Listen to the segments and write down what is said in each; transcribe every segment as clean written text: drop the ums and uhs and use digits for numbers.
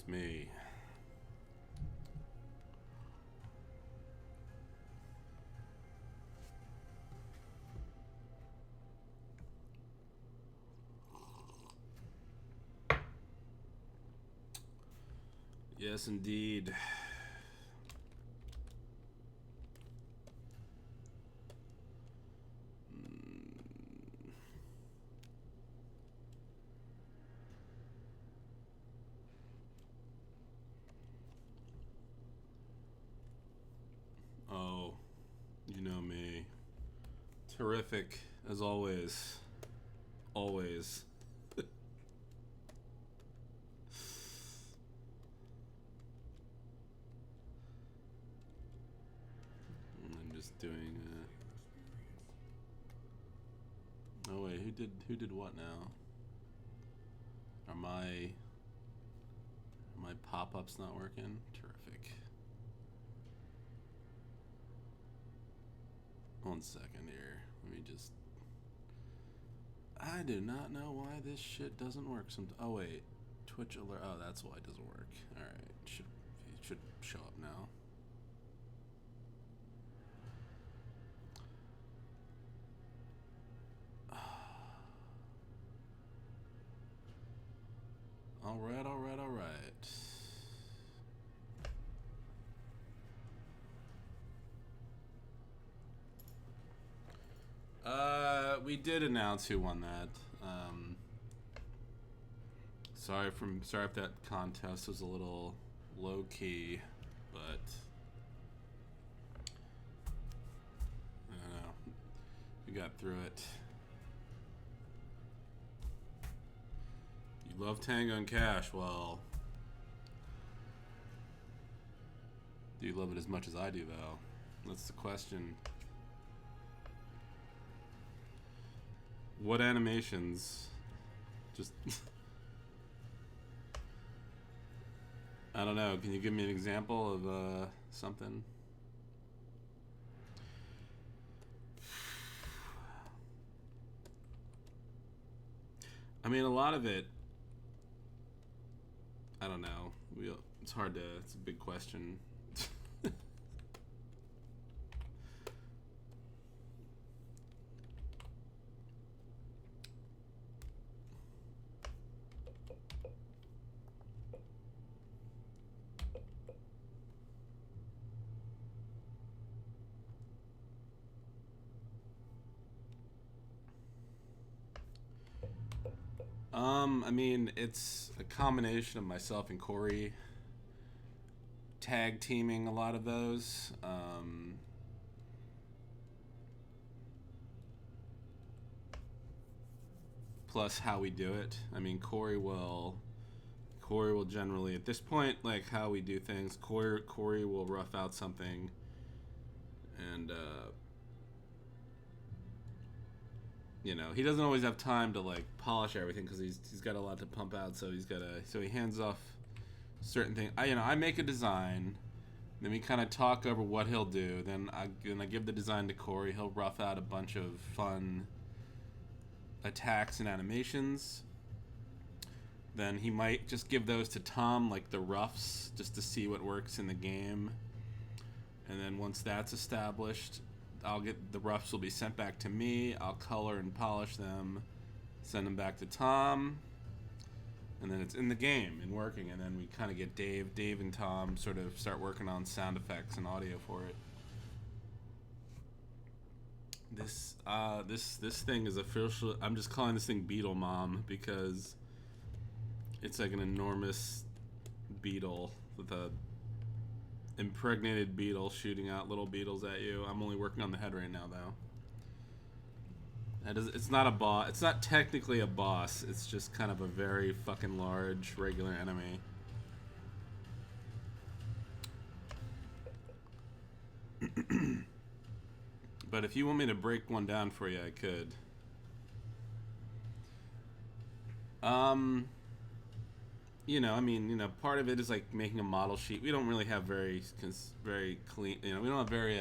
me. Yes, indeed. Oh, you know me. Terrific, as always. Always. I'm just doing. Oh wait, who did what now? Are my pop-ups not working? Terrific. 1 second here. Let me just. I do not know why this shit doesn't work. Oh wait, Twitch alert. Oh, that's why it doesn't work. All right, it should show up now. All right, all right, all right. We did announce who won that. Sorry if that contest was a little low key, but I don't know. We got through it. You love Tango and Cash. Well, do you love it as much as I do, though? That's the question. What animations? Just I don't know. Can you give me an example of something? I mean, a lot of it. I don't know. It's hard to. It's a big question. I mean, it's a combination of myself and Corey tag teaming a lot of those. Plus how we do it. I mean, Corey will generally, at this point, like how we do things, Corey will rough out something and you know, he doesn't always have time to like polish everything because he's got a lot to pump out, so he hands off certain things. I make a design, then we kind of talk over what he'll do. Then I give the design to Corey. He'll rough out a bunch of fun attacks and animations. Then he might just give those to Tom, like the roughs, just to see what works in the game. And then once that's established, the roughs will be sent back to me. I'll color and polish them, send them back to Tom, and then it's in the game and working. And then we kind of get Dave and Tom sort of start working on sound effects and audio for it. This thing is official. I'm just calling this thing Beetle Mom because it's like an enormous beetle with a impregnated beetle shooting out little beetles at you. I'm only working on the head right now, though. It's not a boss. It's not technically a boss. It's just kind of a very fucking large regular enemy. But if you want me to break one down for you, I could. You know, I mean, you know, part of it is like making a model sheet. We don't really have very clean, you know, we don't have very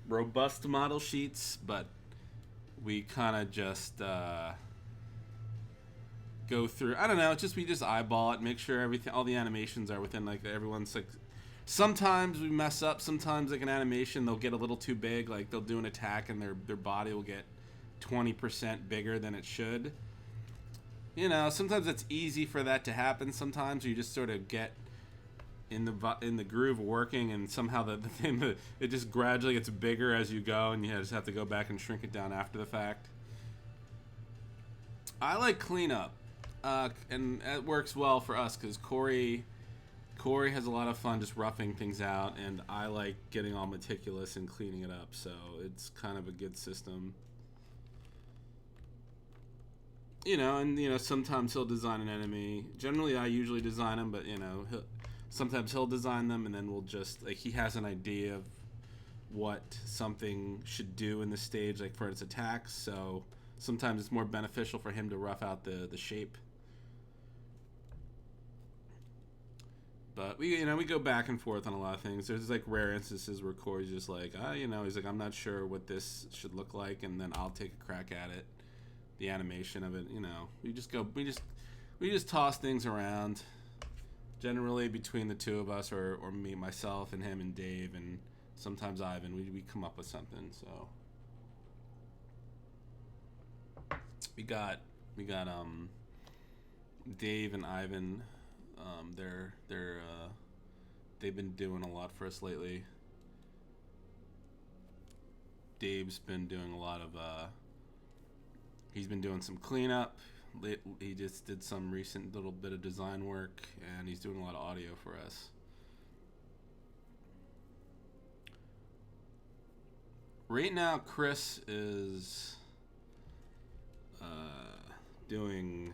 robust model sheets, but we kind of just go through. I don't know. It's just we just eyeball it, make sure everything, all the animations are within like everyone's like. Sometimes we mess up. Sometimes like an animation, they'll get a little too big. Like they'll do an attack and their body will get 20% bigger than it should. You know, sometimes it's easy for that to happen. Sometimes you just sort of get in the groove of working, and somehow the thing it just gradually gets bigger as you go, and you just have to go back and shrink it down after the fact. I like cleanup, and it works well for us because Corey has a lot of fun just roughing things out, and I like getting all meticulous and cleaning it up. So it's kind of a good system. You know, and sometimes he'll design an enemy. Generally, I usually design them, but sometimes he'll design them, and then we'll just like he has an idea of what something should do in the stage, like for its attacks. So sometimes it's more beneficial for him to rough out the shape. But we go back and forth on a lot of things. There's like rare instances where Corey's just like, he's like, I'm not sure what this should look like, and then I'll take a crack at it. The animation of it, we just toss things around. Generally between the two of us, or me, myself, and him, and Dave, and sometimes Ivan, we come up with something. So we got Dave and Ivan. They've been doing a lot for us lately. Dave's been doing a lot of he's been doing some cleanup. He just did some recent little bit of design work, and he's doing a lot of audio for us. Right now, Chris is doing.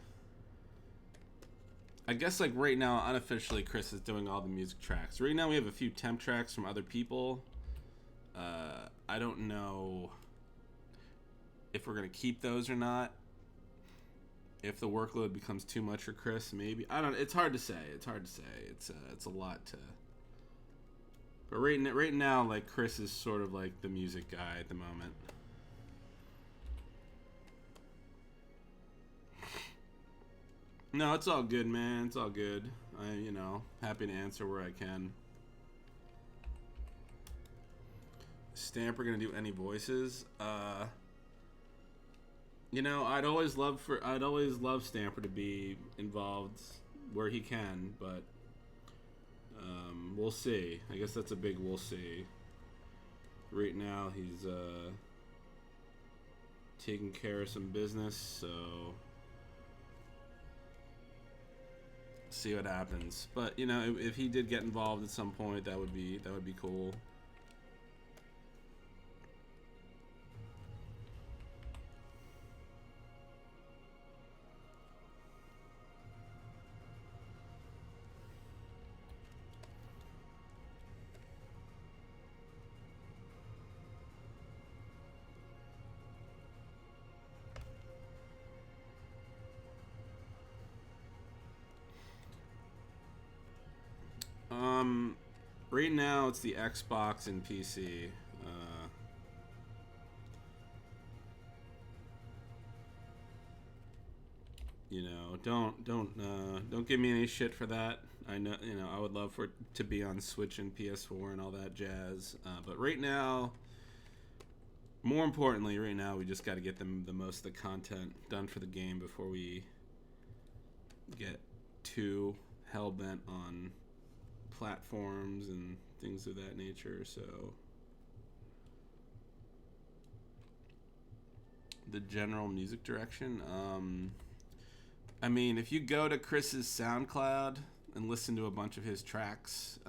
I guess like right now, unofficially, Chris is doing all the music tracks. Right now, we have a few temp tracks from other people. I don't know if we're gonna keep those or not. If the workload becomes too much for Chris, maybe. I don't. It's hard to say. It's a lot to. But right now, like Chris is sort of like the music guy at the moment. No, it's all good, man. It's all good. Happy to answer where I can. Stamper gonna do any voices? I'd always love Stamper to be involved where he can, but we'll see. I guess that's a big we'll see. Right now, he's taking care of some business, so see what happens. But if he did get involved at some point, that would be cool. Right now it's the Xbox and PC. Don't give me any shit for that. I know, I would love for it to be on Switch and PS4 and all that jazz. But right now, more importantly, right now we just got to get them the most of the content done for the game before we get too hell-bent on platforms and things of that nature. So the general music direction, if you go to Chris's SoundCloud and listen to a bunch of his tracks,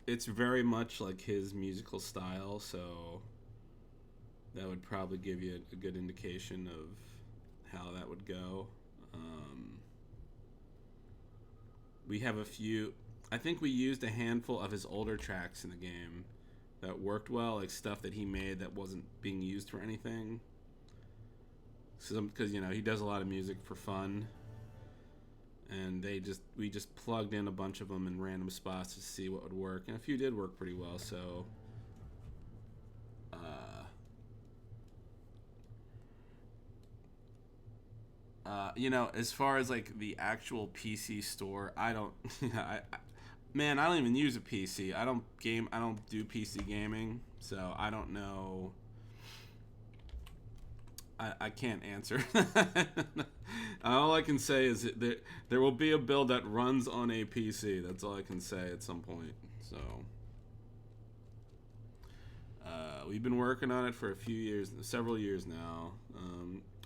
it's very much like his musical style, so that would probably give you a good indication of how that would go. We have a few. I think we used a handful of his older tracks in the game that worked well, like stuff that he made that wasn't being used for anything. Because he does a lot of music for fun, and we just plugged in a bunch of them in random spots to see what would work, and a few did work pretty well. So, You know, as far as like the actual PC store, I don't. Man, I don't even use a PC. I don't game. I don't do PC gaming, so I don't know. I can't answer. All I can say is that there will be a build that runs on a PC. That's all I can say at some point. So we've been working on it for a few years, several years now.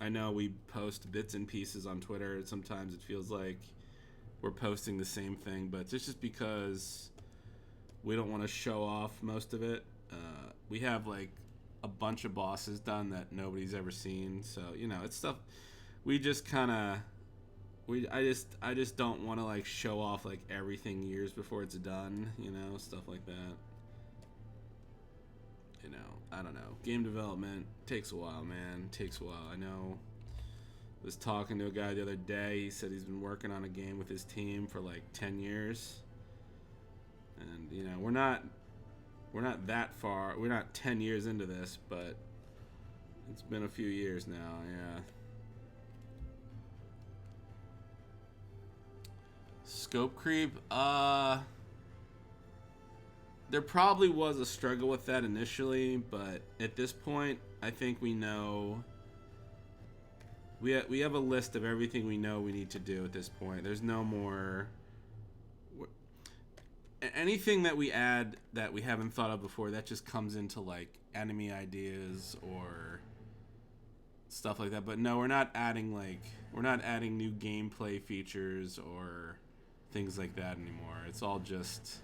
I know we post bits and pieces on Twitter. Sometimes it feels like we're posting the same thing, but it's just because we don't want to show off most of it. We have like a bunch of bosses done that nobody's ever seen, so you know it's stuff we just kind of I just don't want to like show off like everything years before it's done, you know, stuff like that. You know, I don't know. Game development takes a while, man. Takes a while. I know. I was talking to a guy the other day. He said he's been working on a game with his team for like 10 years. And, you know, we're not that far. We're not 10 years into this, but it's been a few years now, yeah. Scope creep? There probably was a struggle with that initially, but at this point, I think we know. We have a list of everything we know we need to do at this point. There's no more. Anything that we add that we haven't thought of before, that just comes into like enemy ideas or stuff like that. But no, we're not adding new gameplay features or things like that anymore. It's all just.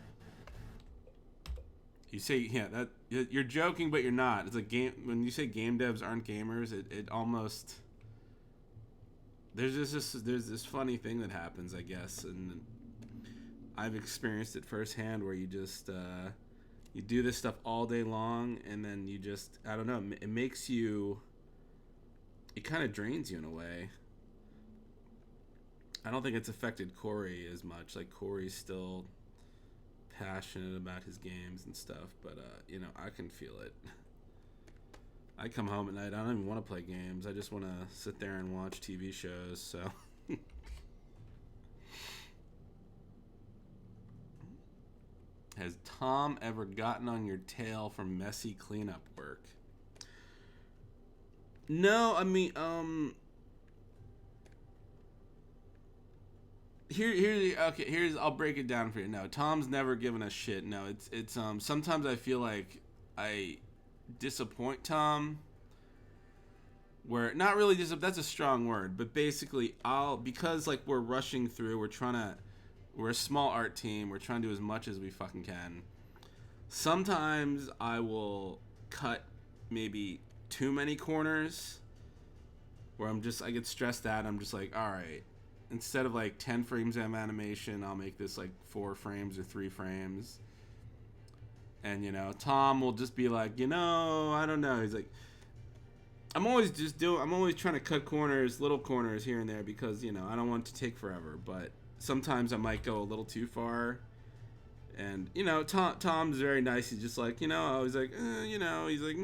You say, yeah, that you're joking, but you're not. It's a game. When you say game devs aren't gamers, it almost there's this funny thing that happens, I guess, and I've experienced it firsthand where you just you do this stuff all day long, and then you just I don't know. It makes you. It kind of drains you in a way. I don't think it's affected Corey as much. Like Corey's still passionate about his games and stuff, but you know, I can feel it. I come home at night, I don't even want to play games. I just want to sit there and watch TV shows. So has Tom ever gotten on your tail for messy cleanup work? No, I mean, here's I'll break it down for you. No, Tom's never given us shit. No, it's sometimes I feel like I disappoint Tom. Where not really that's a strong word, but basically because like we're rushing through, we're a small art team, we're trying to do as much as we fucking can. Sometimes I will cut maybe too many corners where I get stressed out. I'm just like, all right. Instead of like 10 frames of animation, I'll make this like 4 frames or 3 frames. And, you know, Tom will just be like, you know, I don't know. He's like, I'm always trying to cut corners, little corners here and there because, you know, I don't want it to take forever. But sometimes I might go a little too far. And, you know, Tom's very nice. He's just like, you know, I was like, you know, he's like,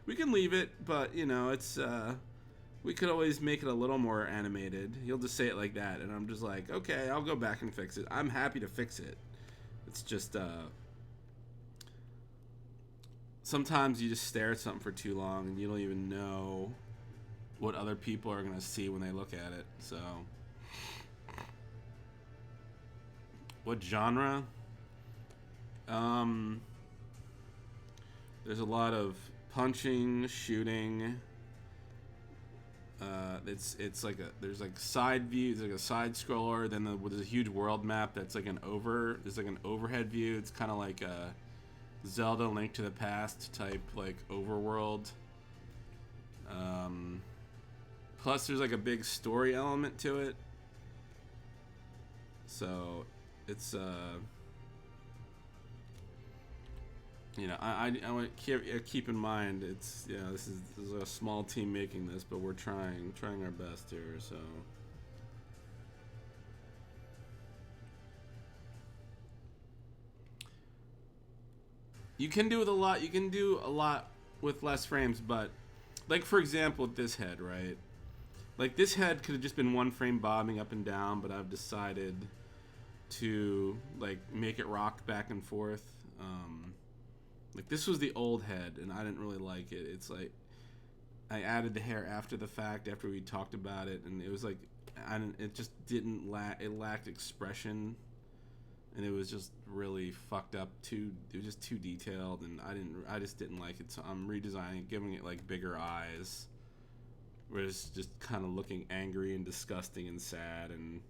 we can leave it. But, you know, it's, we could always make it a little more animated. He'll just say it like that, and I'm just like, okay, I'll go back and fix it. I'm happy to fix it. It's just, sometimes you just stare at something for too long, and you don't even know what other people are going to see when they look at it, so. What genre? There's a lot of punching, shooting. It's like there's like side views, like a side scroller. Then there's a huge world map that's like there's like an overhead view. It's kind of like a Zelda Link to the Past type like overworld. Plus there's like a big story element to it. So it's you know, I want to keep in mind it's this is a small team making this, but we're trying our best here. So you can do with a lot. You can do a lot with less frames, but like for example, with this head, right? Like, this head could have just been one frame bobbing up and down, but I've decided to, like, make it rock back and forth. Like, this was the old head, and I didn't really like it. It's like, I added the hair after the fact, after we talked about it, and it was like, it just didn't it lacked expression, and it was just really fucked up. It was just too detailed, and I just didn't like it. So I'm redesigning it, giving it like bigger eyes, where it's just kind of looking angry and disgusting and sad, and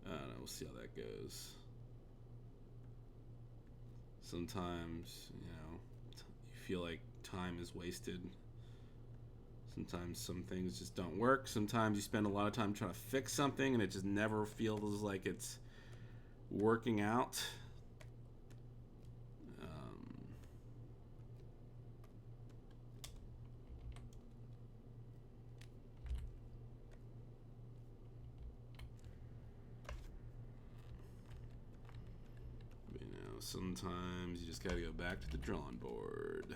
I don't know. We'll see how that goes. Sometimes, you feel like time is wasted. Sometimes some things just don't work. Sometimes you spend a lot of time trying to fix something and it just never feels like it's working out. Sometimes you just gotta go back to the drawing board.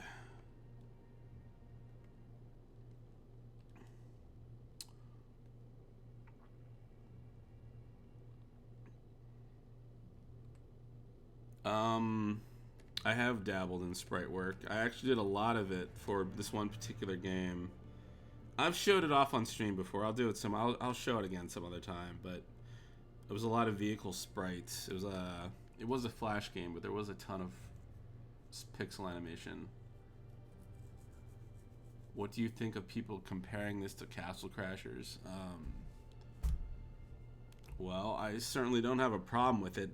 I have dabbled in sprite work. I actually did a lot of it for this one particular game. I've showed it off on stream before. I'll do it I'll show it again some other time. But it was a lot of vehicle sprites. It was a Flash game, but there was a ton of pixel animation. What do you think of people comparing this to Castle Crashers? Well, I certainly don't have a problem with it.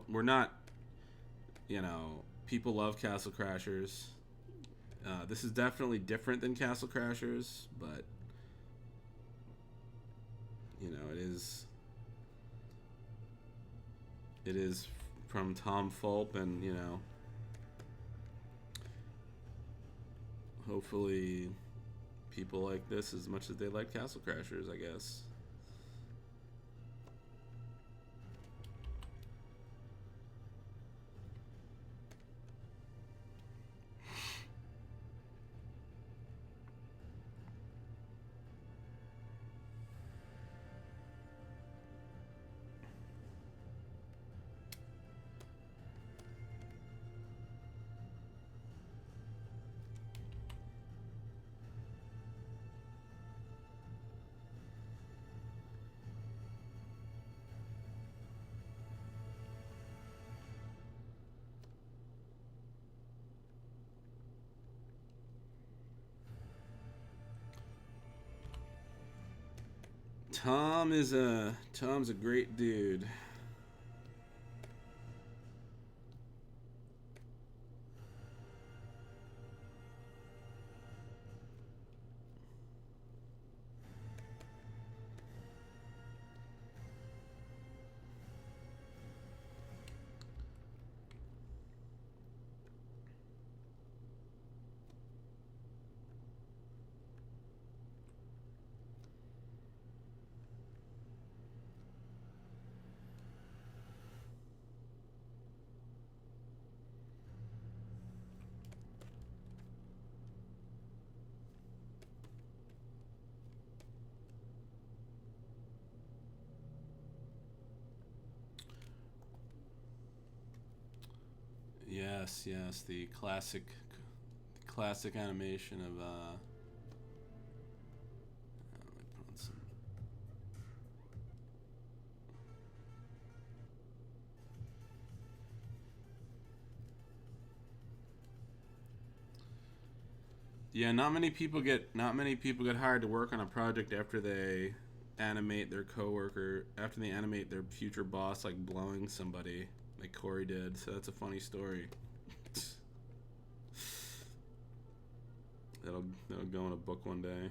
We're not, people love Castle Crashers. This is definitely different than Castle Crashers, but, it is from Tom Fulp, and, hopefully people like this as much as they like Castle Crashers, I guess. Tom's a great dude. Yes, the classic animation of yeah, not many people get hired to work on a project after they animate their after they animate their future boss like blowing somebody like Corey did. So that's a funny story. That'll go in a book one day.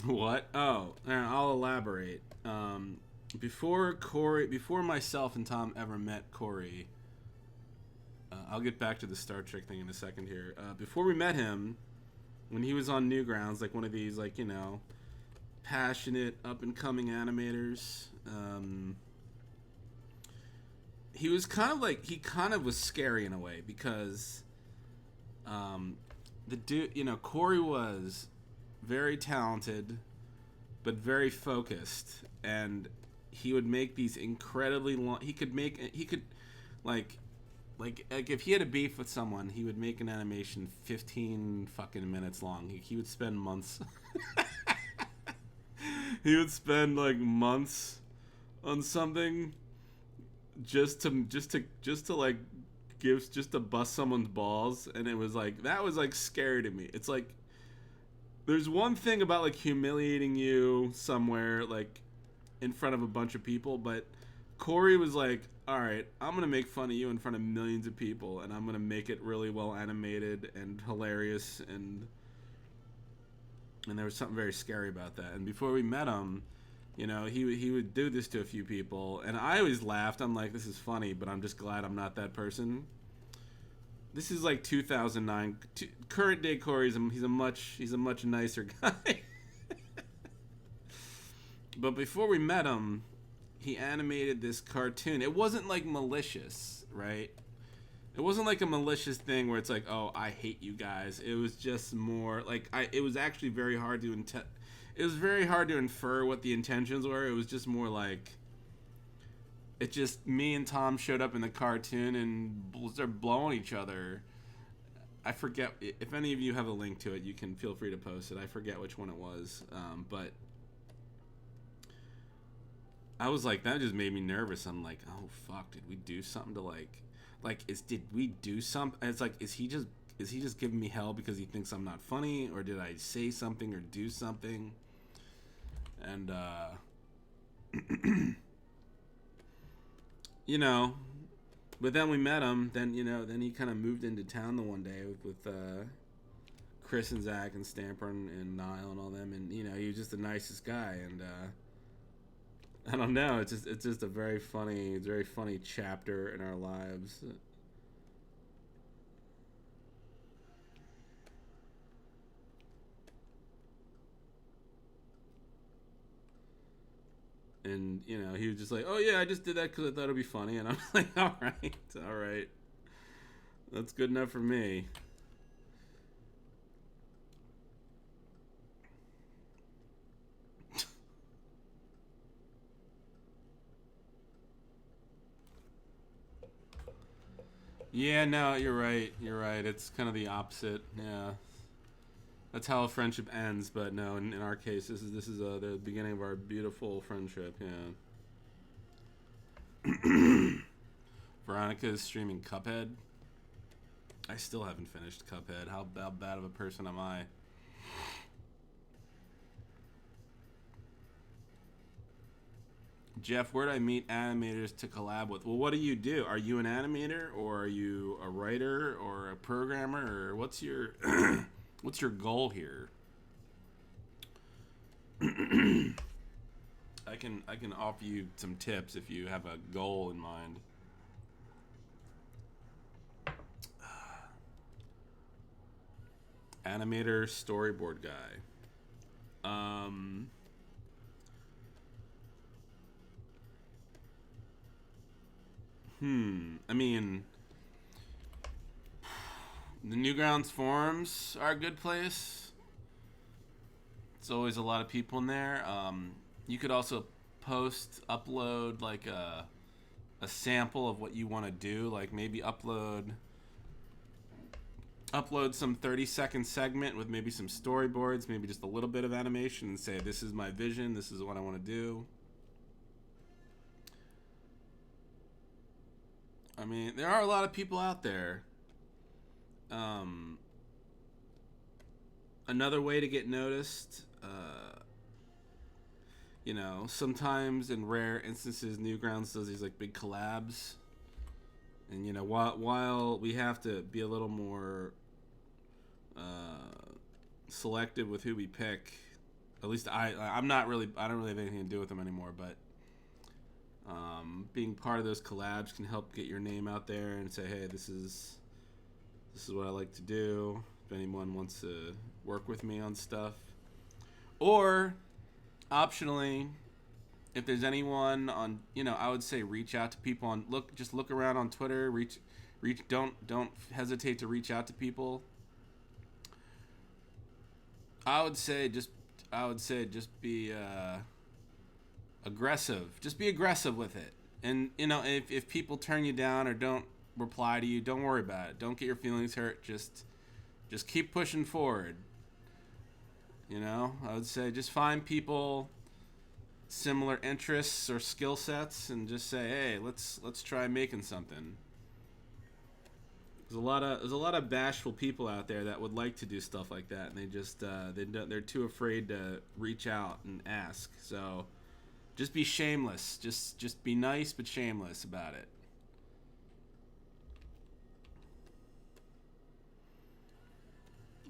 What? Oh, I'll elaborate. Before myself and Tom ever met Corey, I'll get back to the Star Trek thing in a second here. Before we met him, when he was on Newgrounds, like one of these, like, you know, passionate up and coming animators, he was kind of like, he kind of was scary in a way because the dude, you know, Corey was very talented but very focused, and he would make these incredibly long, like if he had a beef with someone, he would make an animation 15 fucking minutes long. He would spend months he would spend like months on something just to like just to bust someone's balls, and it was like, that was like scary to me. It's like, there's one thing about like humiliating you somewhere like in front of a bunch of people, but Corey was like, all right, I'm gonna make fun of you in front of millions of people, and I'm gonna make it really well animated and hilarious, and there was something very scary about that. And before we met him, you know, he would do this to a few people, and I always laughed. I'm like, this is funny, but I'm just glad I'm not that person. This is like 2009. Current day Corey, he's a much nicer guy. But before we met him, he animated this cartoon. It wasn't like malicious, right? It wasn't like a malicious thing where it's like, oh, I hate you guys. It was just more like, it was actually very hard to it was very hard to infer what the intentions were. It was just more like, it just, me and Tom showed up in the cartoon and started blowing each other. I forget, if any of you have a link to it, you can feel free to post it. I forget which one it was, but I was like, that just made me nervous. I'm like, oh fuck, did we do something to did we do something? It's like, is he just giving me hell because he thinks I'm not funny, or did I say something or do something? And you know, but then we met him. Then, you know, then he kind of moved into town the one day with Chris and Zach and Stamper and Niall and all them, and you know, he was just the nicest guy. And I don't know, it's just a very funny chapter in our lives. And, you know, he was just like, oh yeah, I just did that because I thought it'd be funny. And I was like, all right, that's good enough for me. Yeah, no, you're right. It's kind of the opposite. Yeah, that's how a friendship ends. But no, in our case, this is the beginning of our beautiful friendship. Yeah. Veronica is streaming Cuphead. I still haven't finished Cuphead. How bad of a person am I? Jeff, where do I meet animators to collab with? Well, what do you do? Are you an animator, or are you a writer, or a programmer, or what's your what's your goal here? I can offer you some tips if you have a goal in mind. Animator, storyboard guy. I mean, the Newgrounds forums are a good place. It's always a lot of people in there. You could also upload like a sample of what you want to do. Like maybe upload some 30-second segment with maybe some storyboards, maybe just a little bit of animation, and say, this is my vision, this is what I want to do. I mean, there are a lot of people out there. Another way to get noticed, you know, sometimes in rare instances, Newgrounds does these like big collabs, and you know, while we have to be a little more selective with who we pick, At least I'm not really. I don't really have anything to do with them anymore. But being part of those collabs can help get your name out there and say, hey, this is what I like to do. If anyone wants to work with me on stuff, or optionally, if there's anyone on, I would say reach out to people on just look around on Twitter. Reach. Don't hesitate to reach out to people. I would say just be aggressive. Just be aggressive with it. And if people turn you down or don't reply to you, don't worry about it. Don't get your feelings hurt. Just keep pushing forward. I would say just find people similar interests or skill sets and just say, hey, let's try making something. There's a lot of bashful people out there that would like to do stuff like that, and they just they're too afraid to reach out and ask. So just be shameless. Just be nice but shameless about it.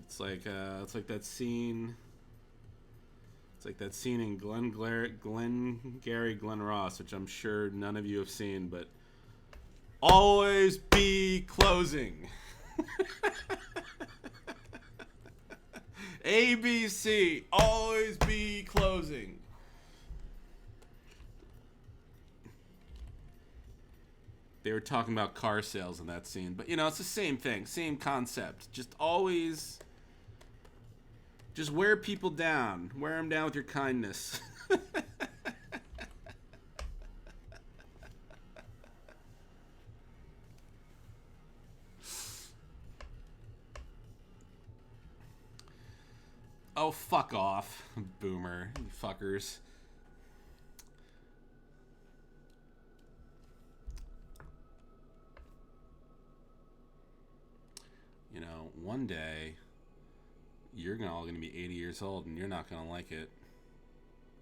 It's like that scene. It's like that scene in Glengarry Glen Ross, which I'm sure none of you have seen, but always be closing. ABC, always be closing. They were talking about car sales in that scene, but it's the same thing, same concept. Just always, just wear people down. Wear them down with your kindness. Oh, fuck off, boomer, you fuckers. One day, you're all going to be 80 years old, and you're not going to like it.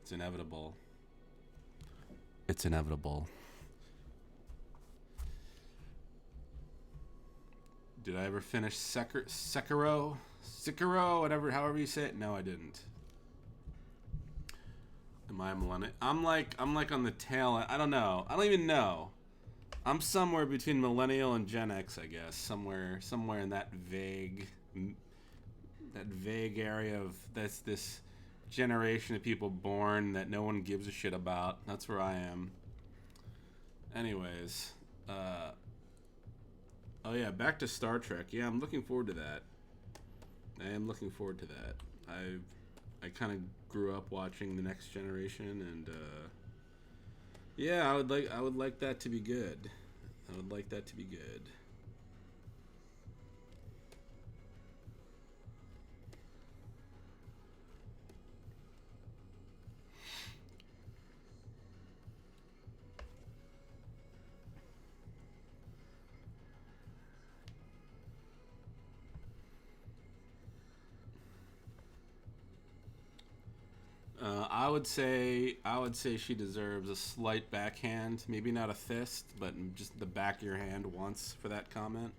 It's inevitable. It's inevitable. Did I ever finish Sekiro, however you say it? No, I didn't. Am I a millennial? I'm like on the tail end. I don't know. I don't even know. I'm somewhere between millennial and Gen X, I guess. Somewhere in that vague area of this generation of people born that no one gives a shit about. That's where I am. Anyways, oh yeah, back to Star Trek. Yeah, I'm looking forward to that. I am looking forward to that. I kind of grew up watching The Next Generation, and yeah, I would like that to be good. I would like that to be good. I would say she deserves a slight backhand, maybe not a fist, but just the back of your hand once for that comment.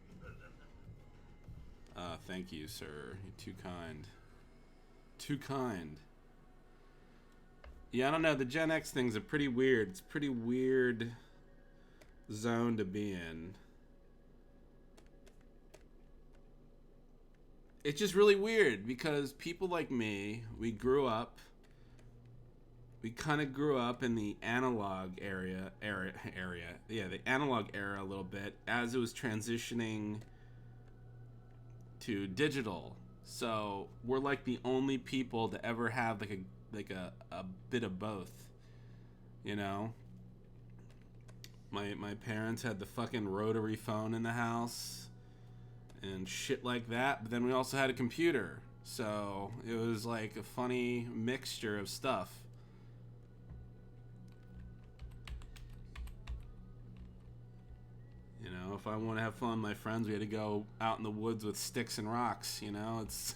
Thank you, sir. You're too kind. Too kind. Yeah, I don't know. The Gen X thing's a pretty weird. It's a pretty weird zone to be in. It's just really weird because people like me, we kind of grew up in the analog area. Yeah, the analog era a little bit as it was transitioning to digital. So we're like the only people to ever have like a bit of both. My parents had the fucking rotary phone in the house and shit like that, but then we also had a computer. So it was like a funny mixture of stuff. If I want to have fun with my friends, we had to go out in the woods with sticks and rocks, it's...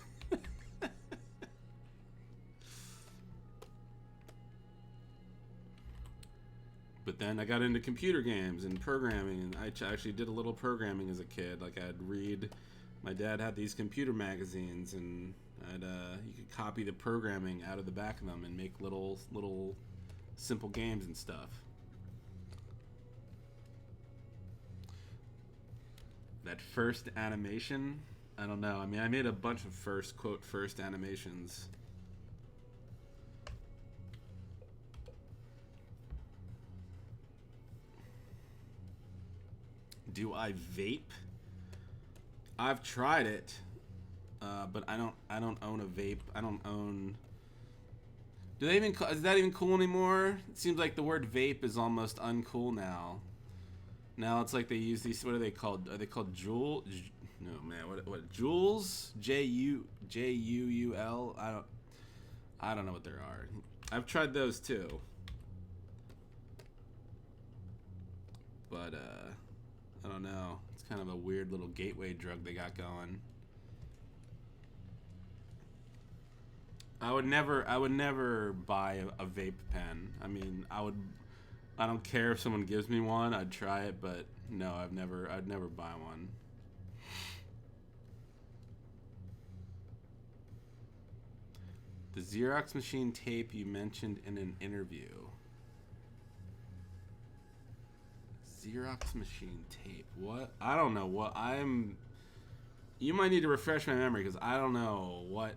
But then I got into computer games and programming, and I actually did a little programming as a kid. Like, my dad had these computer magazines, and You could copy the programming out of the back of them and make little simple games and stuff. That first animation, I don't know. I mean, I made a bunch of first animations. Do I vape? I've tried it, but I don't own a vape. I don't own. Do they even? Is that even cool anymore? It seems like the word vape is almost uncool now. Now it's like they use these. What are they called? Are they called Juul? No man. What? Juuls? Juul? I don't know what there are. I've tried those too. But I don't know. It's kind of a weird little gateway drug they got going. I would never buy a vape pen. I mean, I don't care if someone gives me one. I'd try it, but no, I'd never buy one. The Xerox machine tape you mentioned in an interview. Xerox machine tape. What? I don't know what I'm. You might need to refresh my memory because I don't know what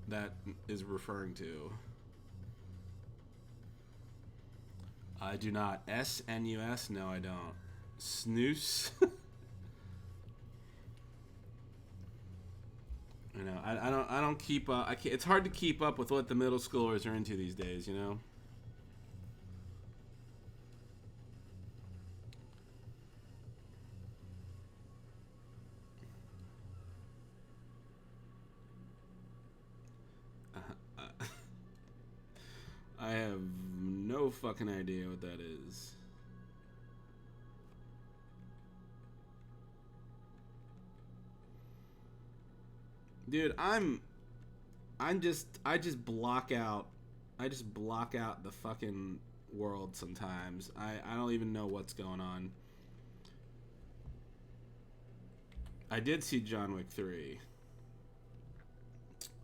that is referring to. I do not. SNUS? No, I don't. Snooze? You know, I don't keep up. It's hard to keep up with what the middle schoolers are into these days, you know? I have no fucking idea what that is. Dude, I just block out the fucking world sometimes. I don't even know what's going on. I did see John Wick 3.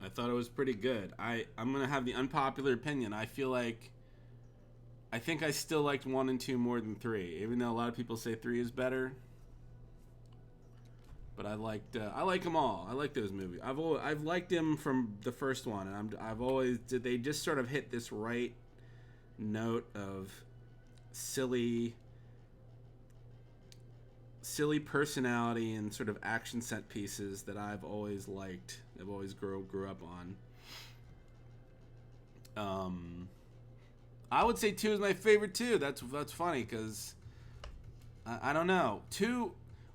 I thought it was pretty good. I'm gonna have the unpopular opinion. I think I still liked 1 and 2 more than 3, even though a lot of people say 3 is better. But I like them all. I like those movies. I've liked them from the first one, and I've always they just sort of hit this right note of silly personality and sort of action set pieces that I've always liked. I've always grew up on. I would say 2 is my favorite too. That's funny because I don't know.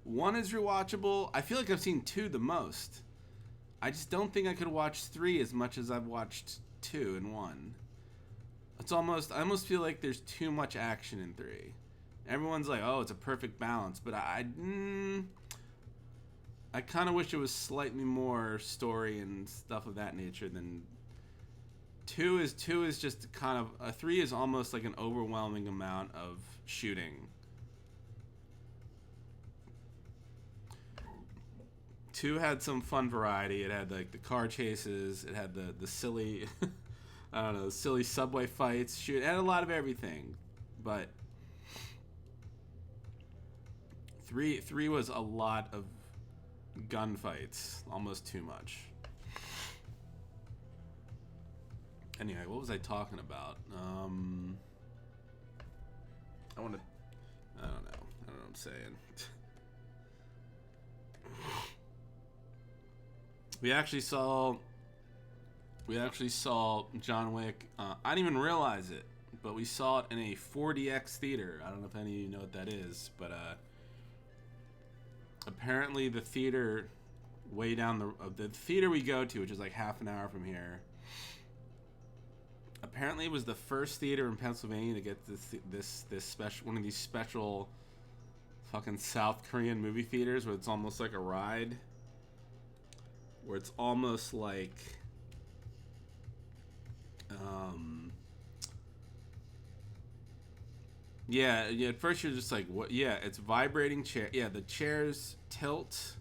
1 is rewatchable. I feel like I've seen 2 the most. I just don't think I could watch 3 as much as I've watched 2 and 1. I almost feel like there's too much action in 3. Everyone's like, oh, it's a perfect balance, but I kind of wish it was slightly more story and stuff of that nature than 2 is just kind of 3 is almost like an overwhelming amount of shooting. 2 had some fun variety. It had like the car chases. It had the silly, I don't know, silly subway fights. It had a lot of everything, but 3 was a lot of gunfights, almost too much. Anyway, what was I talking about? I don't know what I'm saying. We actually saw John Wick. I didn't even realize it, but we saw it in a 4DX theater. I don't know if any of you know what that is, but apparently the theater way down the theater we go to, which is like half an hour from here. Apparently, it was the first theater in Pennsylvania to get this special one of these special fucking South Korean movie theaters where it's almost like a ride. Where it's almost like yeah, at first you're just like, what? Yeah, it's vibrating chair. Yeah, the chairs tilt.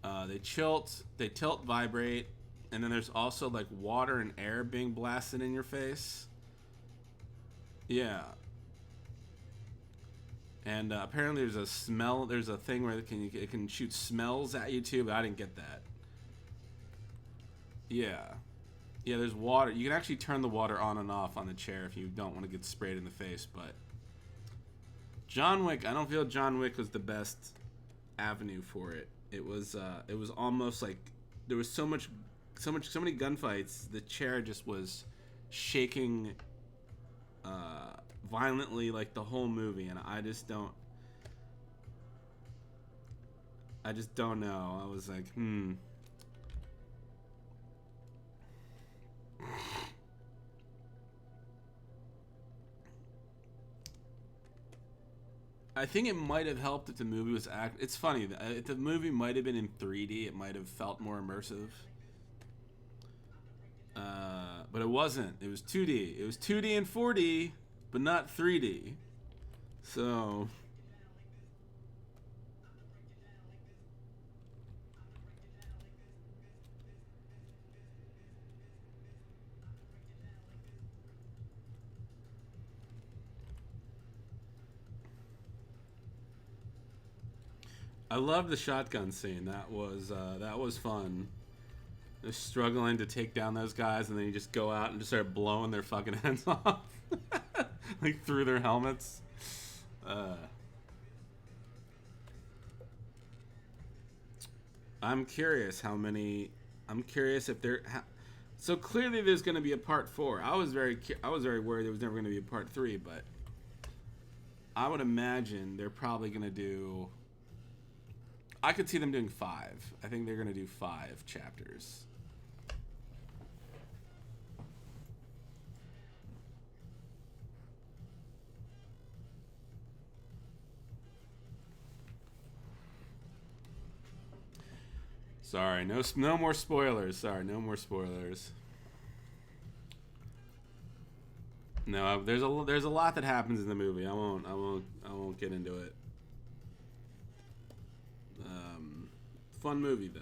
They tilt, vibrate, and then there's also like water and air being blasted in your face. Yeah. And apparently there's a smell. There's a thing where it can shoot smells at you too, but I didn't get that. Yeah. Yeah, there's water. You can actually turn the water on and off on the chair if you don't want to get sprayed in the face. But John Wick, I don't feel John Wick was the best avenue for it. It was almost like there was so many gunfights. The chair just was shaking violently like the whole movie, and I just don't know. I was like, I think it might have helped if the movie was It's funny, if the movie might have been in 3D, it might have felt more immersive. But it wasn't. It was 2D. It was 2D and 4D, but not 3D. So I love the shotgun scene. That was fun. They're struggling to take down those guys, and then you just go out and just start blowing their fucking heads off, like through their helmets. I'm curious how many. I'm curious if there. So clearly, there's going to be a part 4. I was very worried there was never going to be a part 3, but I would imagine they're probably going to do. I could see them doing 5. I think they're going to do 5 chapters. Sorry, no more spoilers. Sorry, no more spoilers. No, there's a lot that happens in the movie. I won't get into it. Fun movie though.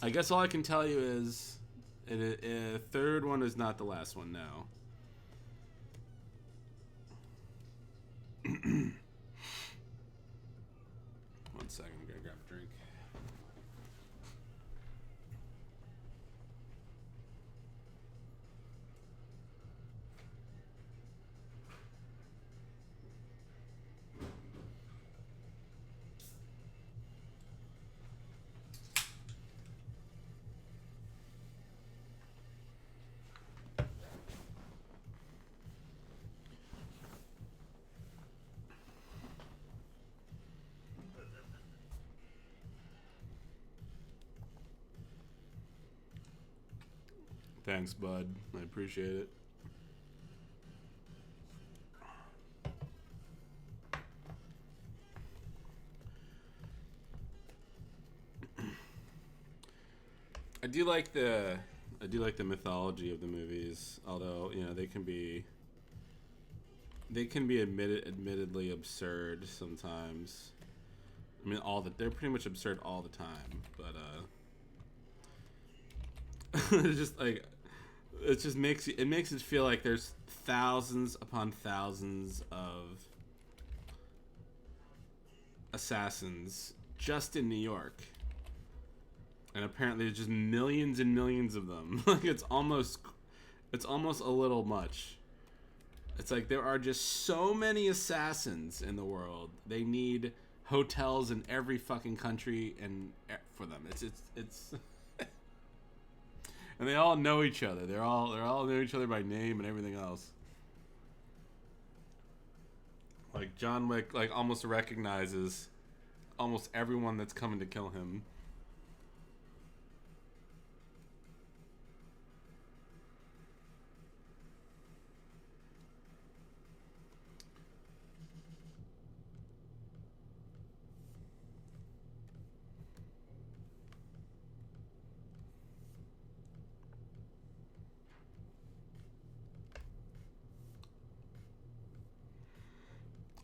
I guess all I can tell you is, third one is not the last one. No. One second, I'm gonna grab a drink. Thanks, bud. I appreciate it. I do like the mythology of the movies, although they can be admittedly absurd sometimes. I mean, they're pretty much absurd all the time, but it's just like it makes it feel like there's thousands upon thousands of assassins just in New York. And apparently there's just millions and millions of them. Like it's almost a little much. It's like there are just so many assassins in the world. They need hotels in every fucking country and for them. It's and they all know each other. They all know each other by name and everything else. Like John Wick almost recognizes almost everyone that's coming to kill him.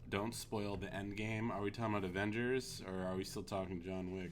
Don't spoil the end game. Are we talking about Avengers, or are we still talking John Wick?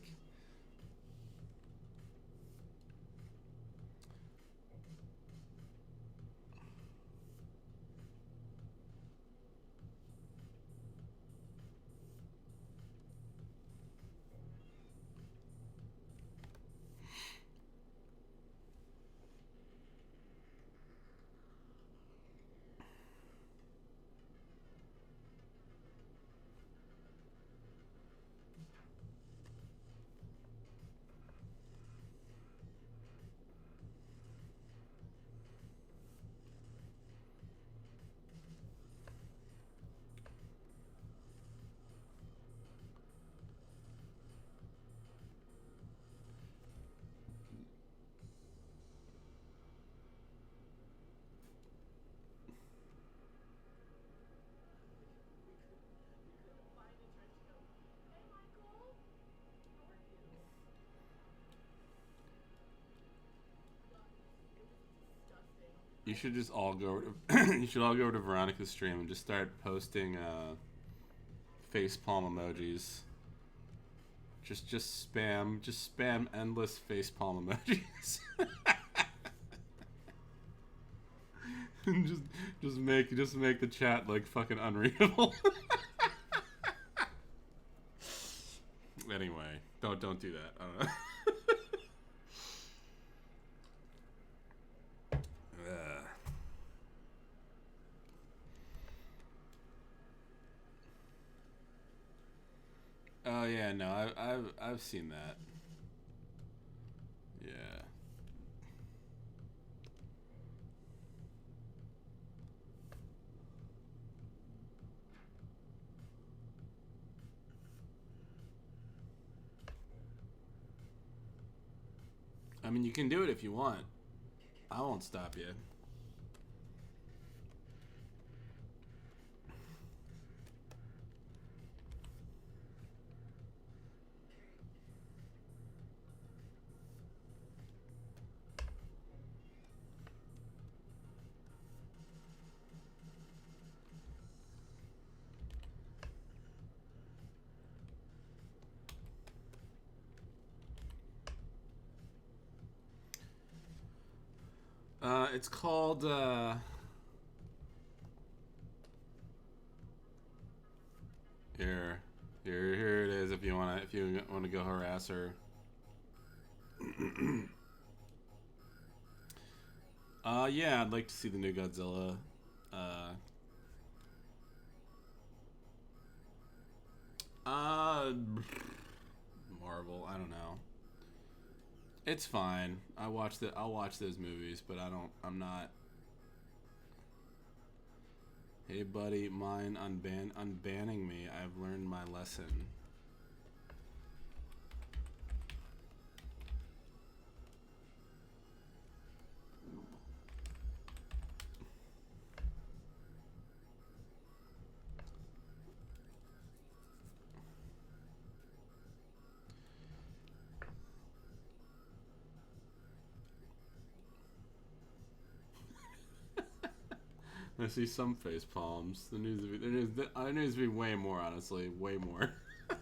You should just all go. You should all go to Veronica's stream and just start posting face palm emojis. Just spam endless face palm emojis. just make the chat like fucking unreadable. Anyway, don't do that. I don't know. Oh yeah, no, I've seen that. Yeah. I mean, you can do it if you want. I won't stop you. It's called here it is if you wanna go harass her. Yeah, I'd like to see the new Godzilla. Marvel, I don't know. It's fine. I'll watch those movies, but I'm not. Hey buddy, mine unbanning me. I've learned my lesson. I see some face palms. There needs to be way more, honestly. Way more. Look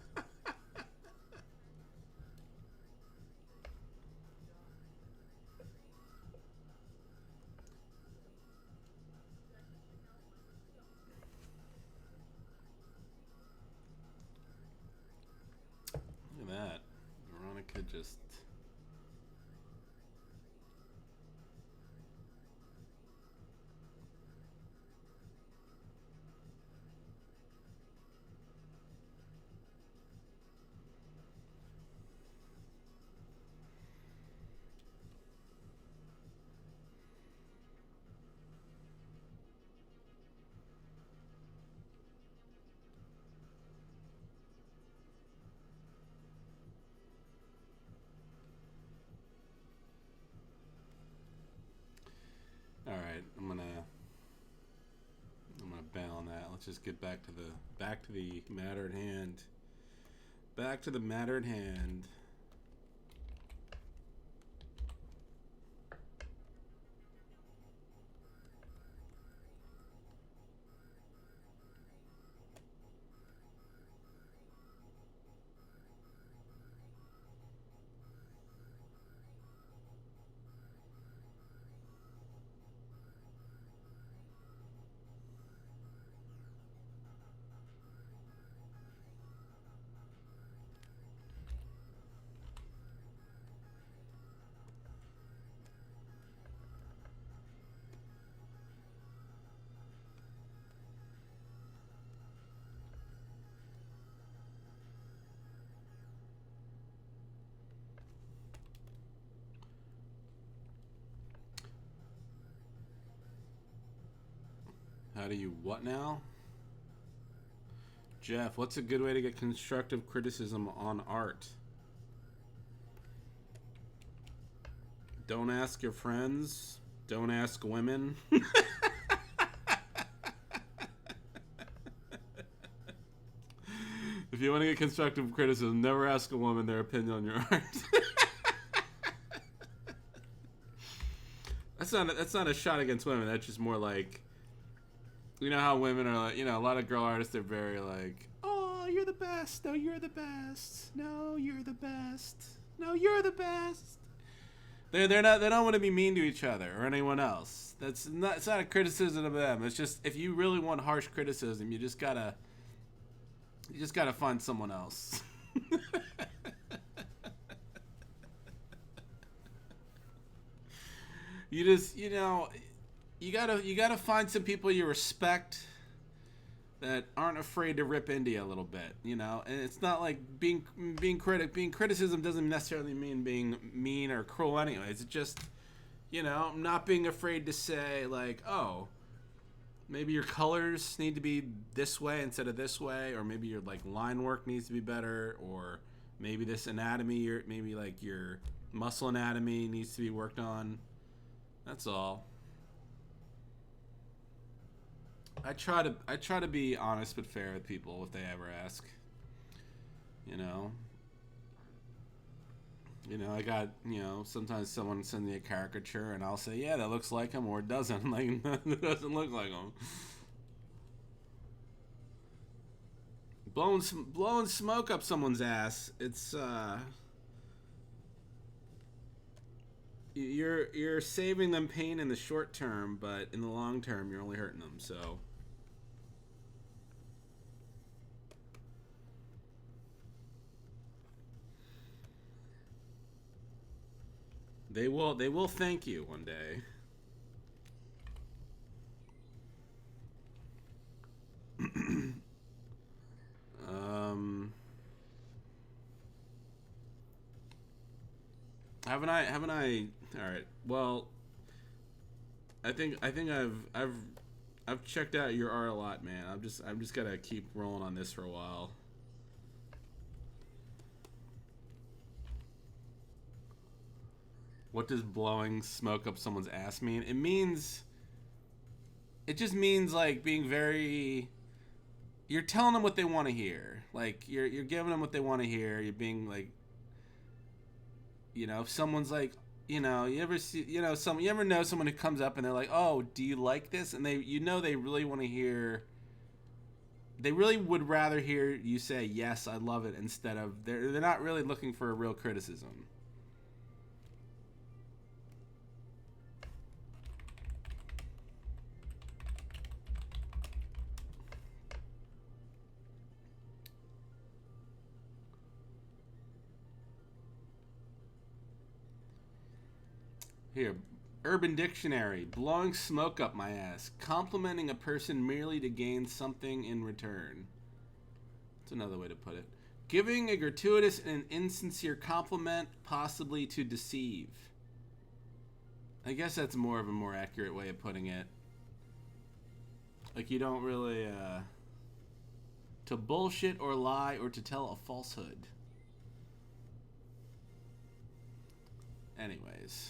at that. Veronica just... Alright, I'm gonna bail on that. Let's just get back to the matter at hand. Back to the matter at hand. How do you what now? Jeff, what's a good way to get constructive criticism on art? Don't ask your friends. Don't ask women. If you want to get constructive criticism, never ask a woman their opinion on your art. That's not a shot against women. That's just more like, you know how women are like, you know, a lot of girl artists, they're very like, oh, you're the best. No, you're the best. No, you're the best. No, you're the best. They don't want to be mean to each other or anyone else. It's not a criticism of them. It's just, if you really want harsh criticism, you just gotta find someone else. You just, you know, you gotta find some people you respect that aren't afraid to rip into you a little bit, you know. And it's not like being criticism doesn't necessarily mean being mean or cruel anyways. It's just, you know, not being afraid to say like, oh, maybe your colors need to be this way instead of this way, or maybe your like line work needs to be better, or maybe this anatomy, or maybe like your muscle anatomy needs to be worked on. That's all. I try to be honest but fair with people if they ever ask. You know. You know, I got, you know, sometimes someone sends me a caricature and I'll say, yeah, that looks like him, or it doesn't. Like, it doesn't look like him. Blowing smoke up someone's ass. It's you're saving them pain in the short term, but in the long term, you're only hurting them. So. They will thank you one day. Haven't I all right. Well, I think I've checked out your art a lot, man. I'm just got to keep rolling on this for a while. What does blowing smoke up someone's ass mean? It just means like being very, you're telling them what they want to hear. Like you're giving them what they want to hear. You're being like, you know, if someone's like, you know, you ever know someone who comes up and they're like, "Oh, do you like this?" And they really want to hear, they really would rather hear you say, "Yes, I love it," instead of they're not really looking for a real criticism. Here, Urban Dictionary. Blowing smoke up my ass. Complimenting a person merely to gain something in return. That's another way to put it. Giving a gratuitous and insincere compliment, possibly to deceive. I guess that's more of a more accurate way of putting it. Like you don't really, to bullshit or lie or to tell a falsehood. Anyways.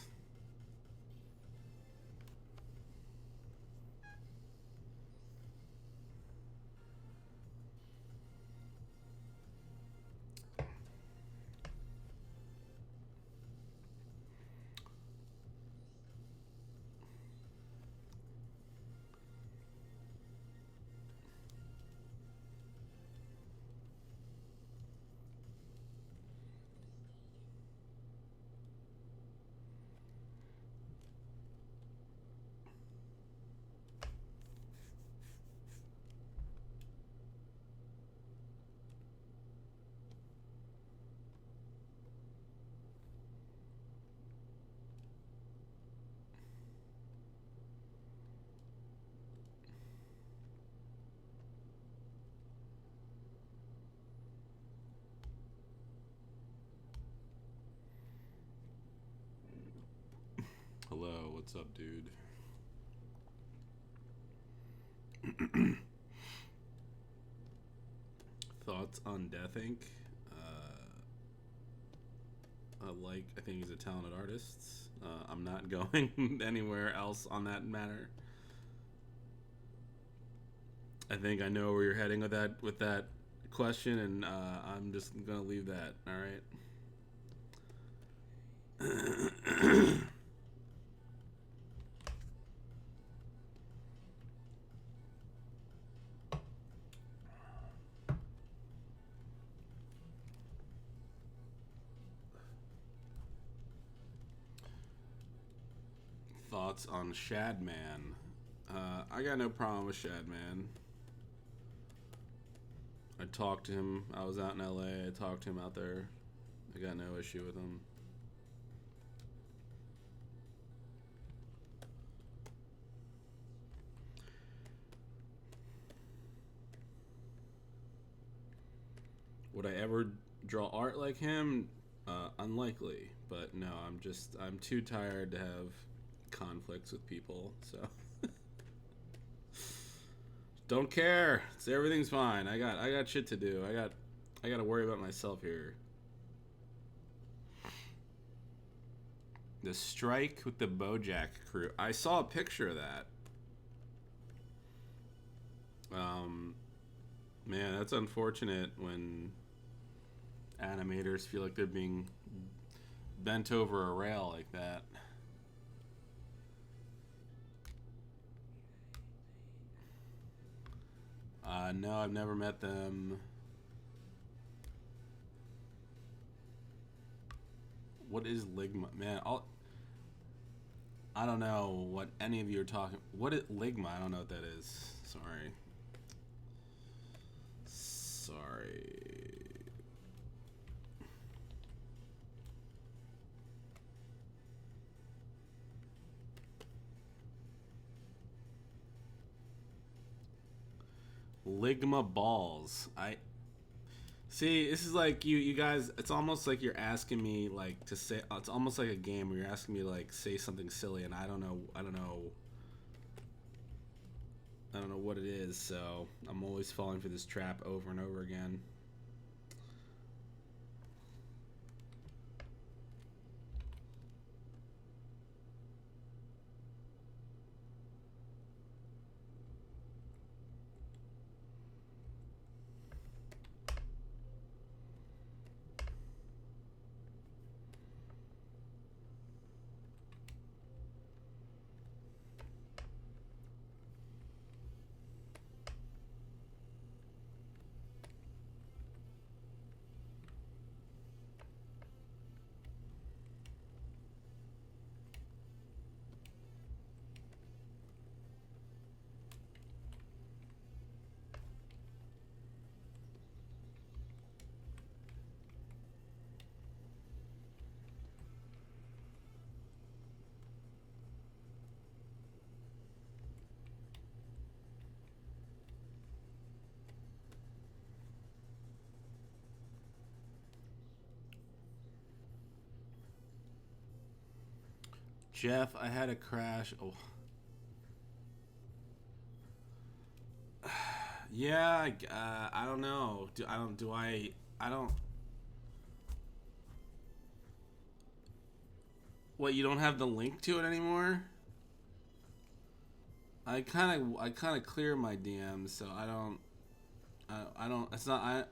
Hello, what's up, dude? Thoughts on Death Inc. I think he's a talented artist. I'm not going anywhere else on that matter. I think I know where you're heading with that question, and I'm just gonna leave that. All right. Thoughts on Shadman? I got no problem with Shadman. I talked to him. I was out in LA. I talked to him out there. I got no issue with him. Would I ever draw art like him? Unlikely. But no, I'm too tired to have conflicts with people, so don't care. Everything's fine. I got shit to do. I got to worry about myself here. The strike with the Bojack crew. I saw a picture of that. Man, that's unfortunate when animators feel like they're being bent over a rail like that. No, I've never met them. What is Ligma? Man, I don't know what any of you are talking. What is Ligma? I don't know what that is. Sorry. Ligma balls. I see. This is like you guys. It's almost like you're asking me like to say. It's almost like a game where you're asking me to like say something silly, and I don't know what it is. So I'm always falling for this trap over and over again. Jeff, I had a crash. Oh. Yeah, I don't know. I don't. What, you don't have the link to it anymore? I kind of clear my DMs, so I don't. It's not.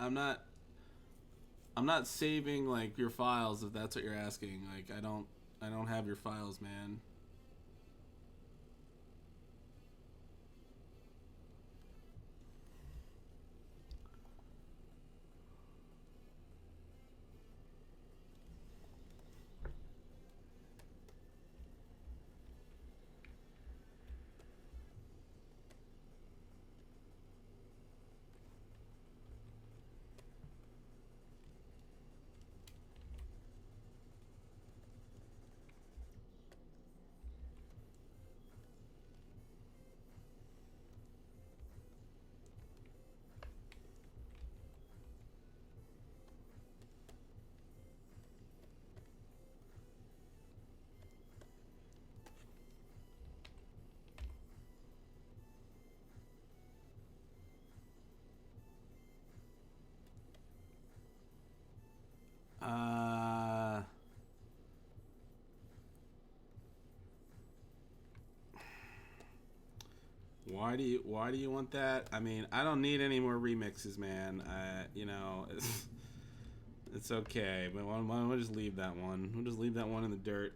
I'm not saving like your files if that's what you're asking. Like I don't have your files, man. Why do you want that? I mean, I don't need any more remixes, man. It's okay. But why don't we just leave that one? We'll just leave that one in the dirt.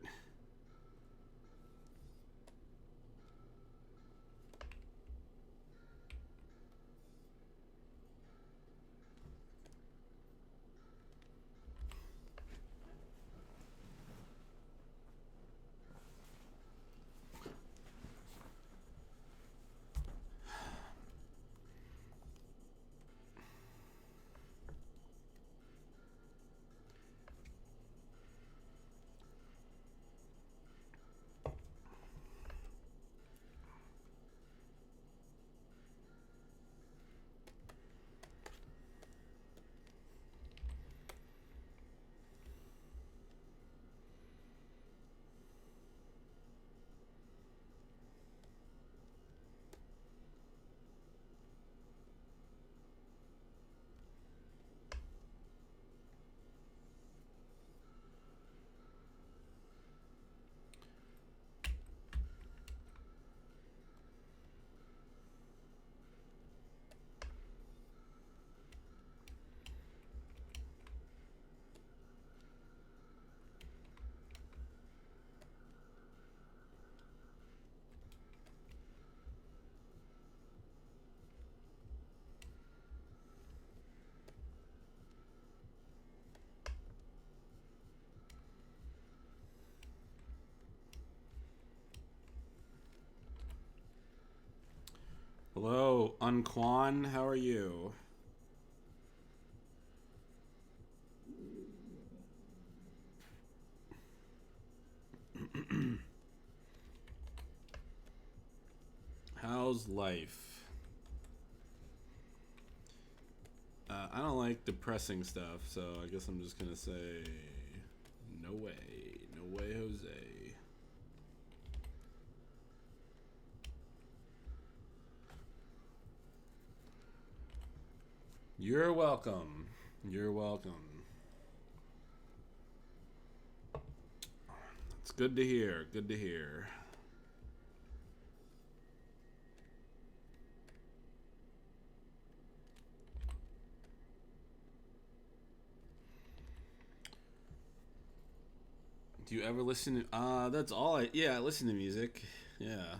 Hello, Unquan. How are you? How's life? I don't like depressing stuff, so I guess I'm just gonna say no way. No way, Jose. You're welcome. You're welcome. It's good to hear. Good to hear. Do you ever listen to that's all I listen to music. Yeah.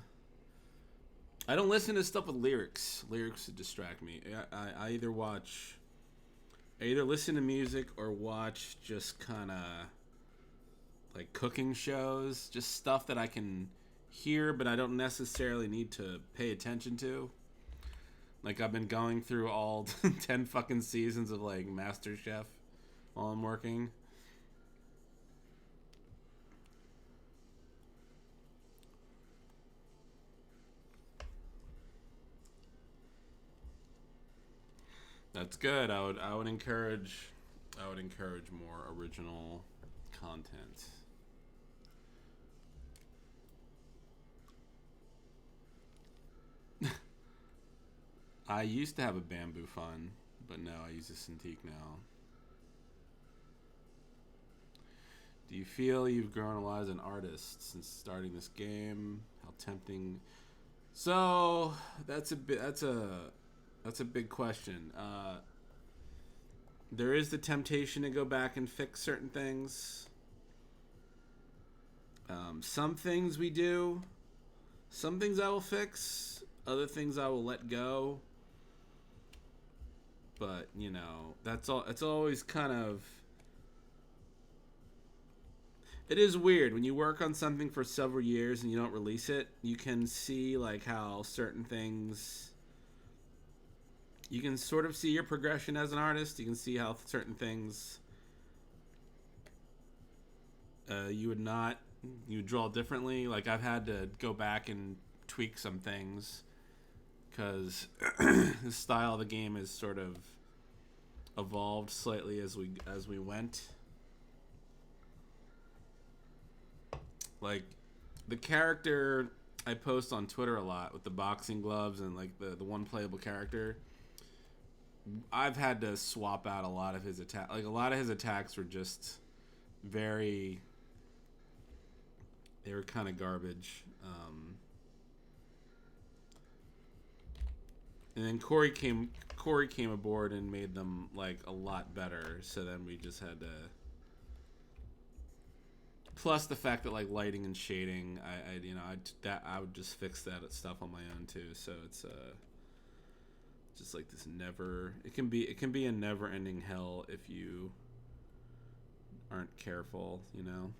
I don't listen to stuff with lyrics. Lyrics distract me. I either listen to music or watch just kind of like cooking shows, just stuff that I can hear but I don't necessarily need to pay attention to. Like I've been going through all 10 fucking seasons of like MasterChef while I'm working. That's good. I would encourage more original content. I used to have a bamboo fun, but no, I use a Cintiq now. Do you feel you've grown a lot as an artist since starting this game? How tempting. So that's a big question. There is the temptation to go back and fix certain things. Some things we do. Some things I will fix. Other things I will let go. But, you know, that's all. It's always kind of. It is weird when you work on something for several years and you don't release it. You can see like how certain things. You can sort of see your progression as an artist. You can see how certain things you would draw differently. Like I've had to go back and tweak some things because the style of the game has sort of evolved slightly as we went. Like the character I post on Twitter a lot with the boxing gloves and like the one playable character. I've had to swap out a lot of his attack. Like a lot of his attacks were just very. They were kind of garbage. And then Corey came aboard and made them like a lot better. So then we just had to. Plus the fact that like lighting and shading, I would just fix that stuff on my own too. So it's just like this never. It can be a never-ending hell if you aren't careful, you know.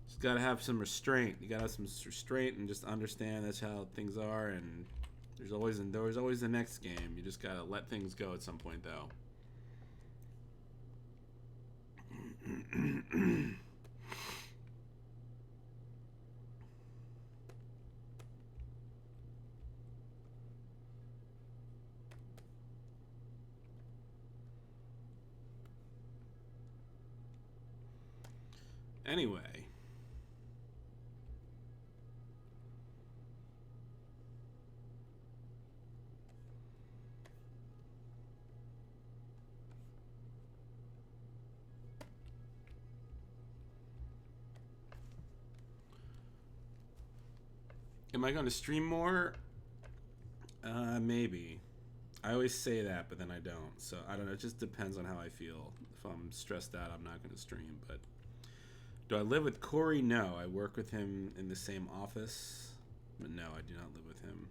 Just gotta have some restraint. You gotta have some restraint and just understand that's how things are. And there's always the next game. You just gotta let things go at some point, though. Anyway. Am I going to stream more? Maybe. I always say that, but then I don't. So I don't know. It just depends on how I feel. If I'm stressed out, I'm not going to stream. But do I live with Corey? No. I work with him in the same office. But no, I do not live with him.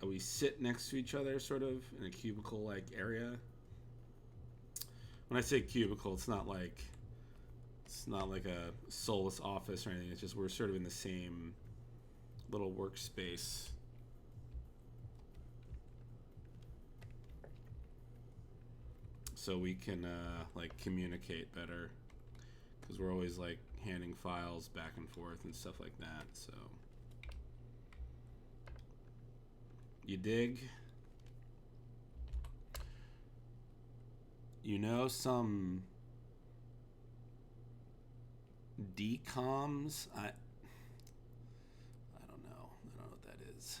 We sit next to each other, sort of, in a cubicle-like area. When I say cubicle, it's not like a soulless office or anything. It's just we're sort of in the same little workspace. So we can like communicate better, because we're always like handing files back and forth and stuff like that. So you dig? You know, some decoms. I don't know. I don't know what that is.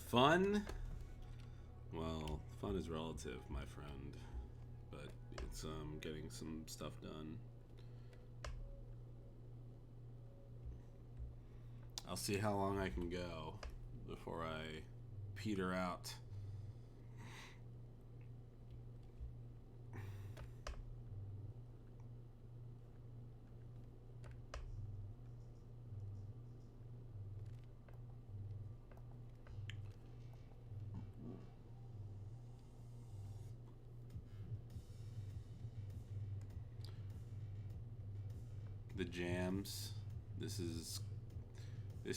Fun? Well, fun is relative, my friend. But it's getting some stuff done. I'll see how long I can go before I peter out. The jams. This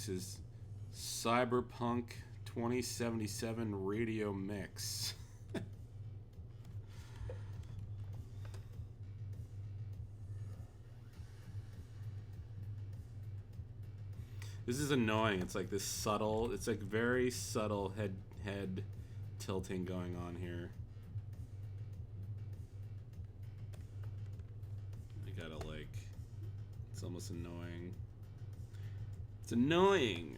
is Cyberpunk 2077 Radio Mix. This is annoying. It's like this subtle, it's like very subtle head tilting going on here. I gotta like, it's almost annoying. It's annoying.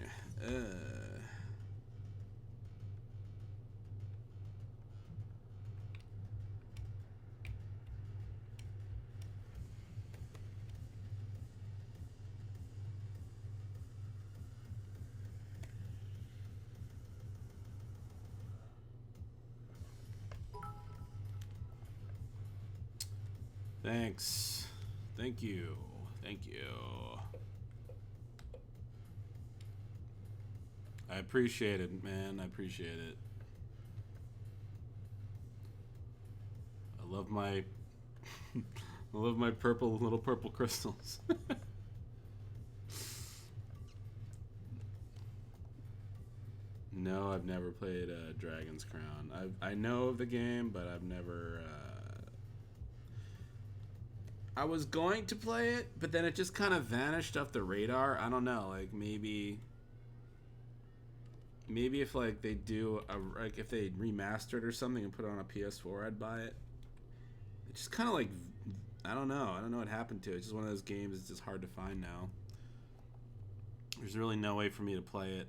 Thanks. Thank you. Thank you. I appreciate it, man. I appreciate it. I love my I love my little purple crystals. No, I've never played Dragon's Crown. I know of the game, but I've never I was going to play it, but then it just kind of vanished off the radar. I don't know, like maybe if like they do like if they remastered or something and put it on a PS4, I'd buy it. It just kind of like I don't know what happened to it. It's just one of those games that's just hard to find now. There's really no way for me to play it.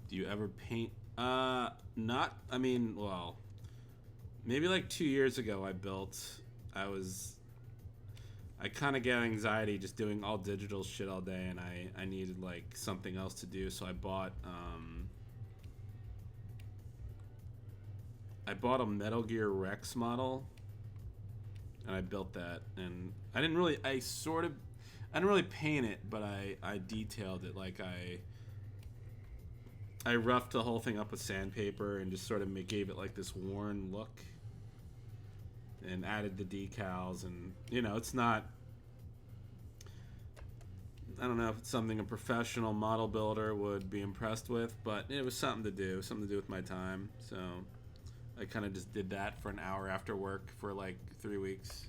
Do you ever paint? Not. I mean, well, maybe like 2 years ago I kind of get anxiety just doing all digital shit all day, and I needed like something else to do, so I bought a Metal Gear Rex model, and I built that, and I didn't really paint it, but I detailed it. Like I roughed the whole thing up with sandpaper and just sort of gave it like this worn look, and added the decals, and you know, it's not, I don't know if it's something a professional model builder would be impressed with, but it was something to do with my time. So I kind of just did that for an hour after work for like 3 weeks.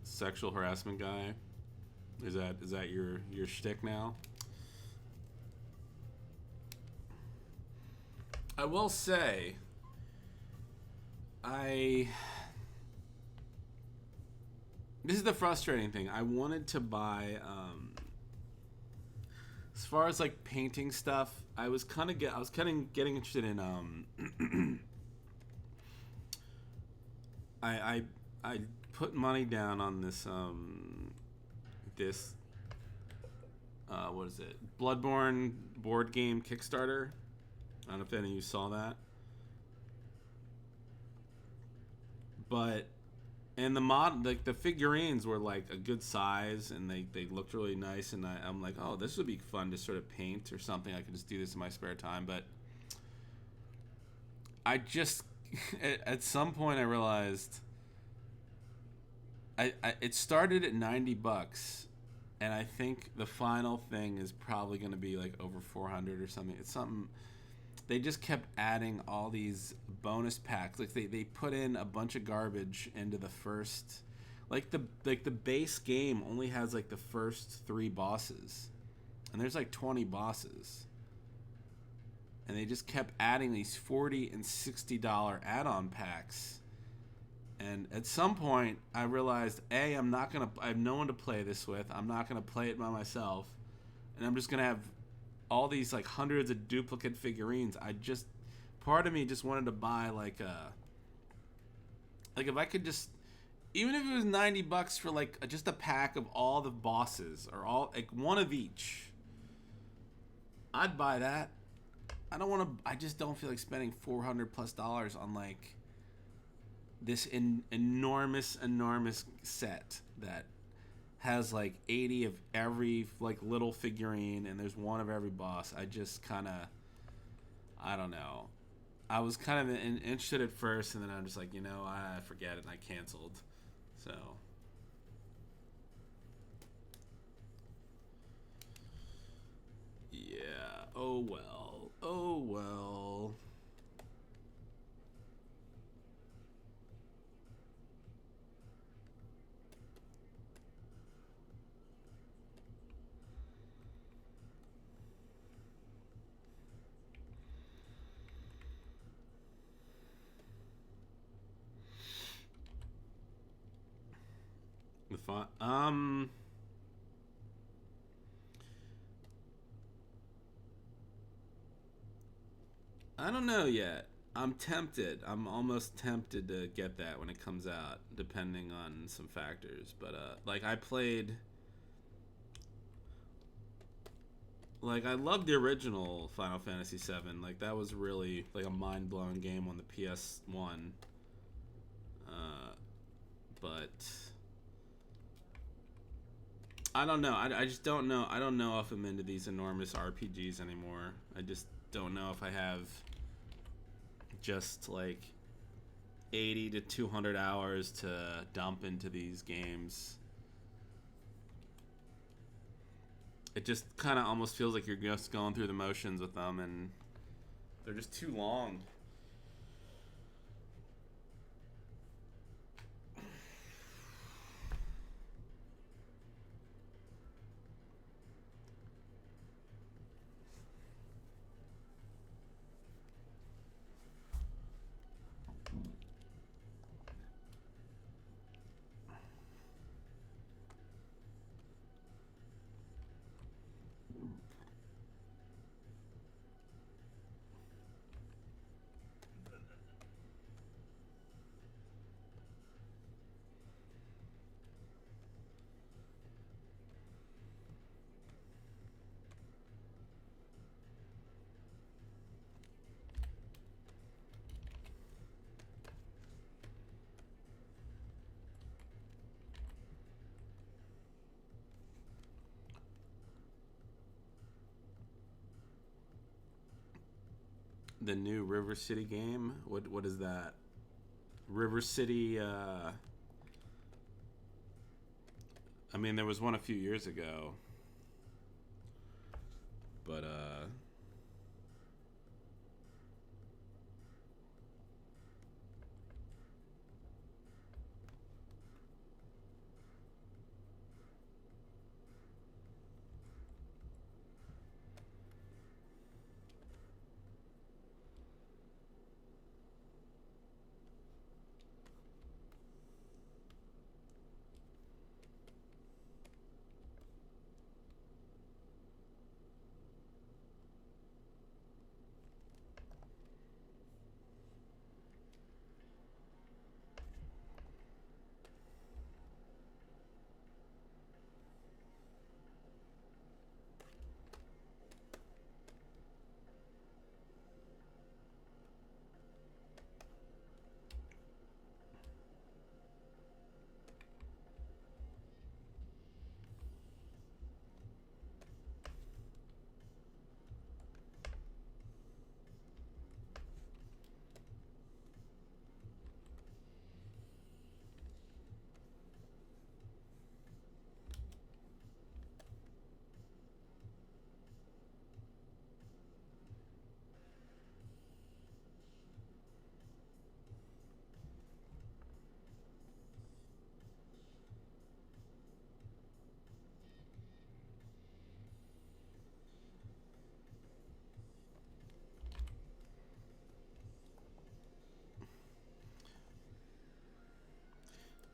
Sexual harassment guy. Is that your shtick now? I will say, this is the frustrating thing. I wanted to buy, as far as like painting stuff, I was kind of getting interested in, I put money down on this, what is it? Bloodborne board game Kickstarter. I don't know if any of you saw that. But, and the figurines were like a good size, and they looked really nice, and I'm like, oh, this would be fun to sort of paint or something. I could just do this in my spare time. But I just, at some point I realized, it started at $90, and I think the final thing is probably going to be like over 400 or something. It's something. They just kept adding all these bonus packs. Like they put in a bunch of garbage into the first, like the base game only has like the first 3 bosses, and there's like 20 bosses, and they just kept adding these $40 and $60 add-on packs. And at some point, I realized, I have no one to play this with. I'm not gonna play it by myself, and I'm just gonna have all these like hundreds of duplicate figurines. Part of me just wanted to buy like if I could just, even if it was $90 for like just a pack of all the bosses, or all like one of each, I'd buy that. I just don't feel like spending $400+ on like this enormous set that has like 80 of every like little figurine, and there's one of every boss. I just kind of, I don't know. I was kind of interested at first, and then I'm just like, I forget it, and I canceled. So yeah. Oh well. Oh well. The fun. I don't know yet. I'm tempted. I'm almost tempted to get that when it comes out, depending on some factors. But like I loved the original Final Fantasy VII. Like that was really like a mind blowing game on the PS1. But I don't know. I just don't know. I don't know if I'm into these enormous RPGs anymore. I just don't know if I have just like 80 to 200 hours to dump into these games. It just kind of almost feels like you're just going through the motions with them, and they're just too long. The new River City game. What is that? River City. I mean, there was one a few years ago, but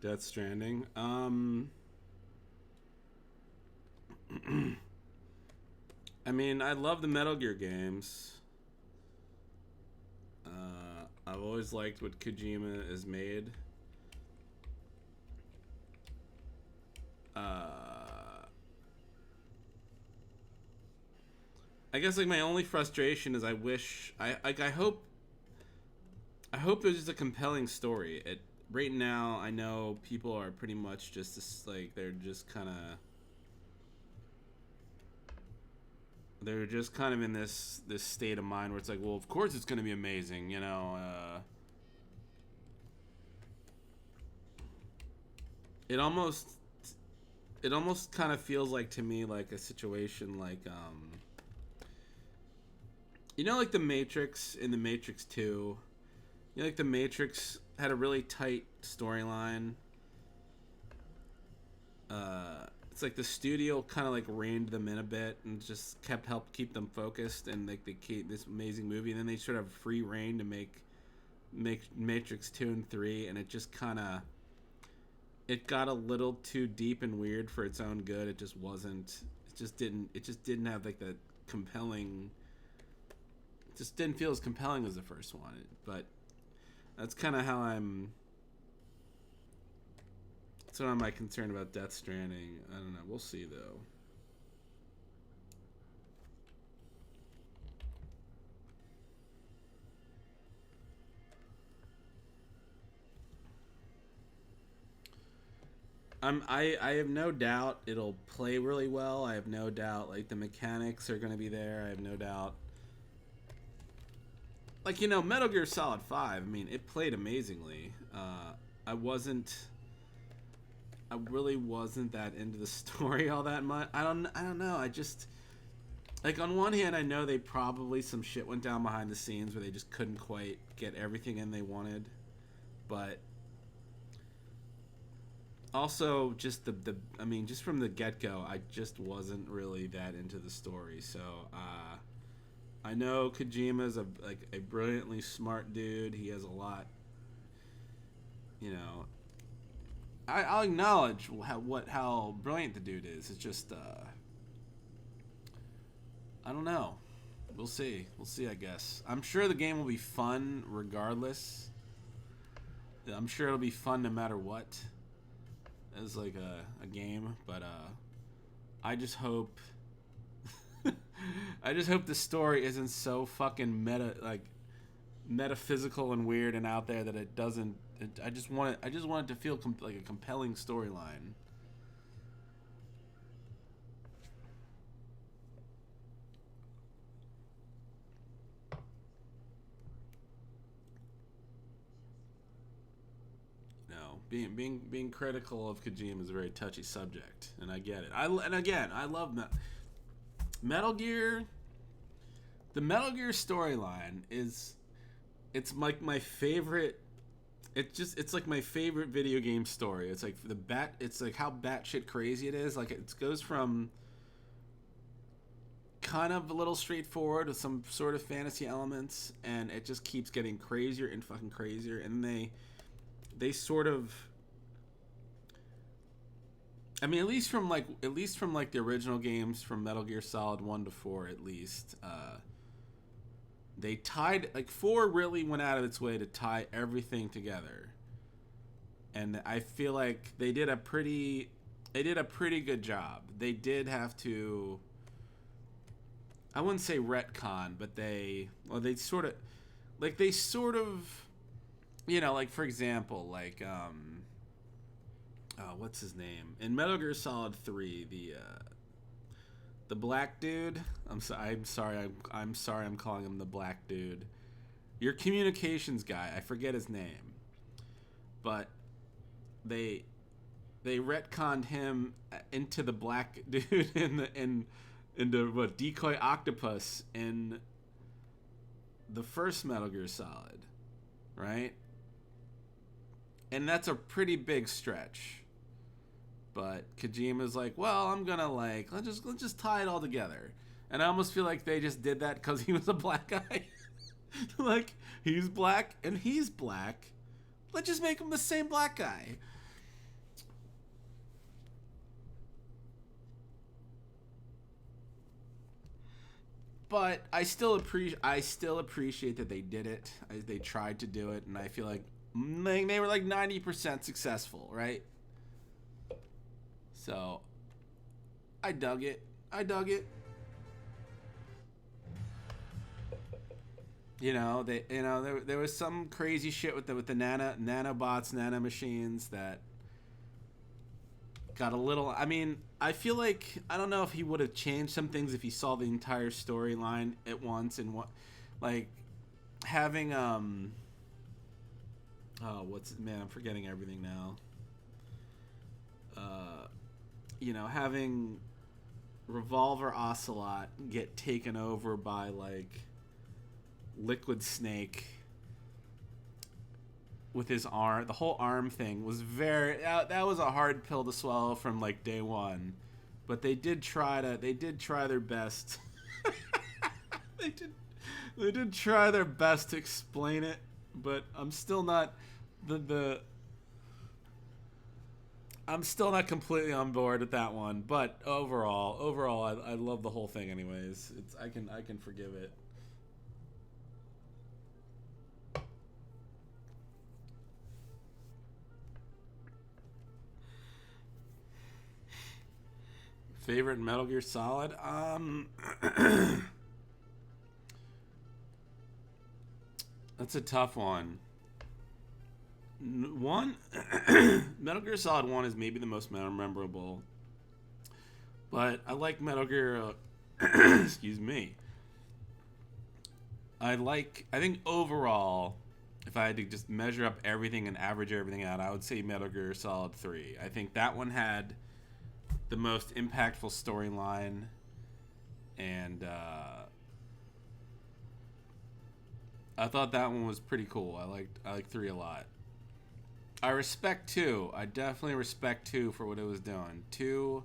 Death Stranding. I mean, I love the Metal Gear games. I've always liked what Kojima has made. I guess like my only frustration is I wish I hope there's just a compelling story. right now, I know people are pretty much just this, like, they're just kind of in this state of mind where it's like, well, of course it's going to be amazing, you know. It almost kind of feels like, to me, like a situation like you know, like the Matrix in the Matrix 2. You know, like the Matrix had a really tight storyline. It's like the studio kind of like reined them in a bit and just helped keep them focused, and like they keep this amazing movie, and then they sort of free reign to make Matrix 2 and 3, and it just kind of, it got a little too deep and weird for its own good. It just wasn't. It just didn't have like the compelling. It just didn't feel as compelling as the first one. But that's kind of how I'm. That's what I'm like concerned about Death Stranding. I don't know. We'll see though. I have no doubt it'll play really well. I have no doubt like the mechanics are going to be there. I have no doubt. Like, you know, Metal Gear Solid 5, I mean, it played amazingly. I really wasn't that into the story all that much. I don't know. I just, like, on one hand, I know some shit went down behind the scenes where they just couldn't quite get everything in they wanted. But also, just I mean, just from the get-go, I just wasn't really that into the story. So, I know Kojima's a brilliantly smart dude. He has a lot, you know. I'll acknowledge how brilliant the dude is. It's just, I don't know. We'll see. We'll see, I guess. I'm sure the game will be fun regardless. I'm sure it'll be fun no matter what. As like a game, but I just hope I just hope the story isn't so fucking metaphysical and weird and out there that it doesn't. I just want it to feel like a compelling storyline. No, being critical of Kojima is a very touchy subject, and I get it. I love Metal Gear. The Metal Gear storyline it's like my favorite. It's like my favorite video game story. It's like it's like how batshit crazy it is. Like it goes from kind of a little straightforward with some sort of fantasy elements, and it just keeps getting crazier and fucking crazier. And they sort of, I mean, at least from like the original games, from Metal Gear Solid 1 to 4 at least, they tied, like, 4 really went out of its way to tie everything together. And I feel like they did a pretty good job. They did have to, I wouldn't say retcon, but they sort of, you know, like, for example, like, what's his name? In Metal Gear Solid 3, the black dude. I'm sorry I'm calling him the black dude. Your communications guy. I forget his name. But they retconned him into the black dude into what, Decoy Octopus in the first Metal Gear Solid, right? And that's a pretty big stretch. But Kojima's like, well, I'm gonna let's just tie it all together. And I almost feel like they just did that because he was a black guy. Like, he's black and he's black. Let's just make him the same black guy. But I still appreciate that they did it. They tried to do it, and I feel like they were like 90% successful, right? So, I dug it. There was some crazy shit with the nanobots, nanomachines that got a little. I mean, I feel like I don't know if he would have changed some things if he saw the entire storyline at once and what, like having I'm forgetting everything now. Having Revolver Ocelot get taken over by like Liquid Snake with his arm. The whole arm thing was that was a hard pill to swallow from like day one, but they did try their best. They did try their best to explain it, but I'm still not I'm still not completely on board with that one. But overall, I love the whole thing. Anyways, I can forgive it. Favorite Metal Gear Solid? That's a tough one. One, Metal Gear Solid 1 is maybe the most memorable. But I like Metal Gear... excuse me. I think overall, if I had to just measure up everything and average everything out, I would say Metal Gear Solid 3. I think that one had the most impactful storyline, and I thought that one was pretty cool. I liked 3 a lot. I respect 2. I definitely respect 2 for what it was doing. 2,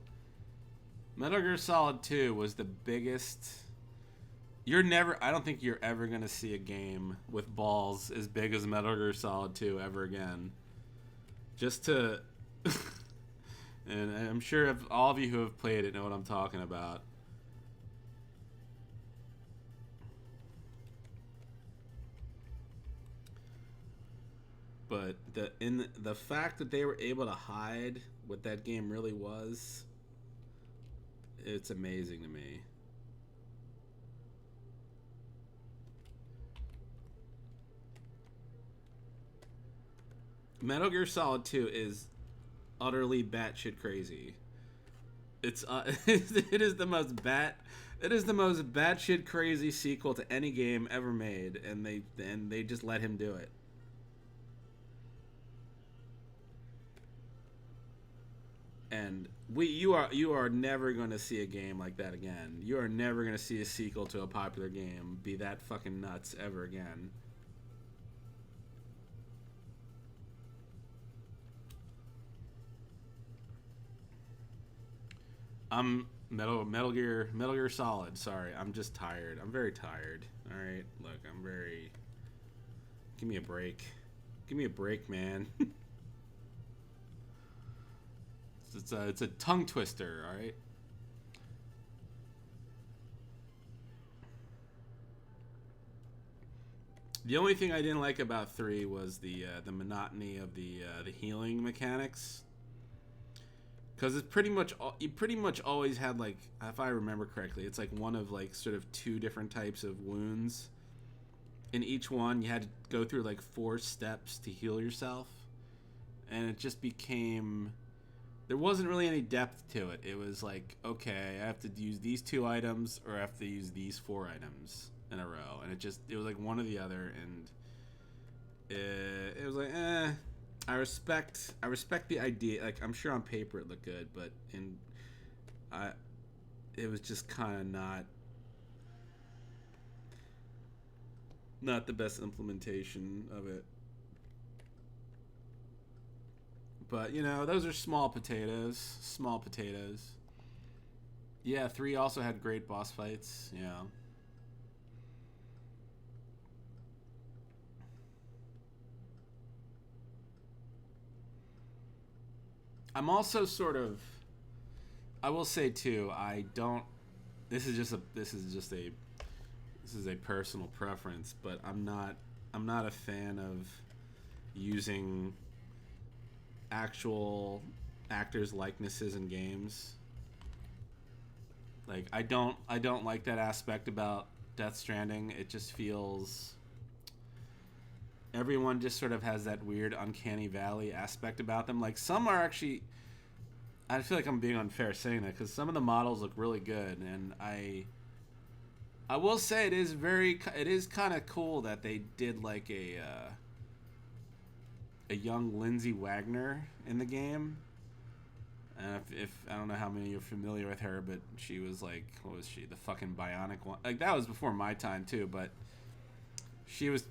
Metal Gear Solid 2 was the biggest. I don't think you're ever gonna see a game with balls as big as Metal Gear Solid 2 ever again. Just to, and I'm sure if all of you who have played it know what I'm talking about. But the fact that they were able to hide what that game really was, it's amazing to me. Metal Gear Solid 2 is utterly batshit crazy. It is the most batshit crazy sequel to any game ever made, and they just let him do it. And you are never going to see a game like that again. You are never going to see a sequel to a popular game be that fucking nuts ever again. I'm Metal Gear Solid. Sorry, I'm just tired. I'm very tired. All right, look, I'm very. Give me a break. Give me a break, man. It's a tongue twister. All right. The only thing I didn't like about 3 was the monotony of the healing mechanics. Because it's you pretty much always had, like, if I remember correctly, it's like one of like sort of 2 different types of wounds. In each one, you had to go through like 4 steps to heal yourself, and it just became. There wasn't really any depth to it. It was like, okay, I have to use these 2 items, or I have to use these 4 items in a row, and it was like one or the other, and it was like, I respect the idea. Like, I'm sure on paper it looked good, but it was just kind of not the best implementation of it. But those are small potatoes. Small potatoes. Yeah, 3 also had great boss fights. Yeah. I'm also sort of. I will say too. I don't. This is a personal preference, but I'm not a fan of using actual actors' likenesses in games. Like, I don't like that aspect about Death Stranding. It just feels everyone just sort of has that weird uncanny valley aspect about them. Like some are actually, I feel like I'm being unfair saying that because some of the models look really good, and I will say it is kind of cool that they did like a young Lindsay Wagner in the game. And if I don't know how many of you are familiar with her, but she was like, what was she? The fucking bionic one. Like that was before my time too, but she was.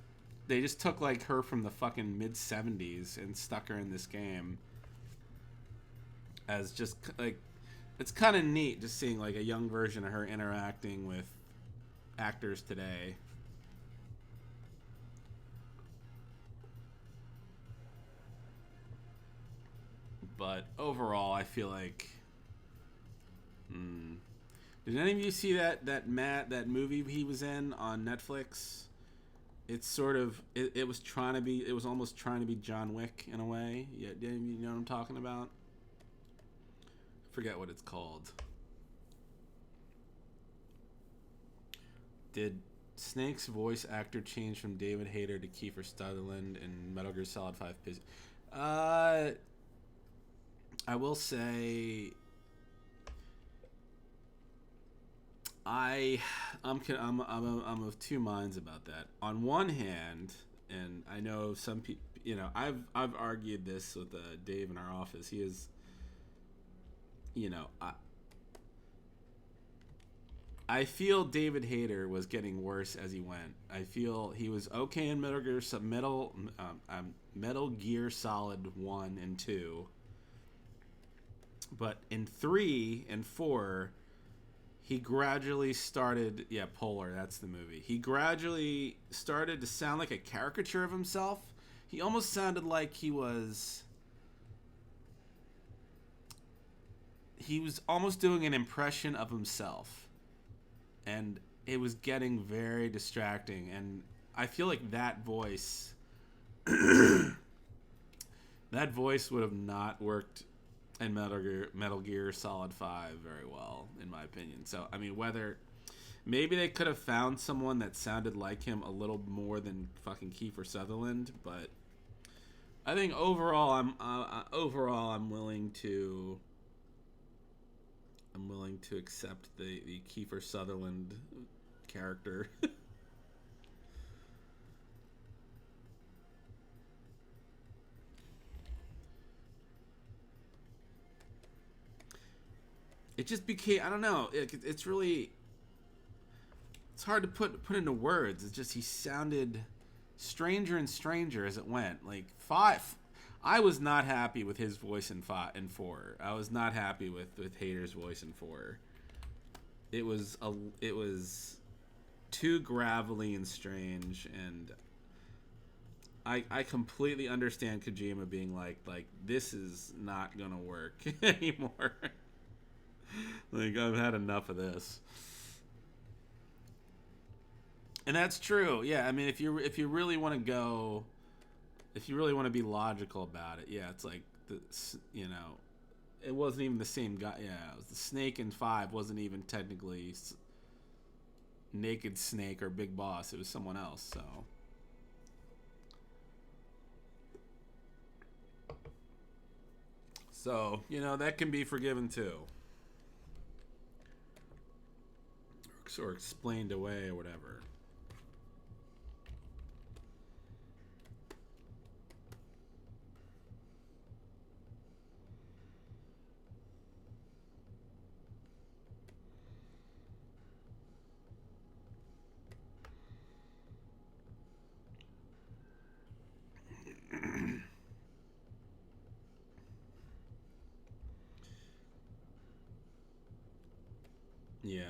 They just took like her from the fucking mid '70s and stuck her in this game as just like, it's kind of neat just seeing like a young version of her interacting with actors today. But overall, I feel like. Did any of you see that movie he was in on Netflix? It's sort of it was trying to be, it was almost trying to be John Wick in a way. Yeah, you know what I'm talking about? I forget what it's called. Did Snake's voice actor change from David Hayter to Kiefer Sutherland in Metal Gear Solid 5? I will say I'm of two minds about that. On one hand, and I know some people, you know, I've argued this with Dave in our office. He is, you know, I feel David Hayter was getting worse as he went. I feel he was okay in Metal Gear Solid 1 and 2, but in 3 and 4. He gradually started, Polar, that's the movie. He gradually started to sound like a caricature of himself. He almost sounded like he was almost doing an impression of himself. And it was getting very distracting. And I feel like that voice, that voice would have not worked in Metal Gear Solid 5 very well, in my opinion. So, I mean, whether maybe they could have found someone that sounded like him a little more than fucking Kiefer Sutherland, but I think overall, I'm willing to accept the Kiefer Sutherland character. It just became, I don't know, it's really, it's hard to put into words. It's just he sounded stranger and stranger as it went. Like 5, I was not happy with his voice in 4. I was not happy with Hayter's voice in 4. It was too gravelly and strange, and I completely understand Kojima being like this is not gonna work anymore. Like, I've had enough of this. And that's true. Yeah, I mean, if you really want to go, if you really want to be logical about it, yeah, it's like you know, it wasn't even the same guy. Yeah, it was the Snake in 5 wasn't even technically Naked Snake or Big Boss. It was someone else. So you know, that can be forgiven too. Or explained away or whatever. Yeah.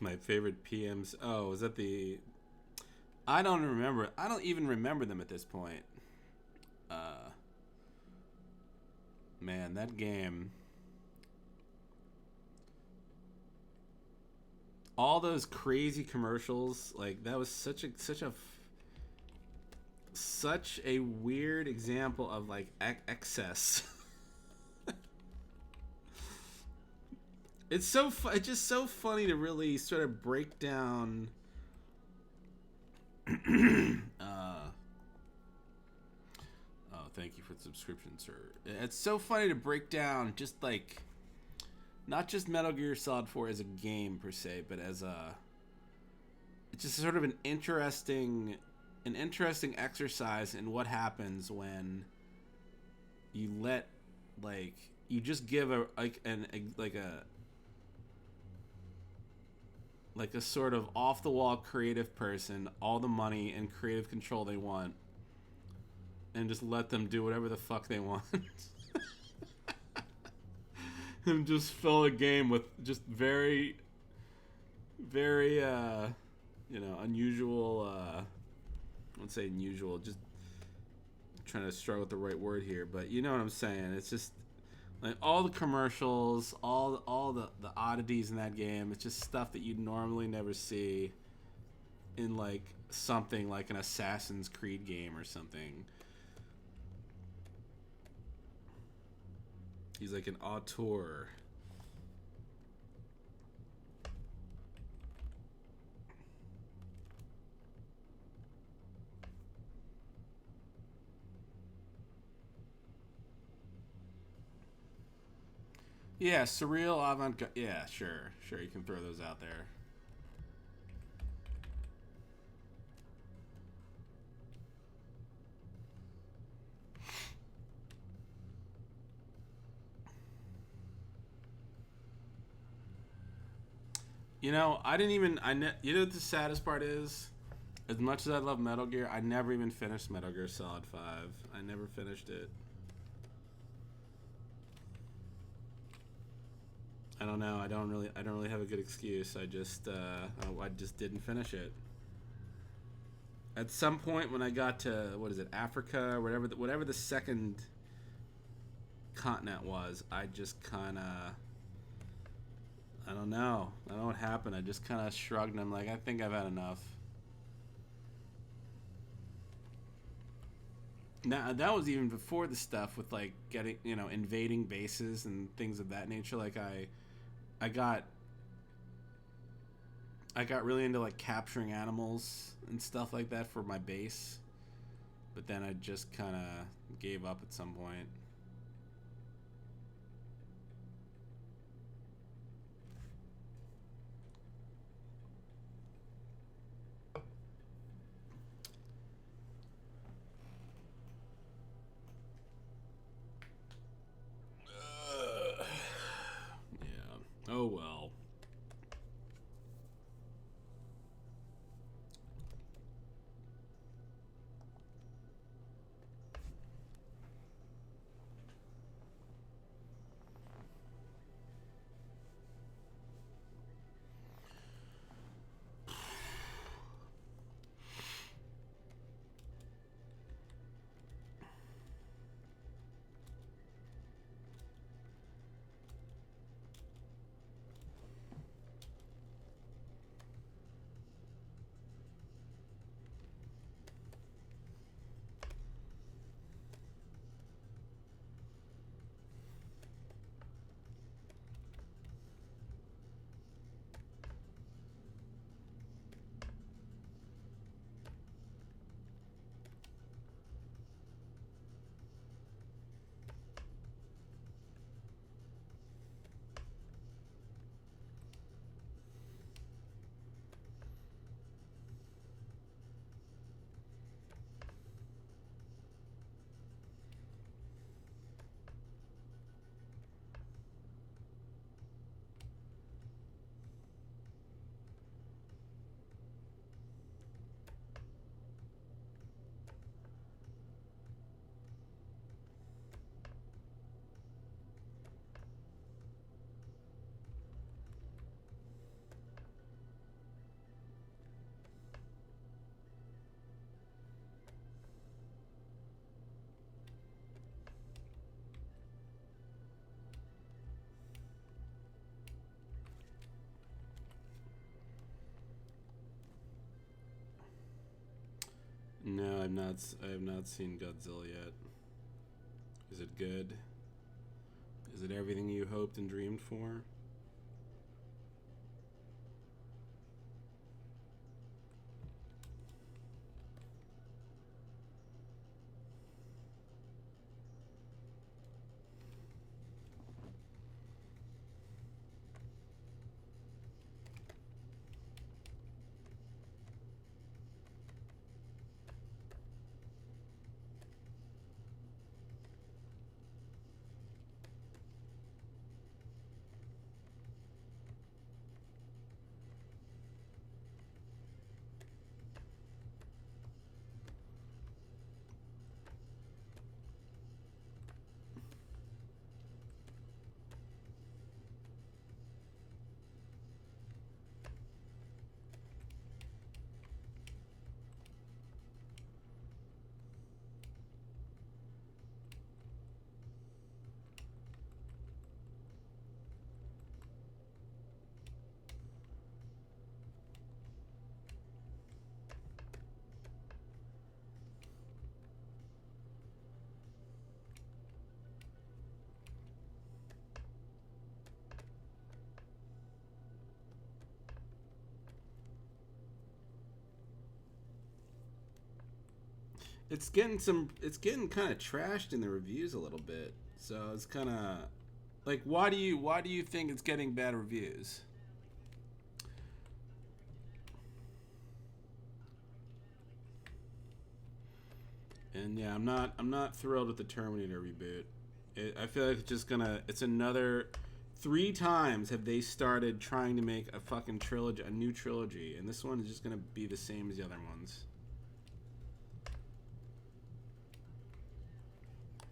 My favorite PMs. Oh, is that the? I don't remember. I don't even remember them at this point. Man, that game. All those crazy commercials, like that was such a weird example of like excess. It's it's just so funny to really sort of break down. Oh, thank you for the subscription, sir. It's so funny to break down just like not just Metal Gear Solid 4 as a game per se, but as a it's just sort of an interesting exercise in what happens when you let like you just give a like a sort of off the wall creative person all the money and creative control they want and just let them do whatever the fuck they want. And just fill a game with just very unusual I wouldn't say unusual, just trying to struggle with the right word here, but you know what I'm saying. It's just like all the commercials, all the oddities in that game. It's just stuff that you'd normally never see in like something like an Assassin's Creed game or something. He's like an auteur. Yeah, surreal avant-garde. Yeah, sure, you can throw those out there. You know, you know what the saddest part is? As much as I love Metal Gear, I never even finished Metal Gear Solid 5. I never finished it. I don't know. I don't really have a good excuse. I just didn't finish it. At some point when I got to what is it, Africa, or whatever the second continent was, I just kind of I don't know what happened. I just kind of shrugged and I'm like, I think I've had enough. Now that was even before the stuff with like getting invading bases and things of that nature. Like I got really into like capturing animals and stuff like that for my base, but then I just kind of gave up at some point. Yeah. Oh well. No, I have not seen Godzilla yet. Is it good? Is it everything you hoped and dreamed for? It's getting kind of trashed in the reviews a little bit. So it's kind of like, why do you think it's getting bad reviews? And yeah, I'm not thrilled with the Terminator reboot. I feel like it's another 3 times have they started trying to make a fucking trilogy, a new trilogy, and this one is just gonna be the same as the other ones.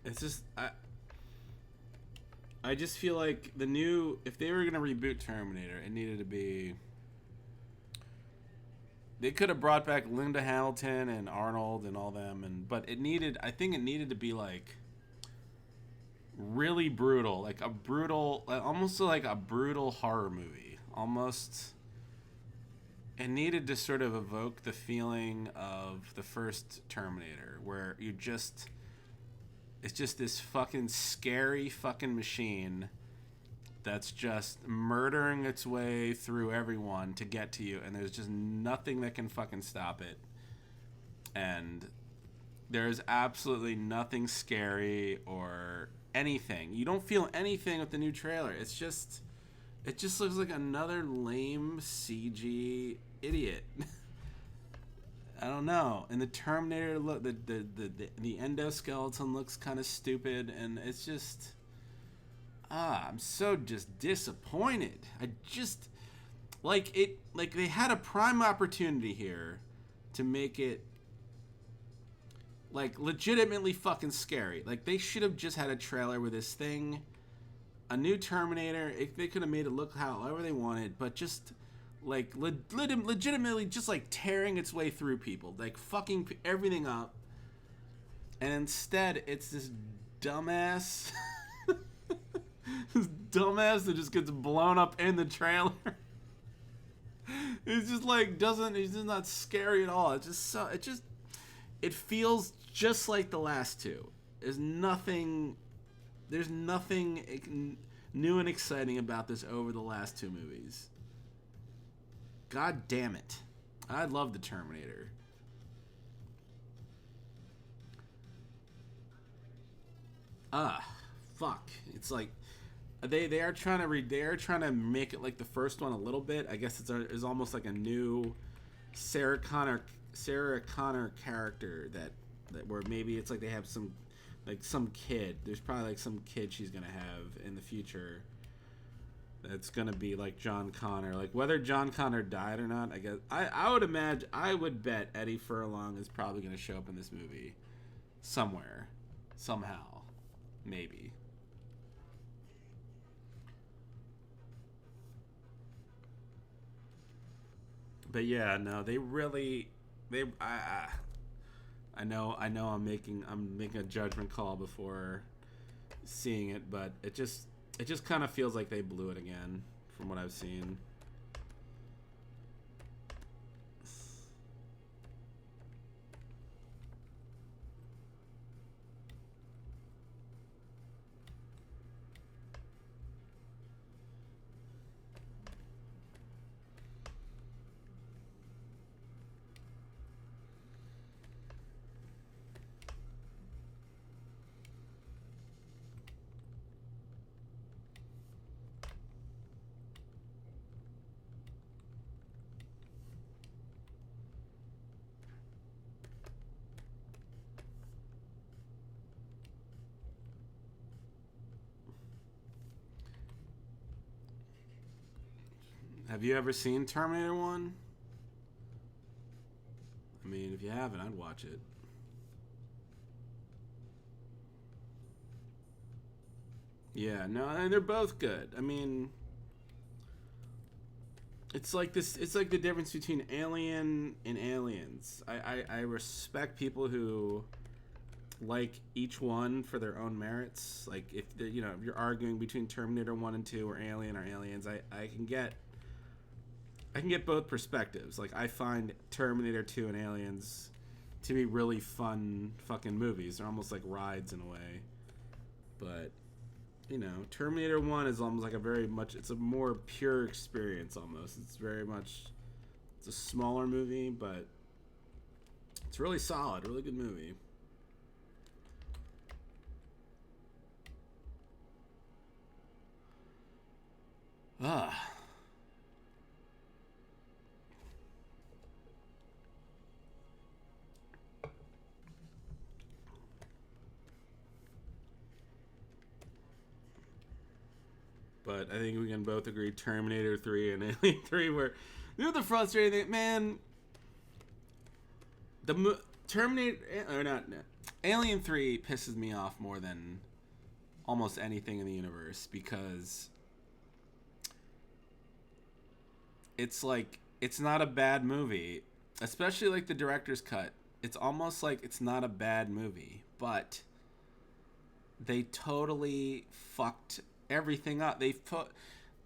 It's just I just feel like if they were gonna reboot Terminator, it needed to be. They could have brought back Linda Hamilton and Arnold and all them, but I think it needed to be like really brutal, almost like a brutal horror movie. Almost, it needed to sort of evoke the feeling of the first Terminator, where it's just this fucking scary fucking machine that's just murdering its way through everyone to get to you, and there's just nothing that can fucking stop it. And there's absolutely nothing scary or anything. You don't feel anything with the new trailer. It just looks like another lame CG idiot. I don't know. And the Terminator look, the endoskeleton looks kind of stupid, and it's just I'm so just disappointed. I just like they had a prime opportunity here to make it like legitimately fucking scary. Like, they should have just had a trailer with this thing, a new Terminator. They could have made it look however they wanted, but just like legitimately just like tearing its way through people, like fucking everything up. And instead, it's this dumbass, this dumbass that just gets blown up in the trailer. It's just like it's just not scary at all. It feels just like the last two. There's nothing new and exciting about this over the last 2 movies. God damn it. I love the Terminator. Fuck. It's like they are trying to make it like the first one a little bit. I guess it's almost like a new Sarah Connor character that where maybe it's like they have some kid. There's probably like some kid she's gonna have in the future that's gonna be like John Connor. Like, whether John Connor died or not, I guess I would bet Eddie Furlong is probably gonna show up in this movie somewhere, somehow, maybe. But yeah, no, I'm making a judgment call before seeing it, but it just kind of feels like they blew it again from what I've seen. Have you ever seen Terminator 1? I mean, if you haven't, I'd watch it. Yeah, no, and they're both good. I mean, it's like this. It's like the difference between Alien and Aliens. I respect people who like each one for their own merits. Like if if you're arguing between Terminator 1 and 2 or Alien or Aliens, I can get both perspectives. Like I find Terminator 2 and Aliens to be really fun fucking movies. They're almost like rides in a way. But Terminator 1 is almost like it's a more pure experience almost. It's a smaller movie, but it's really solid, really good movie. Ah. But I think we can both agree Terminator 3 and Alien 3 were... the frustrating thing, man... Terminator... Or not... Alien 3 pisses me off more than almost anything in the universe because... It's like... It's not a bad movie. Especially like the director's cut. It's almost like it's not a bad movie. But... They totally fucked everything up. They put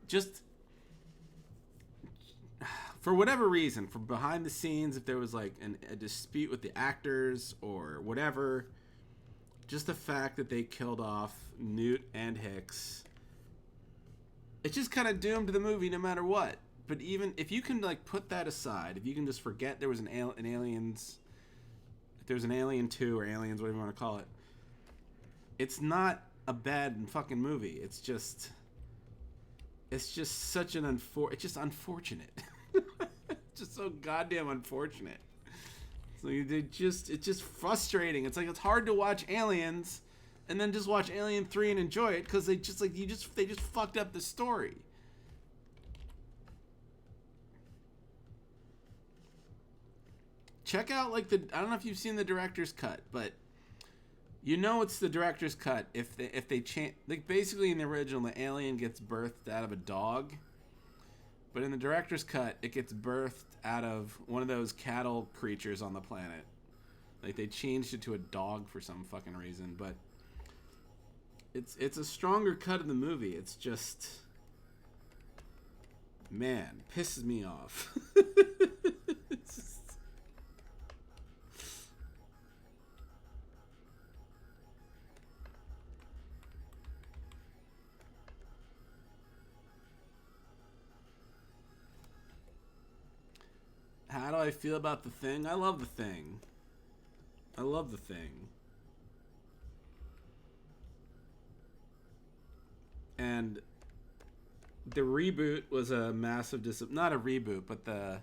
just for whatever reason, for behind the scenes, if there was like a dispute with the actors or whatever, just the fact that they killed off Newt and Hicks, it just kind of doomed the movie no matter what. But even if you can like put that aside, if you can just forget there was an Aliens, if there was an Alien 2 or Aliens, whatever you want to call it, it's not a bad fucking movie. It's just such it's just unfortunate. It's just so goddamn unfortunate. So it's just frustrating. It's like it's hard to watch Aliens and then just watch Alien 3 and enjoy it because they just fucked up the story. Check out like I don't know if you've seen the director's cut, but it's the director's cut if they change, like basically in the original the alien gets birthed out of a dog, but in the director's cut it gets birthed out of one of those cattle creatures on the planet. Like they changed it to a dog for some fucking reason, but it's a stronger cut of the movie. It's just, man, pisses me off. It's just, how do I feel about The Thing? I love The Thing. I love The Thing. And the reboot was a massive not a reboot, but the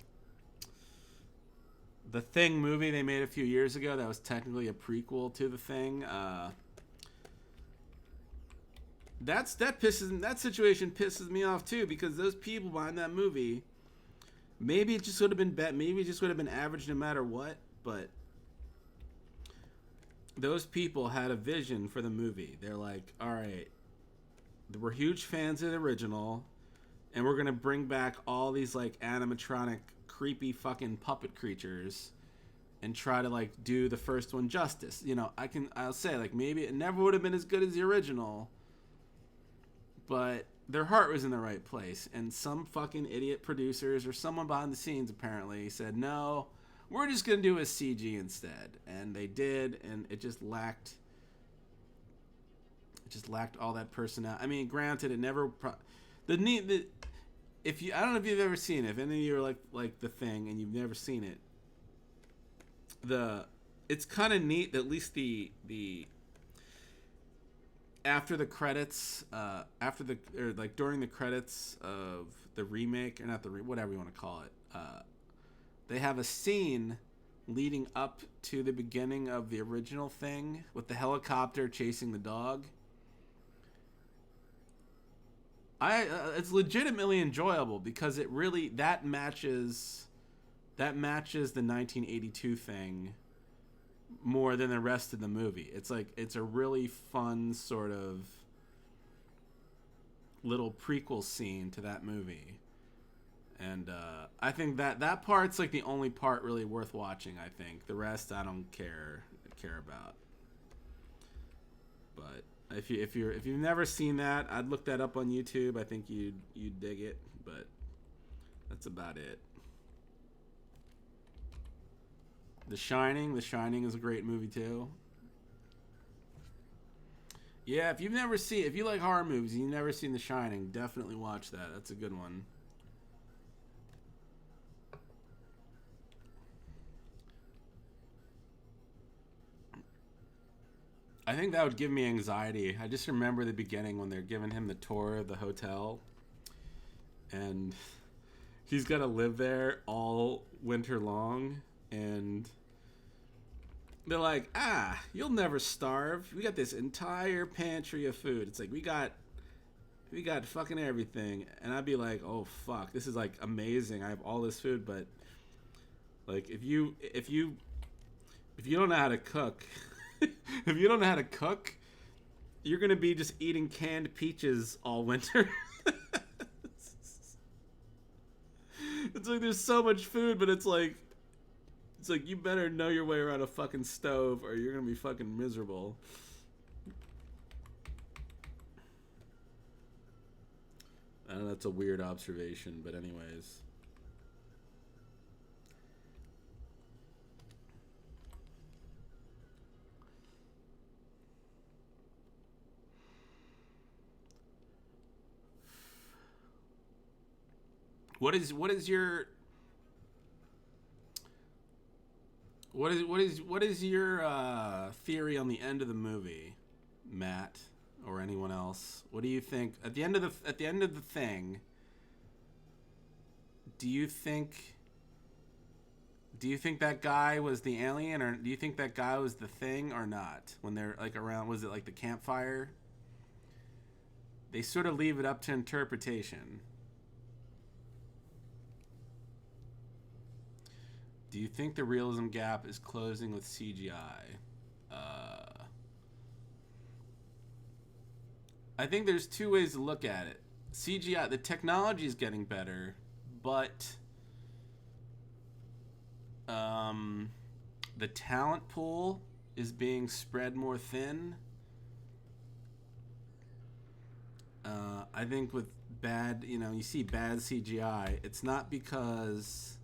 Thing movie they made a few years ago that was technically a prequel to The Thing. That situation pisses me off too, because those people behind that movie, maybe it just would have been maybe it just would have been average no matter what, but those people had a vision for the movie. They're like, all right, we're huge fans of the original, and we're gonna bring back all these like animatronic creepy fucking puppet creatures and try to like do the first one justice. I'll say like maybe it never would have been as good as the original, but their heart was in the right place, and some fucking idiot producers or someone behind the scenes apparently said, no, we're just going to do a CG instead. And they did, and it just lacked all that personality. I mean, granted, it never I don't know if you've ever seen it, if any of you are like The Thing and you've never seen it, it's kind of neat that at least the after the credits, during the credits of the remake, or not whatever you want to call it, they have a scene leading up to the beginning of the original Thing with the helicopter chasing the dog. It's legitimately enjoyable because it really that matches the 1982 thing more than the rest of the movie. It's like it's a really fun sort of little prequel scene to that movie. And I think that part's like the only part really worth watching. I think the rest I don't care about. But if you've never seen that, I'd look that up on YouTube. I think you'd dig it. But that's about it. The Shining is a great movie too. Yeah, if you like horror movies and you've never seen The Shining, definitely watch that. That's a good one. I think that would give me anxiety. I just remember the beginning when they're giving him the tour of the hotel, and he's got to live there all winter long, and they're like, you'll never starve. We got this entire pantry of food. It's like we got fucking everything. And I'd be like, oh fuck, this is like amazing. I have all this food, but like if you don't know how to cook, if you don't know how to cook, you're gonna be just eating canned peaches all winter. It's like there's so much food, but it's like you better know your way around a fucking stove or you're gonna be fucking miserable. I know that's a weird observation, but anyways. What is your theory on the end of the movie, Matt, or anyone else? What do you think at the end of the thing? Do you think that guy was the alien, or do you think that guy was the thing, or not? When they're like around, was it like the campfire? They sort of leave it up to interpretation. Do you think the realism gap is closing with CGI? I think there's two ways to look at it. CGI, the technology is getting better, but the talent pool is being spread more thin. I think with bad, you see bad CGI, it's not because...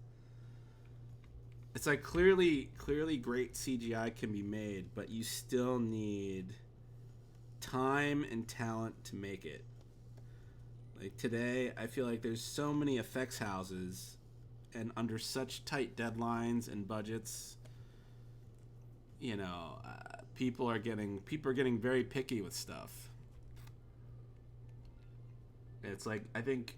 It's like clearly great CGI can be made, but you still need time and talent to make it. Like today, I feel like there's so many effects houses, and under such tight deadlines and budgets, people are getting very picky with stuff. It's like I think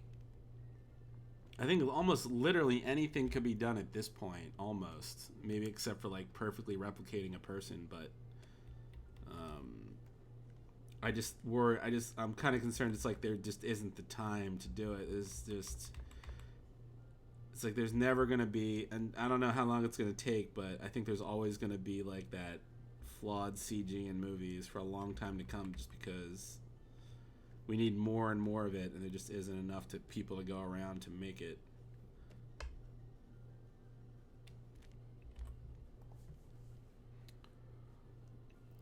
almost literally anything could be done at this point, almost. Maybe except for like perfectly replicating a person, but I'm kind of concerned. It's like there just isn't the time to do it. It's like there's never going to be, and I don't know how long it's going to take, but I think there's always going to be like that flawed CG in movies for a long time to come, just because we need more and more of it, and there just isn't enough people to go around to make it.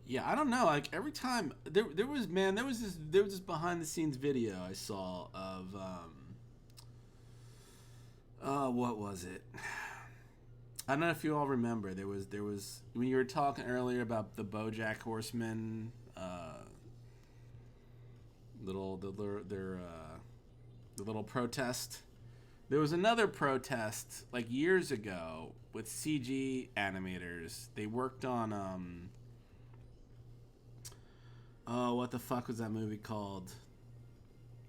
Yeah, I don't know. Like every time there was this behind the scenes video I saw of what was it? I don't know if you all remember. There was when you were talking earlier about the BoJack Horseman the little protest. There was another protest like years ago with CG animators. They worked on what the fuck was that movie called?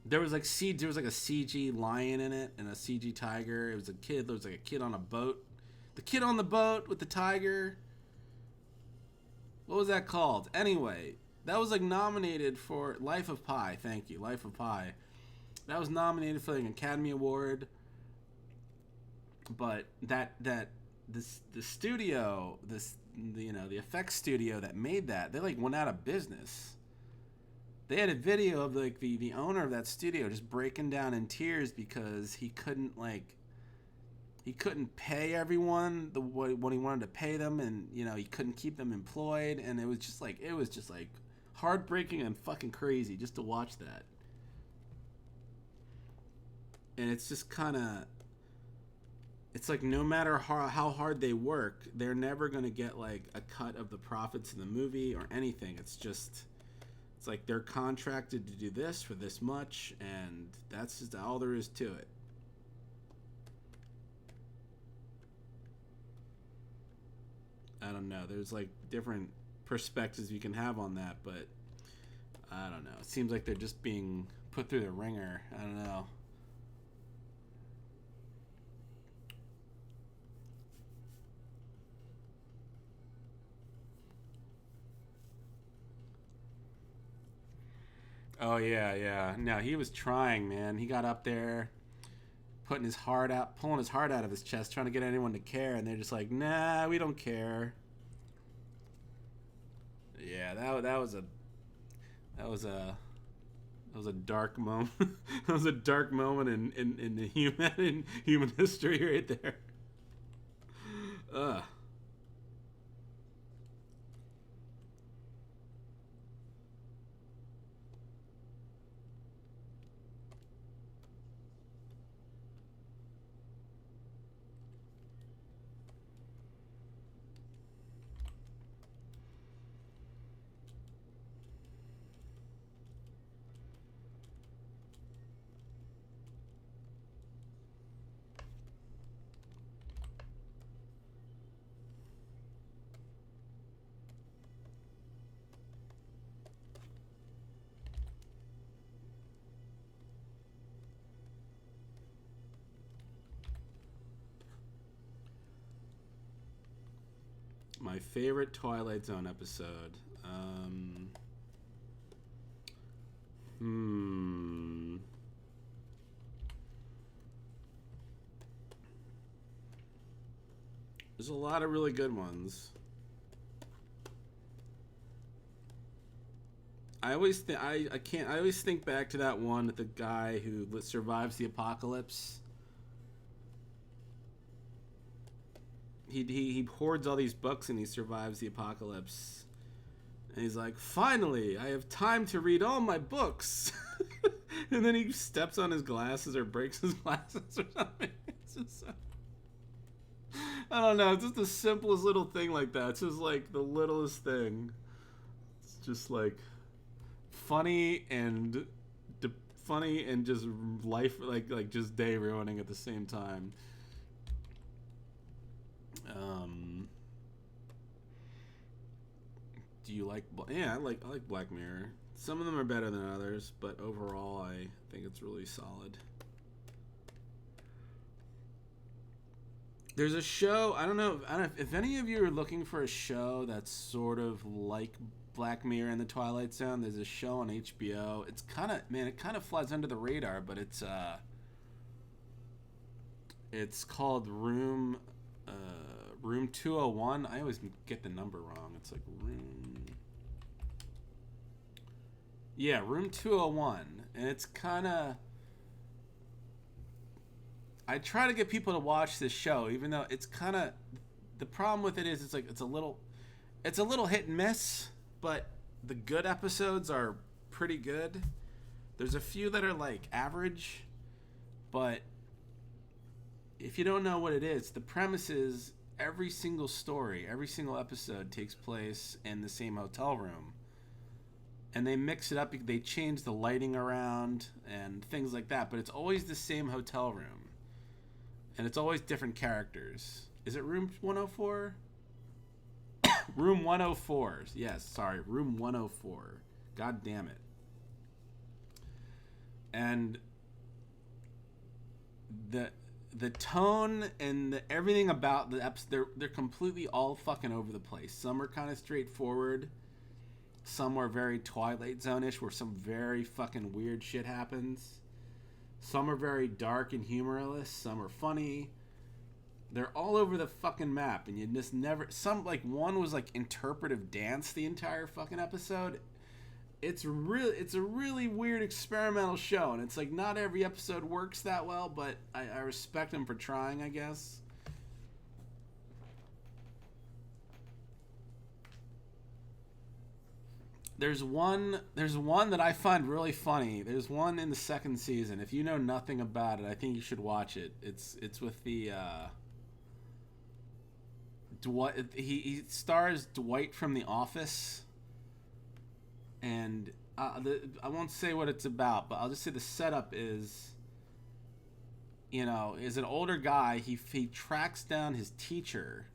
There was like a CG lion in it and a CG tiger. It was a kid. There was like a kid on a boat. The kid on the boat with the tiger. What was that called? Anyway, that was like nominated for Life of Pi. Thank you, Life of Pi. That was nominated for like an Academy Award, but the studio, the effects studio that made that, they like went out of business. They had a video of like the owner of that studio just breaking down in tears because he couldn't pay everyone what he wanted to pay them, and he couldn't keep them employed, and it was just like heartbreaking and fucking crazy just to watch that. And it's just kind of, it's like no matter how hard they work, they're never going to get like a cut of the profits in the movie or anything. It's like they're contracted to do this for this much, and that's just all there is to it. I don't know. There's like different perspectives you can have on that, but I don't know. It seems like they're just being put through the ringer. I don't know. Oh yeah, yeah. No, he was trying, man. He got up there, pulling his heart out of his chest, trying to get anyone to care, and they're just like, "Nah, we don't care." Yeah, that was a that was a dark moment. That was a dark moment in the human history right there. Ugh. My favorite Twilight Zone episode. Hmm. There's a lot of really good ones. I always think back to that one with the guy who survives the apocalypse. He hoards all these books and he survives the apocalypse. And he's like, finally, I have time to read all my books. And then he steps on his glasses or breaks his glasses or something. It's just, I don't know. It's just the simplest little thing like that. It's just like the littlest thing. It's just like funny and funny and just life like just day ruining at the same time. Do you like? Yeah, I like Black Mirror. Some of them are better than others, but overall, I think it's really solid. There's a show. I don't know if any of you are looking for a show that's sort of like Black Mirror and the Twilight Zone. There's a show on HBO. It's it kind of flies under the radar, but it's called Room 201. I always get the number wrong. It's like Room 201. And it's kind of, I try to get people to watch this show, even though it's kind of, the problem with it is it's a little hit and miss, but the good episodes are pretty good. There's a few that are like average, but if you don't know what it is, the premise is every single story, every single episode takes place in the same hotel room. And they mix it up, they change the lighting around and things like that, but it's always the same hotel room. And it's always different characters. Is it Room 104? Room 104. Yes, sorry, Room 104. God damn it. And the tone and everything about the episode, they're completely all fucking over the place. Some are kind of straightforward. Some are very Twilight Zone-ish, where some very fucking weird shit happens. Some are very dark and humorless. Some are funny. They're all over the fucking map, and you just never. Some like one was like interpretive dance the entire fucking episode. It's a really weird experimental show, and it's like not every episode works that well, but I respect them for trying, I guess. There's one that I find really funny. There's one in the second season. If you know nothing about it, I think you should watch it. It's with the Dwight. He stars Dwight from The Office, and I won't say what it's about, but I'll just say the setup is, is an older guy. He tracks down his teacher.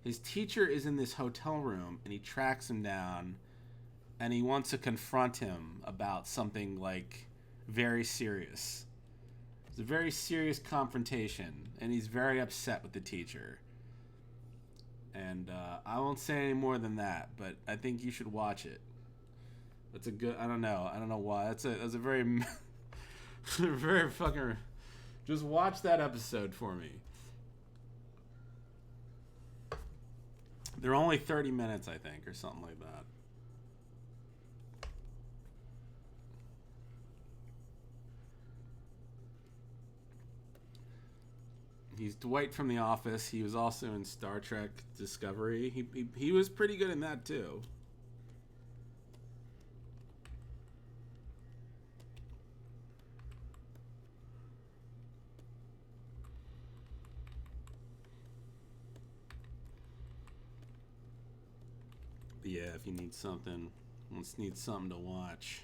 His teacher is in this hotel room, and he tracks him down, and he wants to confront him about something like very serious. It's a very serious confrontation, and he's very upset with the teacher. And I won't say any more than that, but I think you should watch it. It's a good. I don't know why. That's a very, very fucking. Just watch that episode for me. They're only 30 minutes, I think, or something like that. He's Dwight from The Office. He was also in Star Trek Discovery. He was pretty good in that too. But yeah, if you need something, let's need something to watch.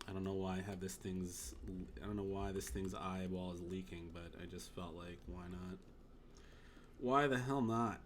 I don't know why I have this thing's. I don't know why this thing's eyeball is leaking, but I just felt like, why not? Why the hell not?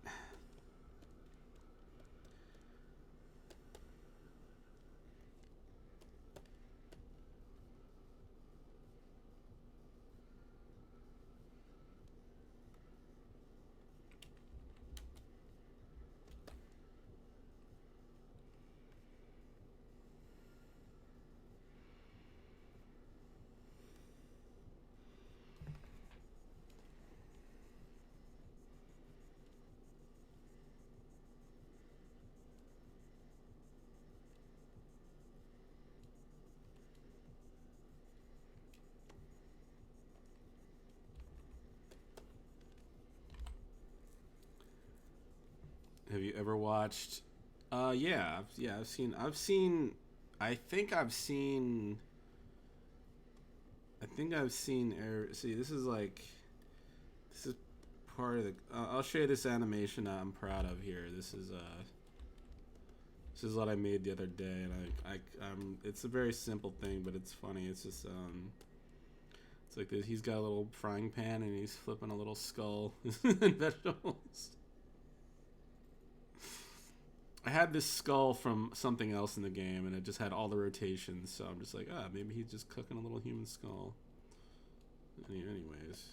Have you ever watched? Yeah. I think I've seen. See, this is like. This is part of the. I'll show you this animation I'm proud of here. This is what I made the other day, and it's a very simple thing, but it's funny. It's just It's like this. He's got a little frying pan, and he's flipping a little skull and vegetables. I had this skull from something else in the game, and it just had all the rotations, so I'm just like, maybe he's just cooking a little human skull. Anyways.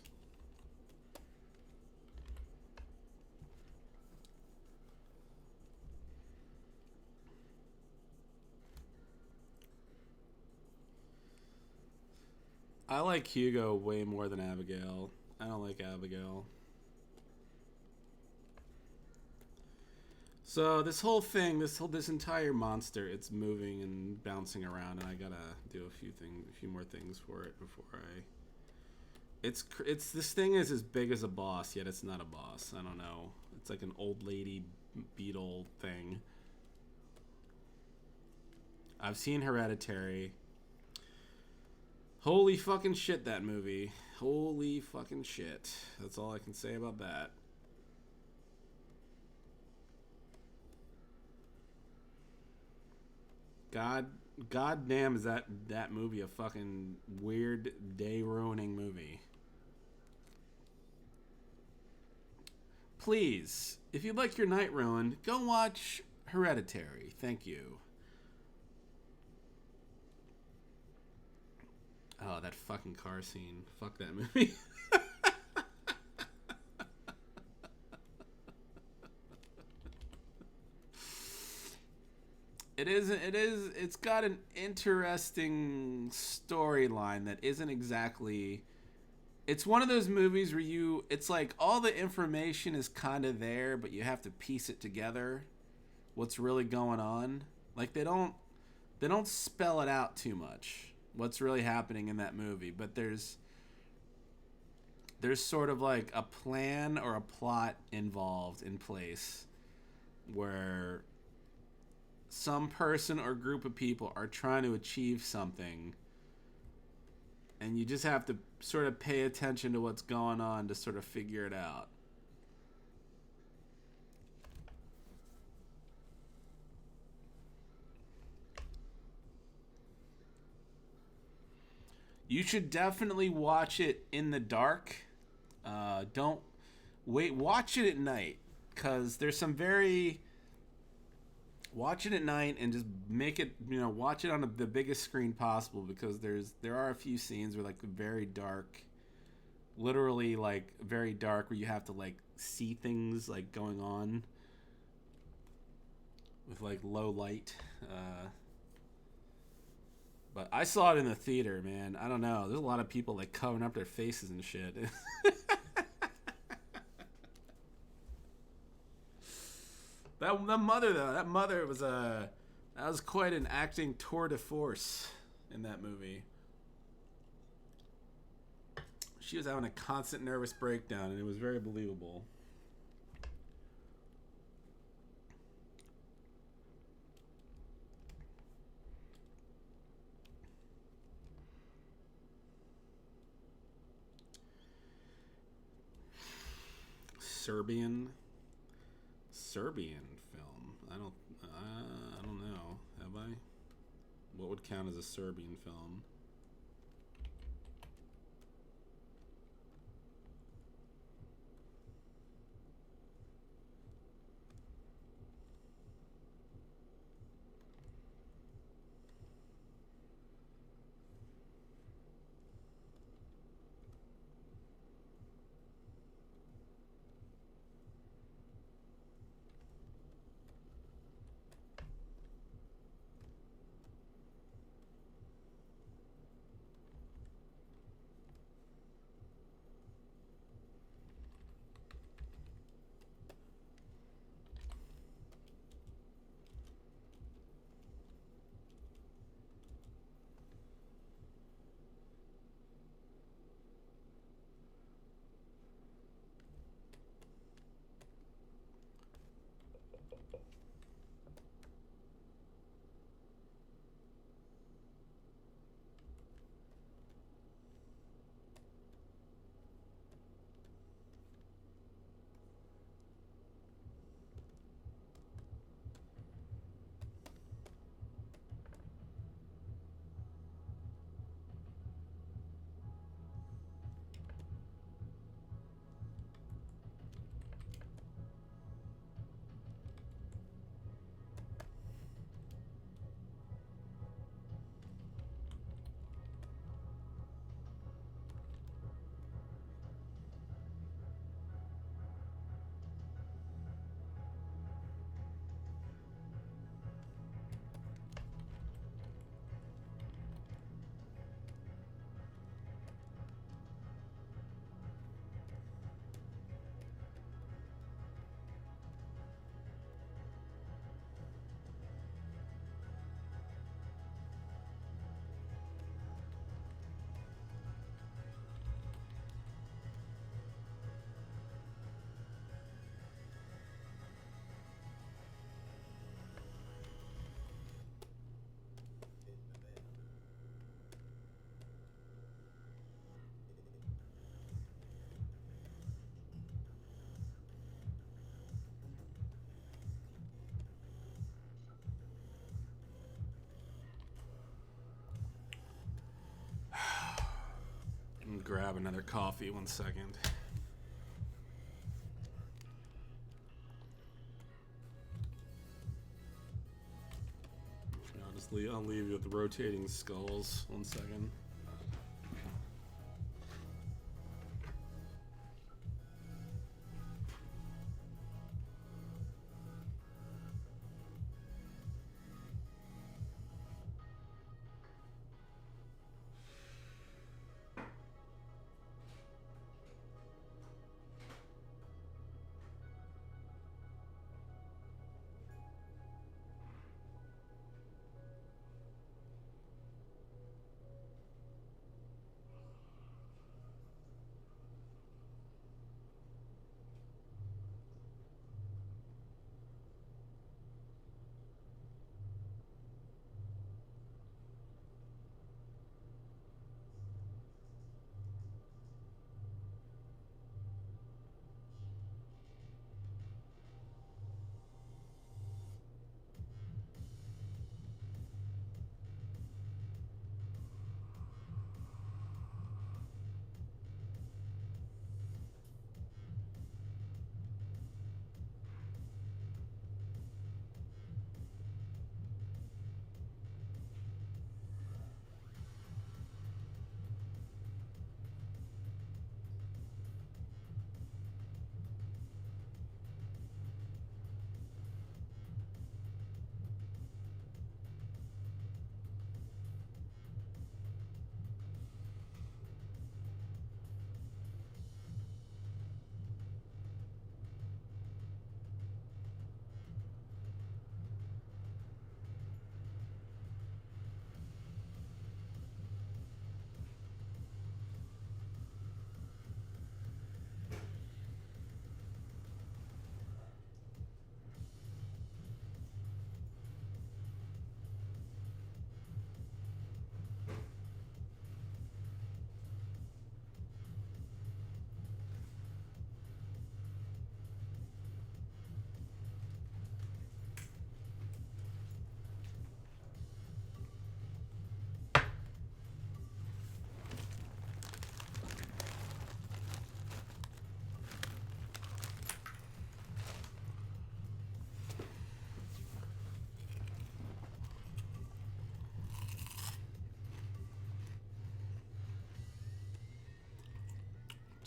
I like Hugo way more than Abigail. I don't like Abigail. So this whole thing, this entire monster, it's moving and bouncing around, and I gotta do a few more things for it before I. It's this thing is as big as a boss, yet it's not a boss. I don't know. It's like an old lady beetle thing. I've seen Hereditary. Holy fucking shit, that movie. Holy fucking shit. That's all I can say about that. God damn, is that movie a fucking weird, day-ruining movie. Please, if you'd like your night ruined, go watch Hereditary. Thank you. Oh, that fucking car scene. Fuck that movie. It's got an interesting storyline that isn't exactly. It's one of those movies where it's like all the information is kind of there, but you have to piece it together. What's really going on? Like they don't spell it out too much. What's really happening in that movie? But there's sort of like a plan or a plot involved in place where some person or group of people are trying to achieve something, and you just have to sort of pay attention to what's going on to sort of figure it out. You should definitely watch it in the dark. Don't wait. Watch it at night, because there's some very. Watch it at night and just make it. Watch it on the biggest screen possible, because there are a few scenes where like very dark, literally like very dark, where you have to like see things like going on with like low light. But I saw it in the theater, man. I don't know. There's a lot of people like covering up their faces and shit. That mother though, that mother was that was quite an acting tour de force in that movie. She was having a constant nervous breakdown, and it was very believable. Serbian film. I don't know. Have I? What would count as a Serbian film? Grab another coffee. 1 second. I'll leave you with the rotating skulls. 1 second.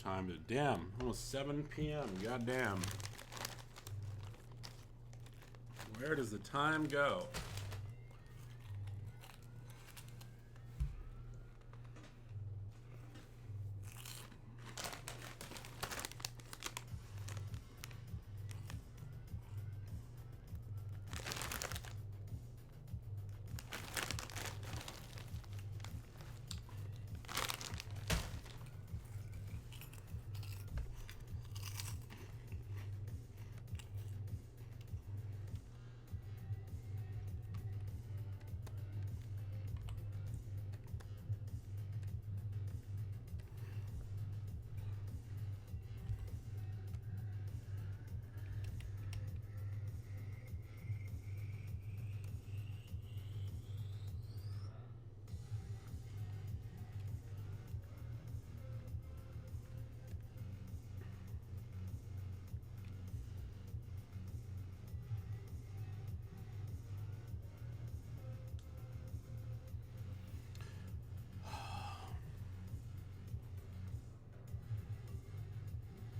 time to... Damn, almost 7 p.m. Goddamn. Where does the time go?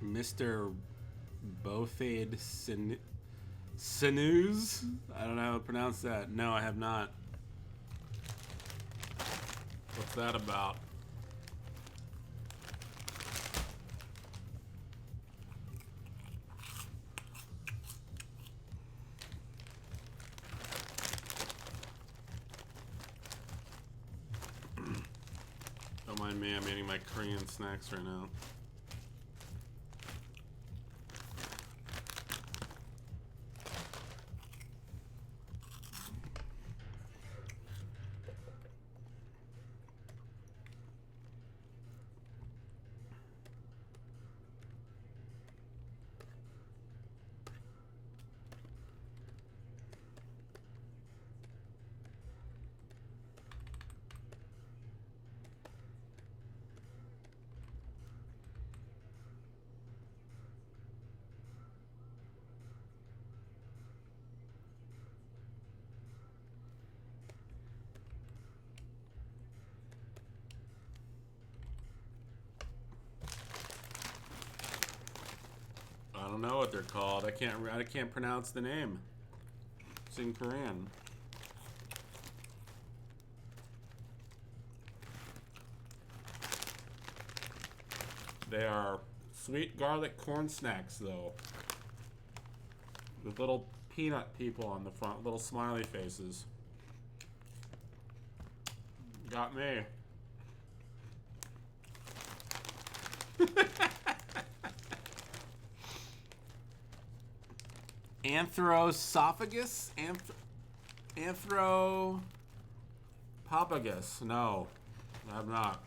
Mr. Bofade Sinews? I don't know how to pronounce that. No, I have not. What's that about? Don't mind me, I'm eating my Korean snacks right now. I don't know what they're called. I can't pronounce the name. It's in Korean. They are sweet garlic corn snacks, though. With little peanut people on the front, little smiley faces. Got me. Anthroesophagus? Anthropopagus. No, I have not.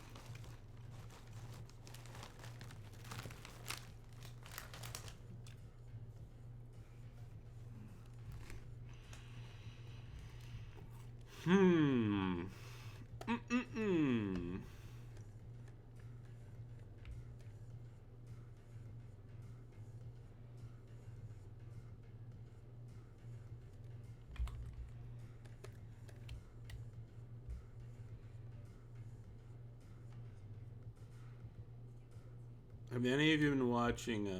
Have any of you been watching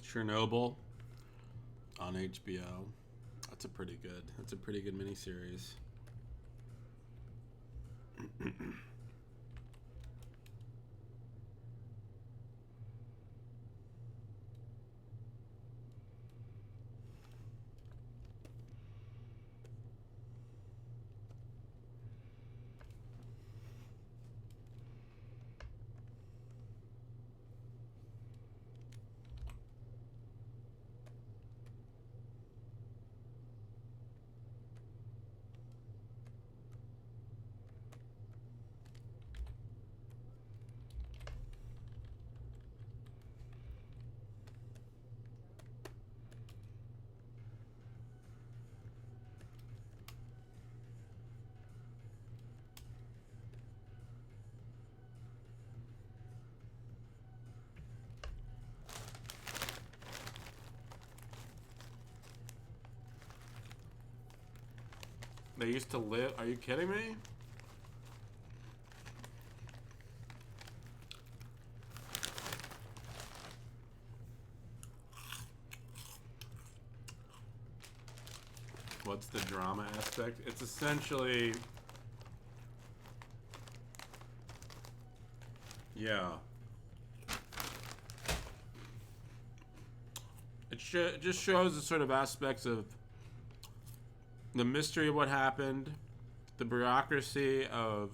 Chernobyl on HBO? That's a pretty good miniseries. They used to live... Are you kidding me? drama aspect. It's essentially, yeah. It just shows the sort of aspects of the mystery of what happened, the bureaucracy of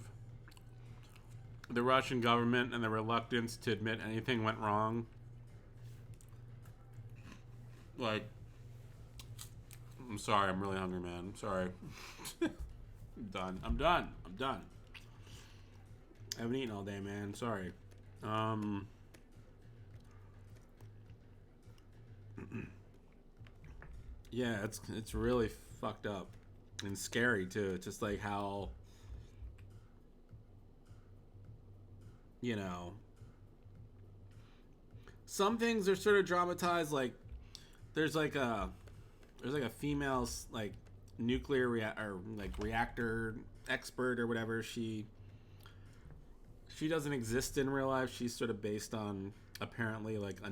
the Russian government, and the reluctance to admit anything went wrong. Like, I'm sorry, I'm really hungry, man. I'm sorry. I'm done. I haven't eaten all day, man. Sorry. Yeah, it's really fucked up and scary too. It's just like how, you know, some things are sort of dramatized. Like there's like a female like nuclear or like reactor expert or whatever. She doesn't exist in real life. She's sort of based on apparently like a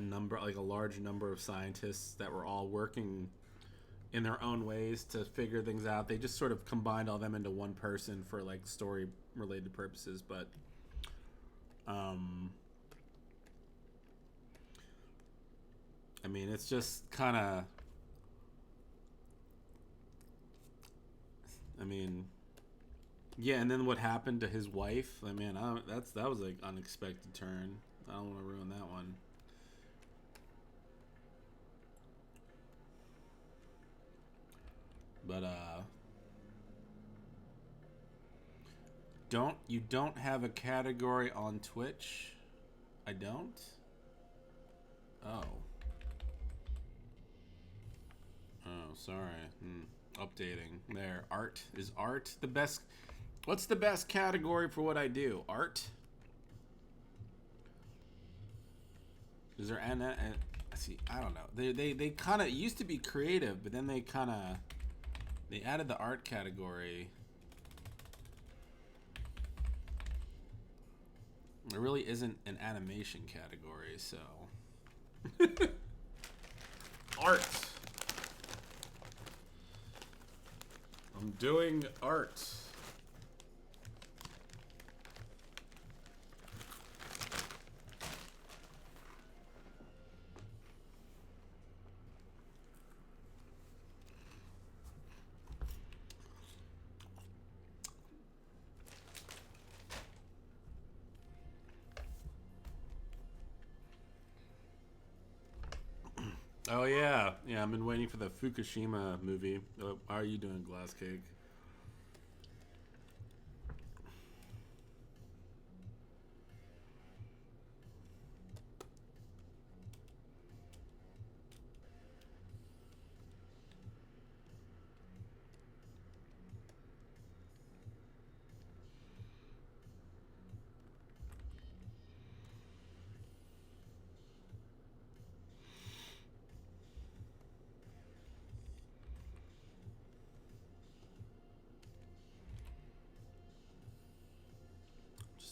large number of scientists that were all working in their own ways to figure things out. They just sort of combined all them into one person for like story related purposes, but I mean, it's just kind of, I mean, yeah. And then what happened to his wife? I mean, that was like unexpected turn. I don't want to ruin that one. But don't have a category on Twitch? I don't. Oh. Oh, sorry. Updating. There. Art. Is art the best? What's the best category for what I do? Art? Is there see, I don't know. They kind of used to be creative, but then they added the art category. There really isn't an animation category, so art. I'm doing art. Oh yeah, I've been waiting for the Fukushima movie. How are you doing, Glass Cake?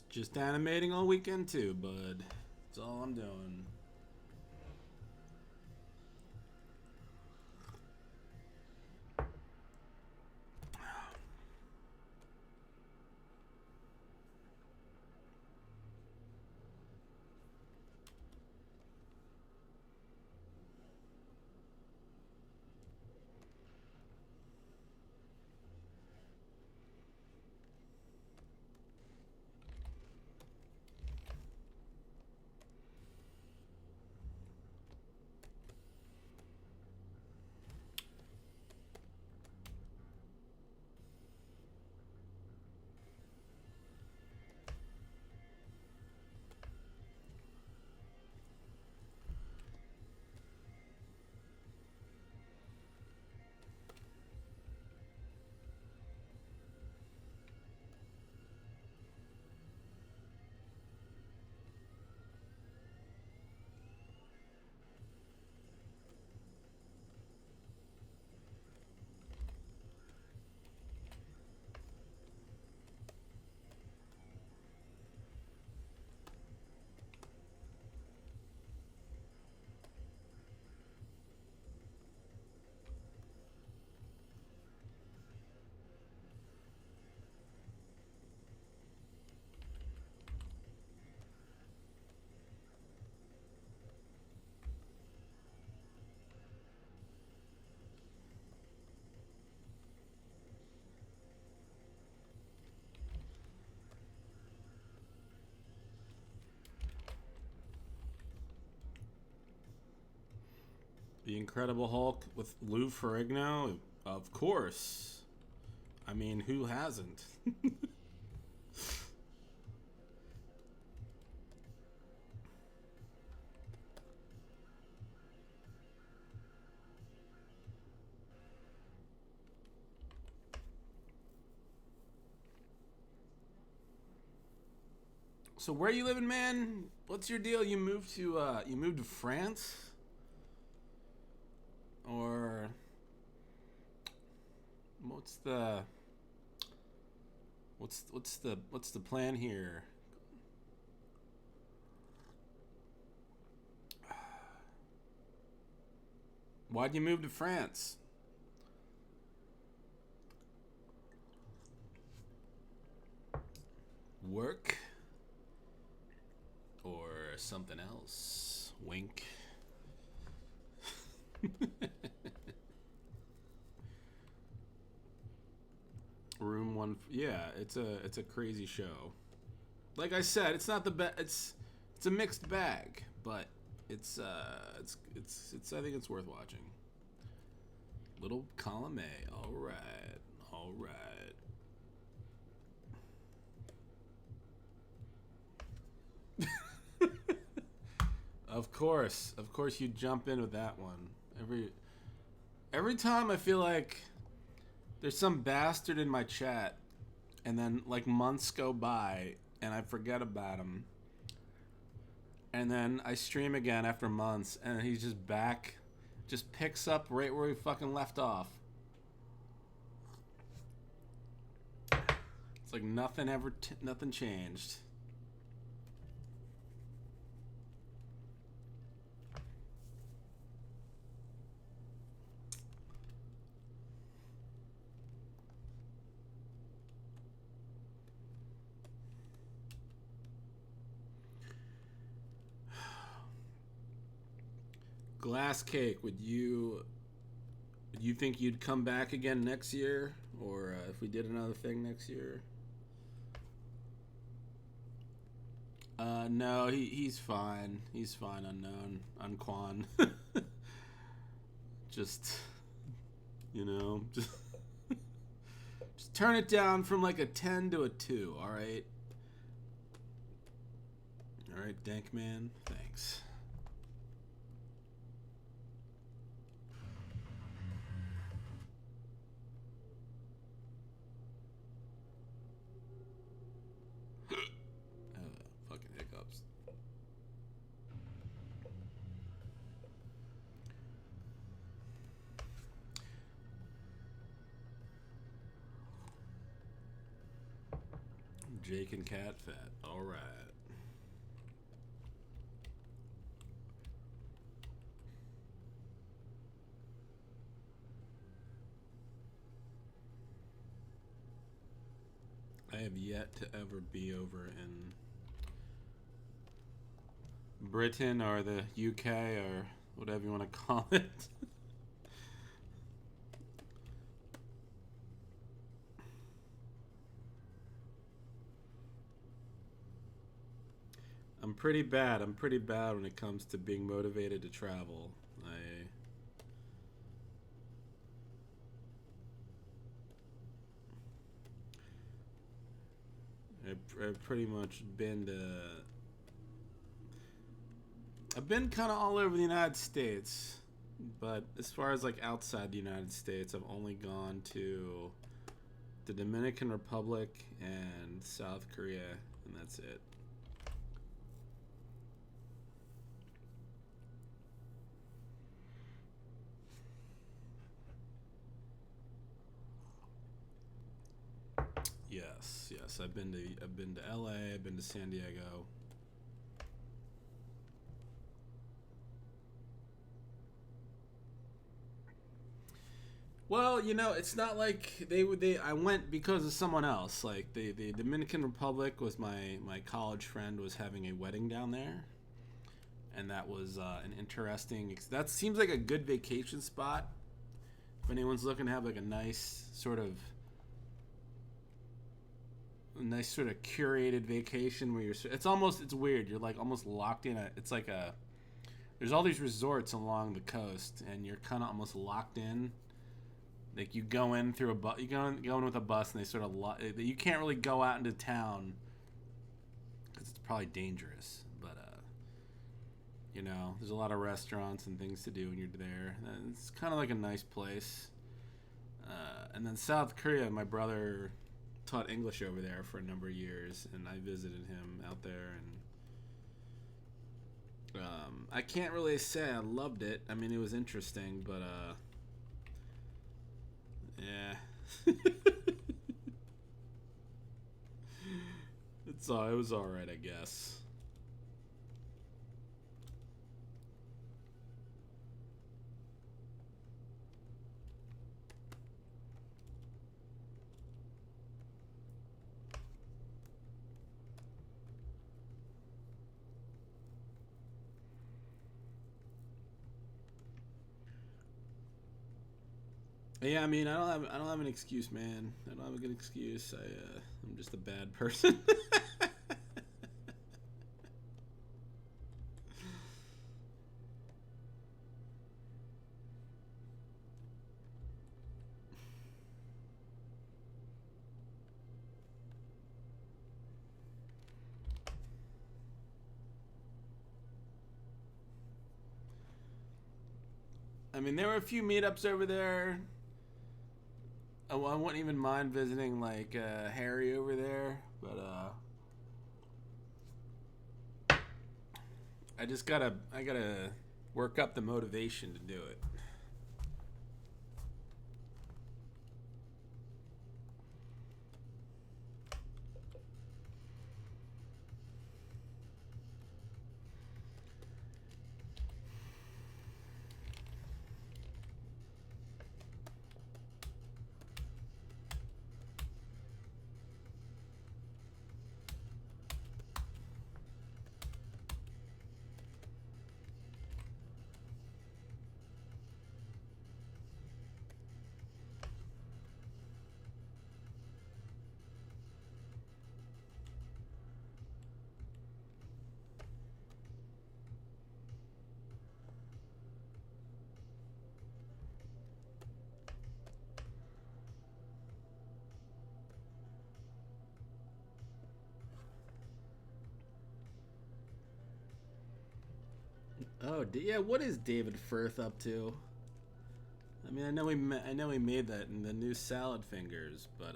Just animating all weekend too, bud. That's all I'm doing. The Incredible Hulk with Lou Ferrigno? Of course. I mean, who hasn't? So where you living, man? What's your deal? You moved to France? Or what's the plan here? Why'd you move to France? Work or something else? Wink. Room one. Yeah, it's a crazy show. Like I said, it's not the best. It's a mixed bag, but it's I think it's worth watching. Little column A. All right. Of course, you jump in with that one. Every time I feel like there's some bastard in my chat, and then like months go by and I forget about him, and then I stream again after months, and he's just back, just picks up right where he fucking left off. It's like nothing changed. Glass Cake, would you think you'd come back again next year, or if we did another thing next year? No, he's fine. He's fine. Unquan. Just, just turn it down from like a 10 to a 2. All right. All right, Dank Man. Thanks. Fucking hiccups. Jake and Cat Fat. All right. I have yet to ever be over in Britain or the UK or whatever you want to call it. I'm pretty bad when it comes to being motivated to travel. I've pretty much been I've been kind of all over the United States, but as far as like outside the United States, I've only gone to the Dominican Republic and South Korea, and that's it. Yes, I've been to LA, I've been to San Diego. Well, it's not like I went because of someone else. Like the Dominican Republic was my college friend was having a wedding down there, and that was an interesting. That seems like a good vacation spot. If anyone's looking to have like a nice sort of curated vacation where it's weird. You're like almost locked in it's like there's all these resorts along the coast, and you're kind of almost locked in. Like, you go in through a bus, you go in with a bus, and they sort of you can't really go out into town because it's probably dangerous. But you know, there's a lot of restaurants and things to do when you're there. And it's kind of like a nice place. And then South Korea, my brother taught English over there for a number of years, and I visited him out there, and I can't really say I loved it. I mean, it was interesting, but yeah. It was all right, I guess. Yeah, I mean, I don't have an excuse, man. I don't have a good excuse. I'm just a bad person. I mean, there were a few meetups over there. I wouldn't even mind visiting, like, Harry over there, but I gotta work up the motivation to do it. Oh, yeah. What is David Firth up to? I mean, I know he made that in the new Salad Fingers, but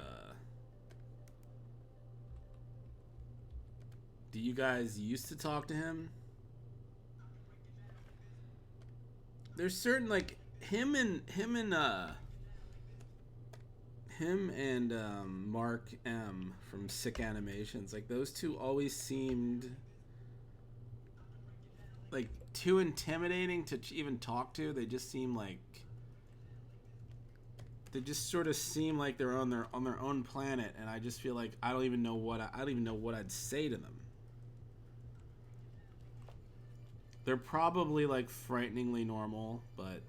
do you guys used to talk to him? There's certain, like, him and Mark M from Sick Animations, like, those two always seemed like too intimidating to even talk to. They just seem like they just sort of seem like they're on their own planet, and I just feel like I don't even know what I'd say to them. They're probably, like, frighteningly normal, but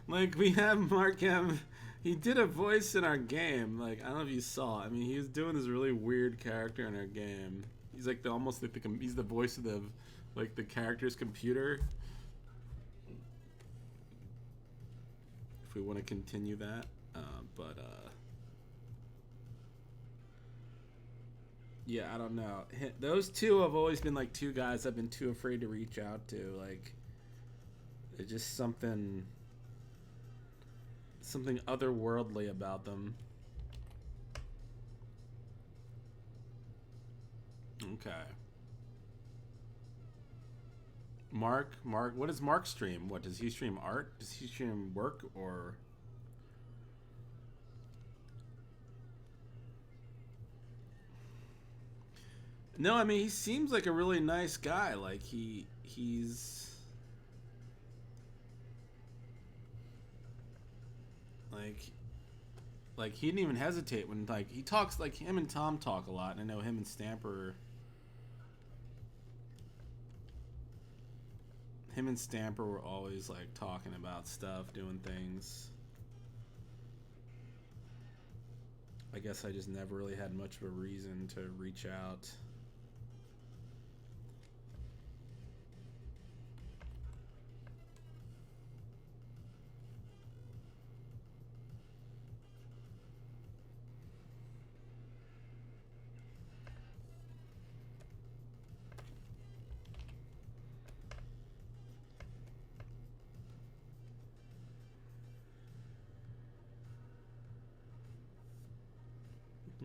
like, we have Mark M. He did a voice in our game. Like, I don't know if you saw. I mean, he was doing this really weird character in our game. He's like he's the voice of the character's computer. If we want to continue that, but yeah, I don't know. Those two have always been, like, two guys I've been too afraid to reach out to. Like, it's just something otherworldly about them. Okay. Mark, what does Mark stream? What does he stream? Art? Does he stream work or? No, I mean, he seems like a really nice guy. Like, he's like he didn't even hesitate when like he talks like him and Tom talk a lot, and I know him and Stamper. Him and Stamper were always like talking about stuff, doing things. I guess I just never really had much of a reason to reach out.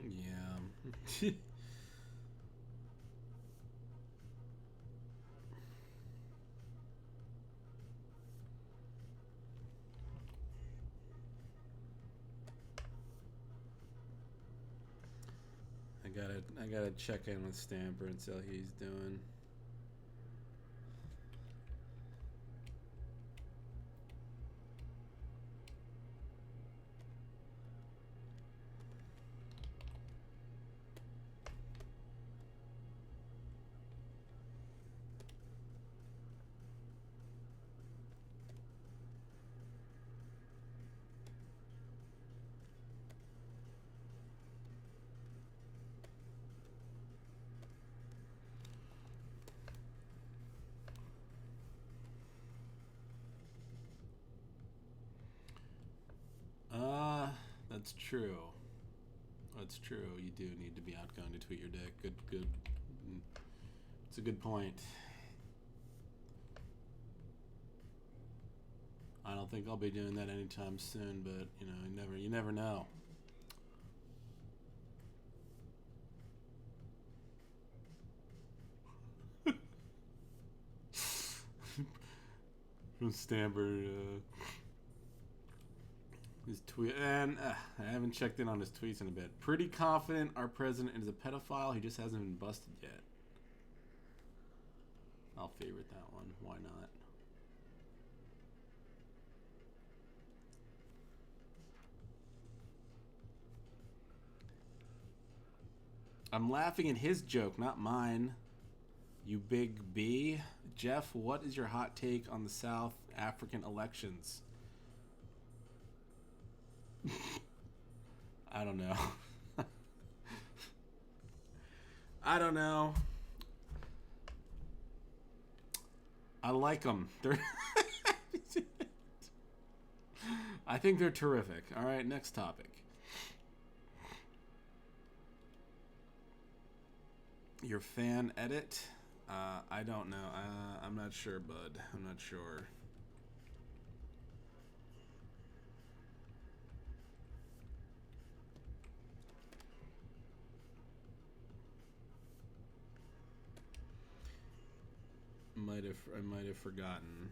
Yeah. I gotta check in with Stamper and see how he's doing. That's true. That's true. You do need to be outgoing to tweet your dick. Good. It's a good point. I don't think I'll be doing that anytime soon, but you never know. From Stamper, his tweet, and I haven't checked in on his tweets in a bit. Pretty confident our president is a pedophile. He just hasn't been busted yet. I'll favorite that one. Why not? I'm laughing at his joke, not mine. You big B. Jeff, what is your hot take on the South African elections? I don't know. I don't know. I like them. They're I think they're terrific. All right, next topic. Your fan edit? I don't know. I'm not sure, bud. I'm not sure. I might have forgotten.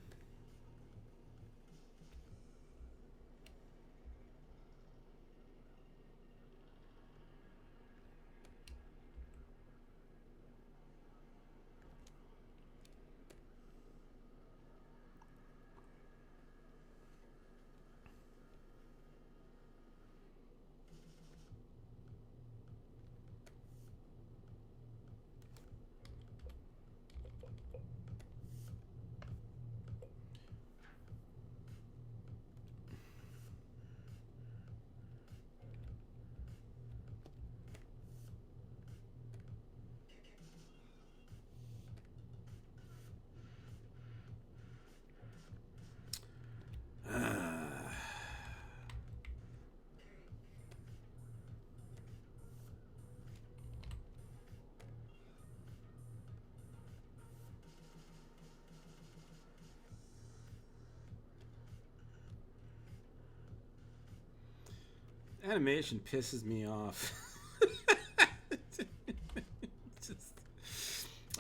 Animation pisses me off.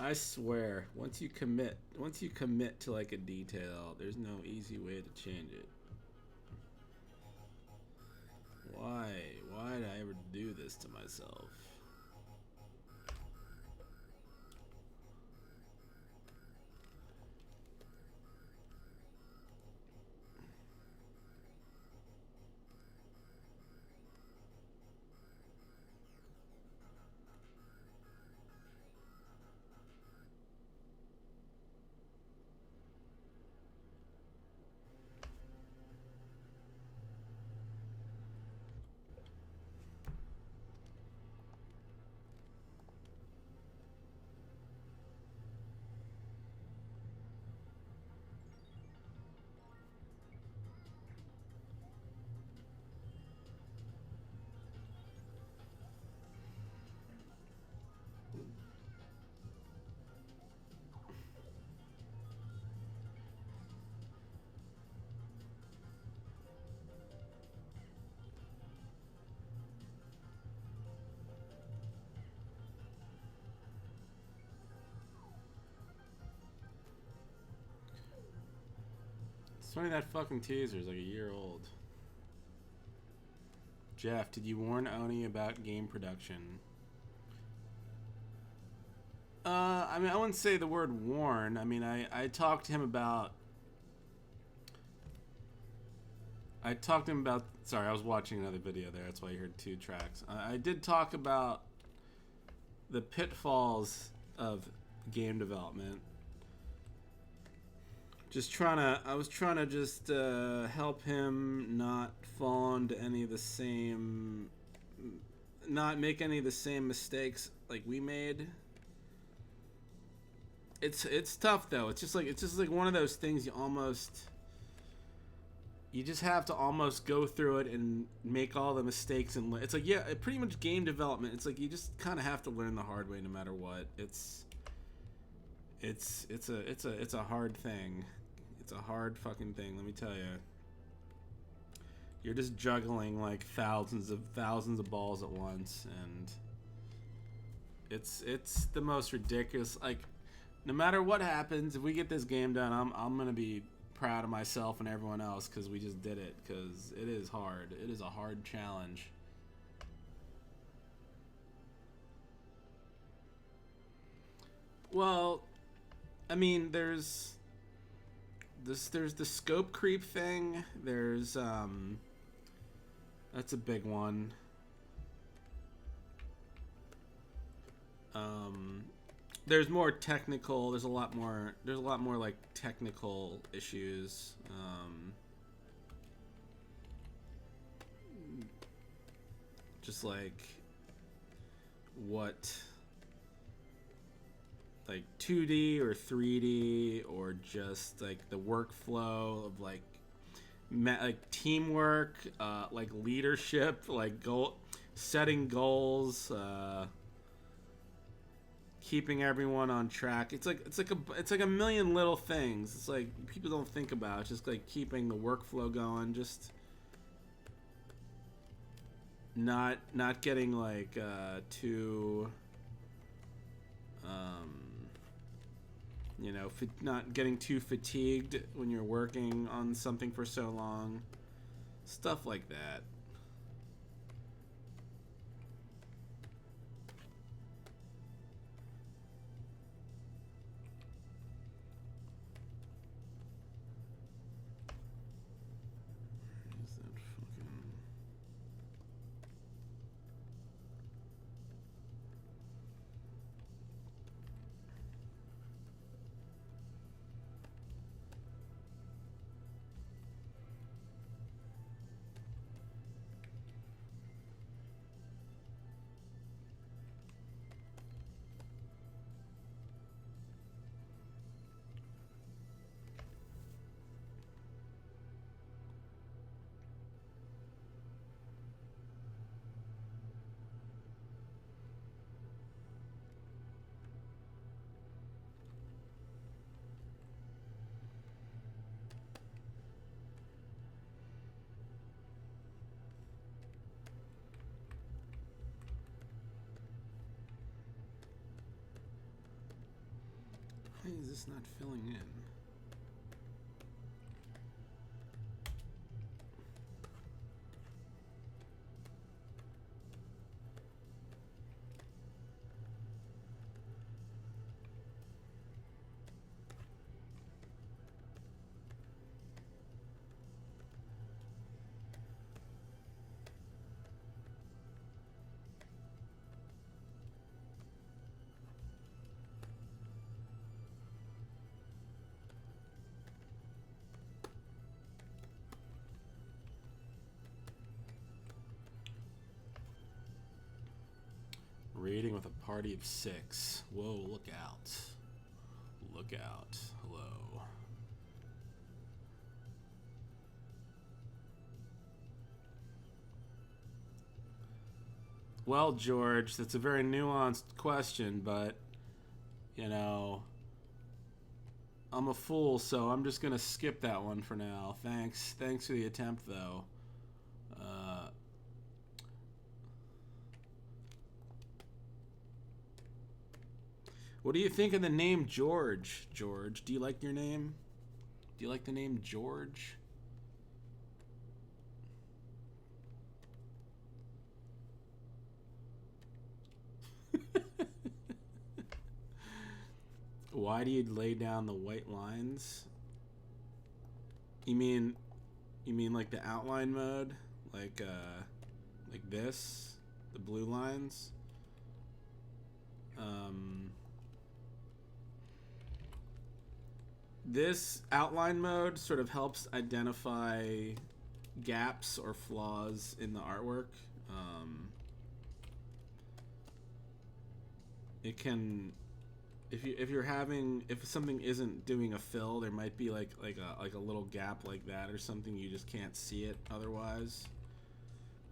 I swear, once you commit to like a detail, there's no easy way to change it. Why did I ever do this to myself? It's funny that fucking teaser is like a year old. Jeff, did you warn Oni about game production? I mean, I wouldn't say the word warn. I mean, I talked to him about... Sorry, I was watching another video there. That's why you heard 2 tracks. I did talk about the pitfalls of game development. I was trying to just help him not fall into any of the same... Not make any of the same mistakes like we made. It's tough though. It's just like one of those things you just have to almost go through it and make all the mistakes, and it's like, yeah, pretty much game development. It's like you just kind of have to learn the hard way no matter what. It's a hard thing. It's a hard fucking thing, let me tell you. You're just juggling like thousands of balls at once, and it's the most ridiculous. Like, no matter what happens, if we get this game done, I'm gonna be proud of myself and everyone else because we just did it. Because it is hard. It is a hard challenge. Well, I mean, there's the scope creep thing. There's that's a big one. There's more technical. There's a lot more like technical issues. Just like what, like 2D or 3D, or just like the workflow of like teamwork, like leadership, like setting goals, keeping everyone on track. It's like a million little things. It's like people don't think about. It's just like keeping the workflow going, just not getting like too you know, not getting too fatigued when you're working on something for so long. Stuff like that. Why is this not filling in? Raiding with a party of 6. Whoa, look out. Look out. Hello. Well, George, that's a very nuanced question, but, you know, I'm a fool, so I'm just going to skip that one for now. Thanks for the attempt, though. What do you think of the name George? George, do you like your name? Do you like the name George? Why do you lay down the white lines? You mean like the outline mode? Like this? The blue lines? This outline mode sort of helps identify gaps or flaws in the artwork. It can, if something isn't doing a fill, there might be like a little gap like that or something. You just can't see it otherwise.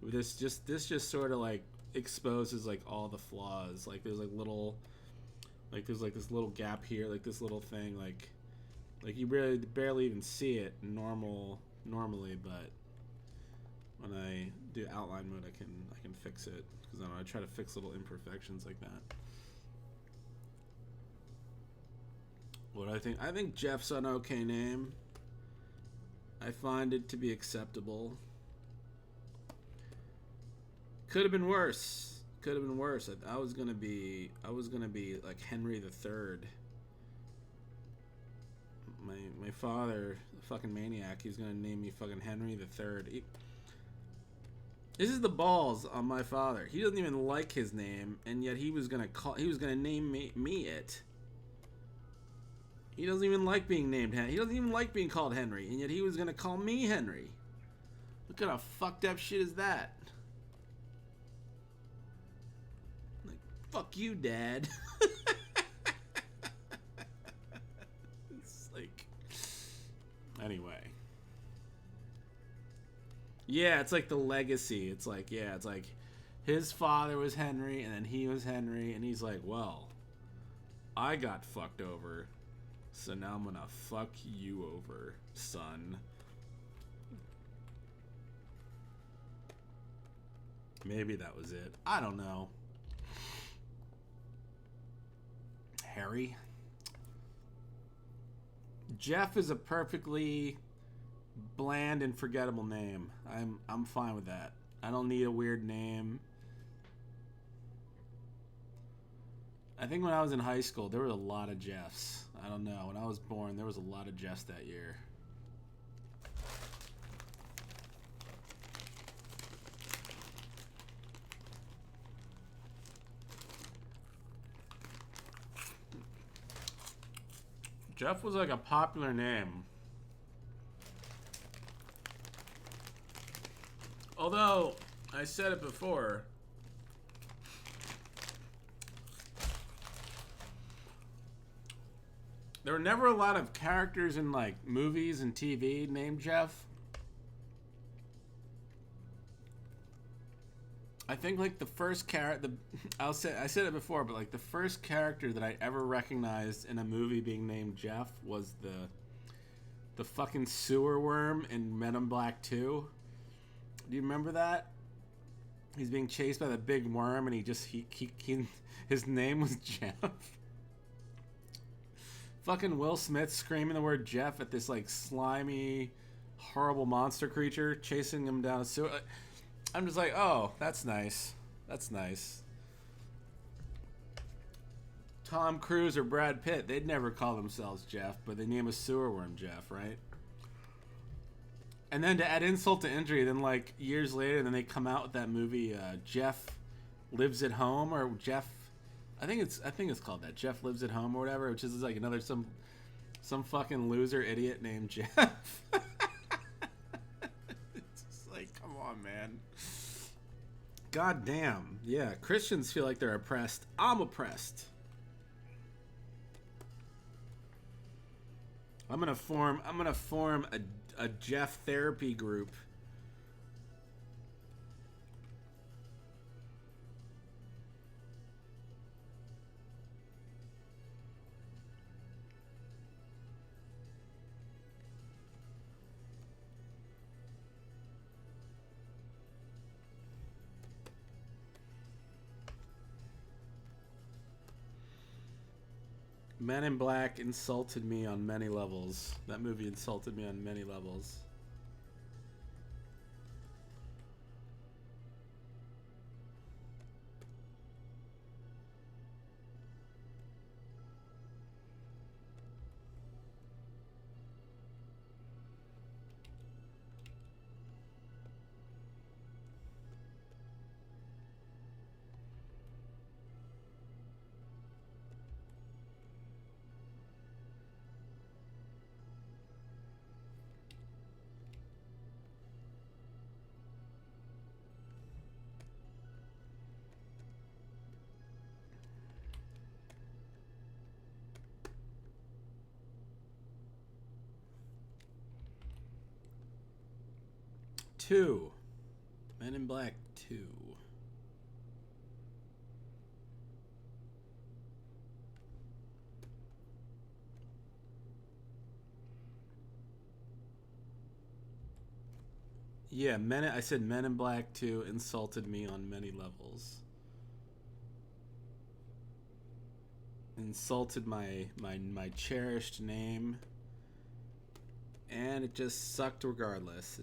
This just sort of like exposes like all the flaws. Like there's like little, like there's like this little gap here, like this little thing, like you barely even see it normally, but when I do outline mode, I can fix it, because I try to fix little imperfections like that. What I think Jeff's an okay name. I find it to be acceptable. Could have been worse. Could have been worse. I was gonna be like Henry III. My father, the fucking maniac, he's gonna name me fucking Henry III. This is the balls on my father. He doesn't even like his name, and yet he was gonna name me it. He doesn't even like being named Henry. He doesn't even like being called Henry, and yet he was gonna call me Henry. What kind of fucked up shit is that? Like, fuck you, Dad. It's like, anyway. Yeah, it's like the legacy. It's like, yeah, it's like his father was Henry, and then he was Henry, and he's like, well, I got fucked over, so now I'm gonna fuck you over, son. Maybe that was it. I don't know. Harry? Jeff is a perfectly bland and forgettable name. I'm fine with that. I don't need a weird name. I think when I was in high school, there were a lot of Jeffs. I don't know. When I was born, there was a lot of Jeffs that year. Jeff was like a popular name. Although, I said it before, there were never a lot of characters in like movies and TV named Jeff. I think like the first character, I said it before, but like the first character that I ever recognized in a movie being named Jeff was the fucking sewer worm in Men in Black 2. Do you remember that? He's being chased by the big worm, and his name was Jeff. Fucking Will Smith screaming the word Jeff at this like slimy, horrible monster creature chasing him down a sewer. I'm just like, oh, that's nice. That's nice. Tom Cruise or Brad Pitt, they'd never call themselves Jeff, but they name a sewer worm Jeff, right? And then to add insult to injury, then like years later, then they come out with that movie, Jeff Lives at Home, or Jeff, I think it's called that, Jeff Lives at Home or whatever, which is like another some fucking loser idiot named Jeff. It's just like, come on, man. God damn. Yeah, Christians feel like they're oppressed. I'm oppressed. I'm gonna form a Jeff therapy group. Men in Black insulted me on many levels. That movie insulted me on many levels. Two. Men in Black 2. Yeah, I said Men in Black 2 insulted me on many levels. Insulted my cherished name. And it just sucked regardless.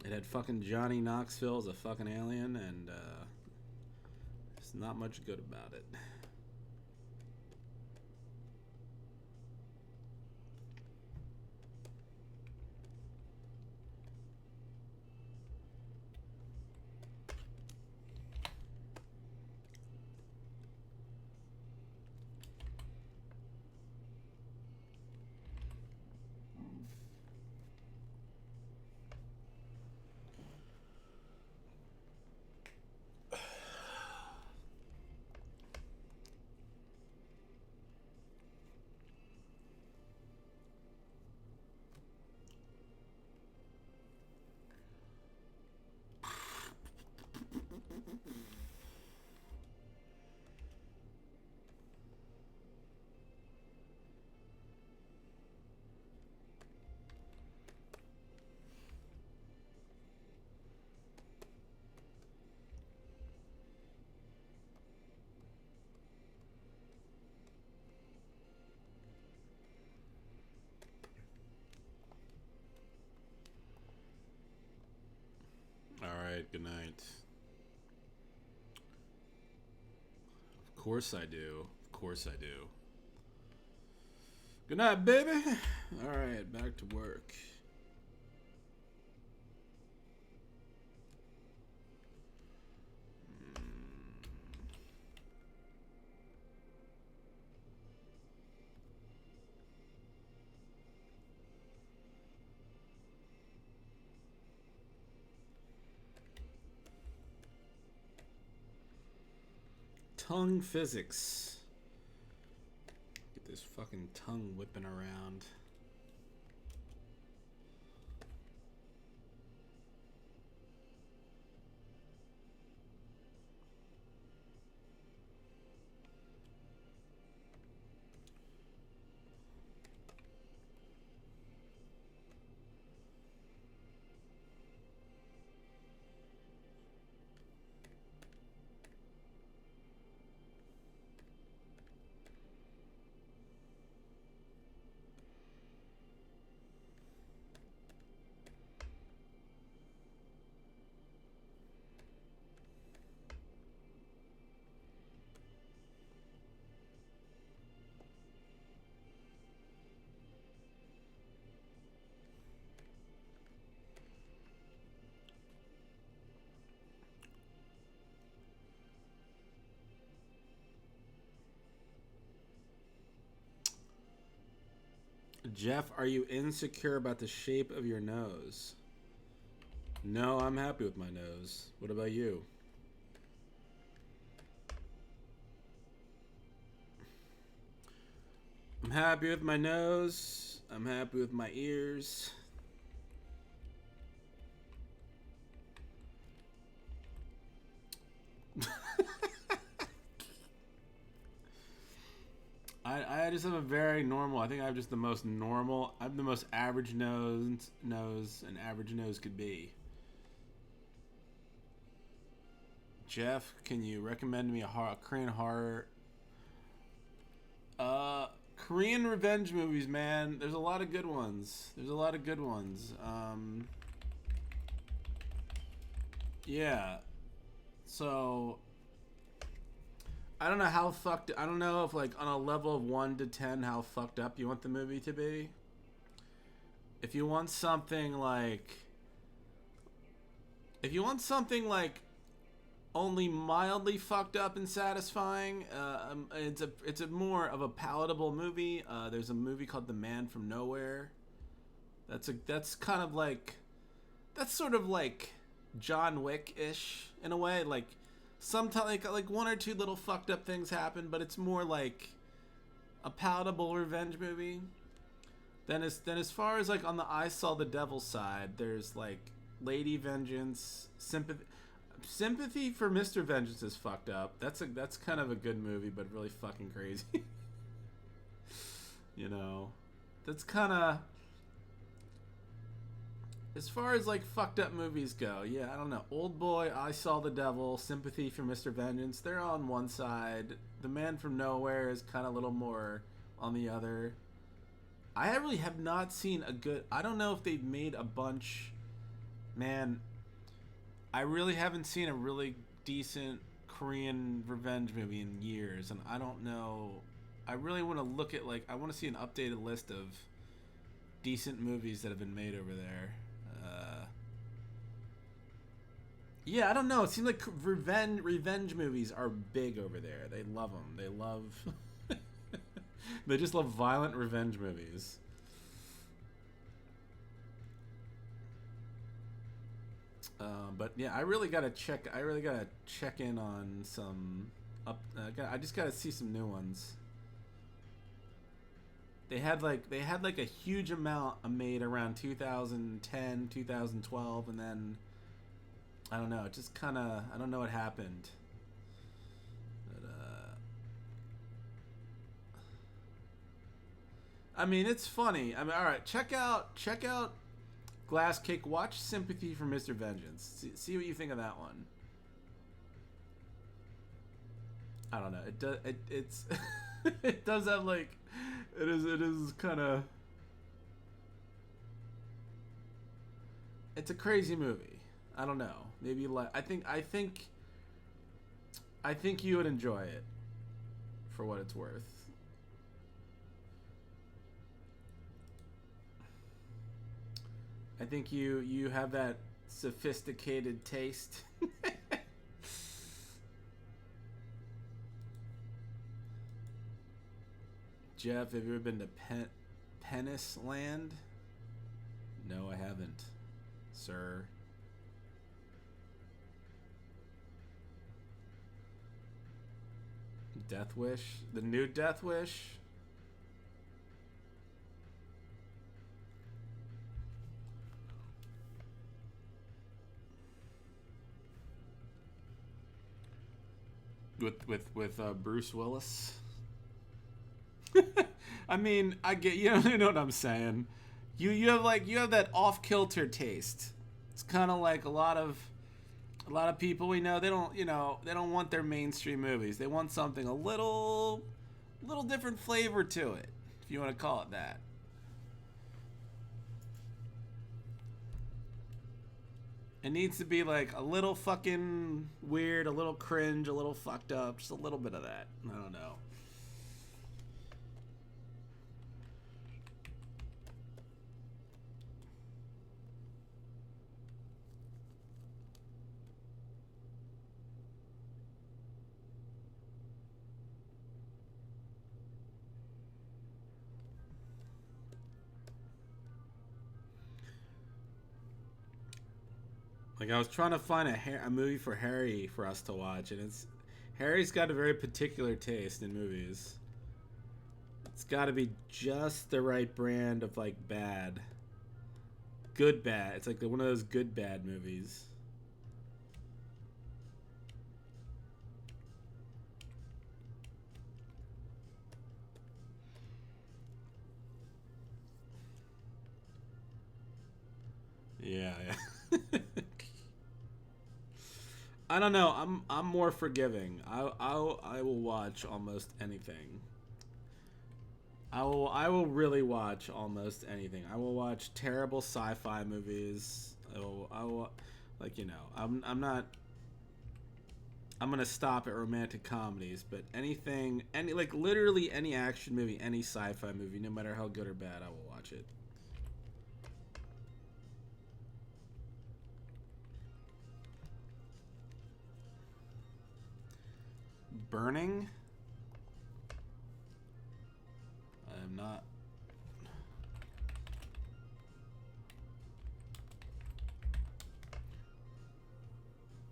It had fucking Johnny Knoxville as a fucking alien, and there's not much good about it. Alright, good night. Of course I do. Of course I do. Good night, baby. Alright, back to work. Tongue physics. Get this fucking tongue whipping around. Jeff, are you insecure about the shape of your nose? No, I'm happy with my nose. What about you? I'm happy with my nose. I'm happy with my ears. I just have a very normal. I think I have just the most normal. I have the most average nose an average nose could be. Jeff, can you recommend me a Korean horror Korean revenge movies, man. There's a lot of good ones. There's a lot of good ones. Yeah. So I don't know how fucked. I don't know if like on a level of 1 to 10, how fucked up you want the movie to be. If you want something like, if you want something like only mildly fucked up and satisfying, it's a more of a palatable movie. There's a movie called The Man from Nowhere. That's kind of like, that's sort of like John Wick ish in a way. Like sometimes like one or two little fucked up things happen, but it's more like a palatable revenge movie. Then as far as like on the I Saw the Devil side, there's like Lady Vengeance, Sympathy for Mr. Vengeance is fucked up. That's kind of a good movie, but really fucking crazy. You know, that's kind of, as far as like fucked up movies go. Yeah, I don't know. Old Boy, I Saw the Devil, Sympathy for Mr. Vengeance, they're on one side. The Man from Nowhere is kind of a little more on the other. I really have not seen a good, I don't know if they've made a bunch, man. I really haven't seen a really decent Korean revenge movie in years, and I don't know. I really want to look at, like, I want to see an updated list of decent movies that have been made over there. Yeah, I don't know. It seems like revenge movies are big over there. They love them. They love. They just love violent revenge movies. But yeah, I really gotta check in on some I just gotta see some new ones. They had like a huge amount made around 2010, 2012, and then I don't know. It just kind of, I don't know what happened. But I mean, it's funny. I mean, all right, check out Glass Cake. Watch Sympathy for Mr. Vengeance. See what you think of that one. I don't know. It's it does have like, it is kind of, it's a crazy movie. I don't know. Maybe like, I think you would enjoy it for what it's worth. I think you have that sophisticated taste. Jeff, have you ever been to Penis Land? No, I haven't, sir. Death Wish? The new Death Wish? With Bruce Willis? I mean, I get, you know what I'm saying. You have that off-kilter taste. It's kind of like a lot of people we know, they don't want their mainstream movies. They want something a little different flavor to it, if you want to call it that. It needs to be like a little fucking weird, a little cringe, a little fucked up, just a little bit of that. I don't know. Like, I was trying to find a movie for Harry for us to watch, and Harry's got a very particular taste in movies. It's got to be just the right brand of like bad, good bad. It's like one of those good bad movies. Yeah, yeah. I don't know. I'm more forgiving. I will watch almost anything. I will really watch almost anything. I will watch terrible sci-fi movies. I will like, you know, I'm not I'm gonna stop at romantic comedies, but anything, any like literally any action movie, any sci-fi movie, no matter how good or bad, I will watch it. Burning? I am not.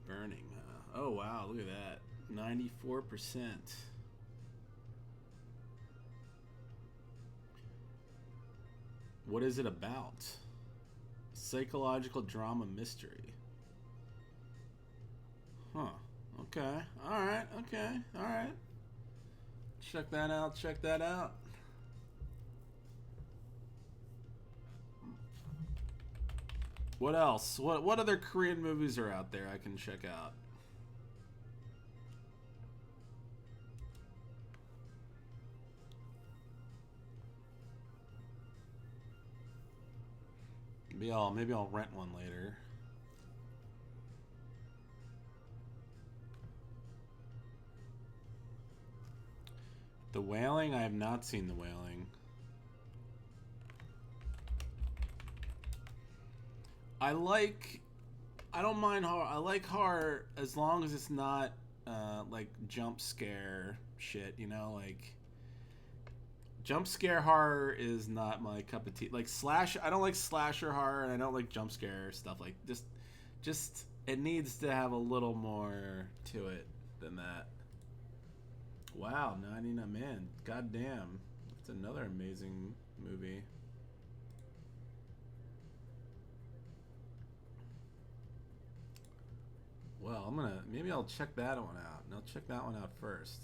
Burning. Oh wow, look at that. 94%. What is it about? Psychological drama mystery. Huh. Okay. Alright. Okay. Alright. Check that out. Check that out. What else? What other Korean movies are out there I can check out? Maybe I'll rent one later. The Wailing? I have not seen The Wailing. I don't mind horror. I like horror as long as it's not like jump scare shit, you know, like jump scare horror is not my cup of tea. Like I don't like slasher horror, and I don't like jump scare stuff. Like just it needs to have a little more to it than that. Wow, 99 man, goddamn, that's another amazing movie. Well, maybe I'll check that one out, and I'll check that one out first.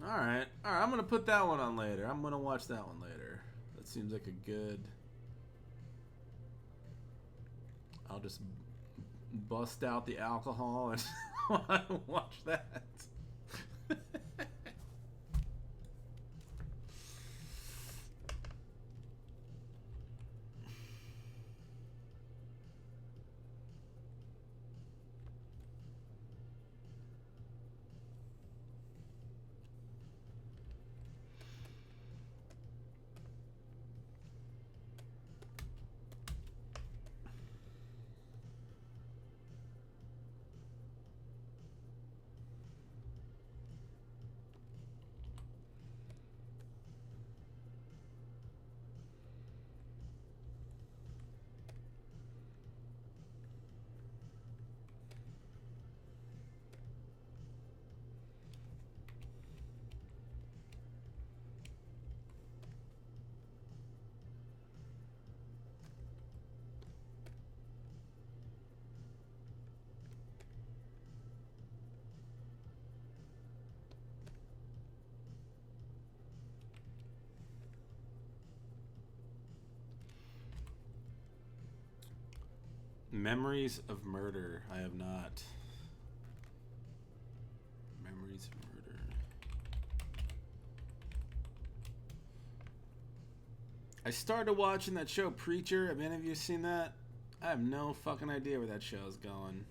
Alright, I'm gonna put that one on later. I'm gonna watch that one later. That seems like a good... I'll just bust out the alcohol and watch that. Memories of Murder. I have not. Memories of Murder. I started watching that show Preacher. Have any of you seen that? I have no fucking idea where that show is going.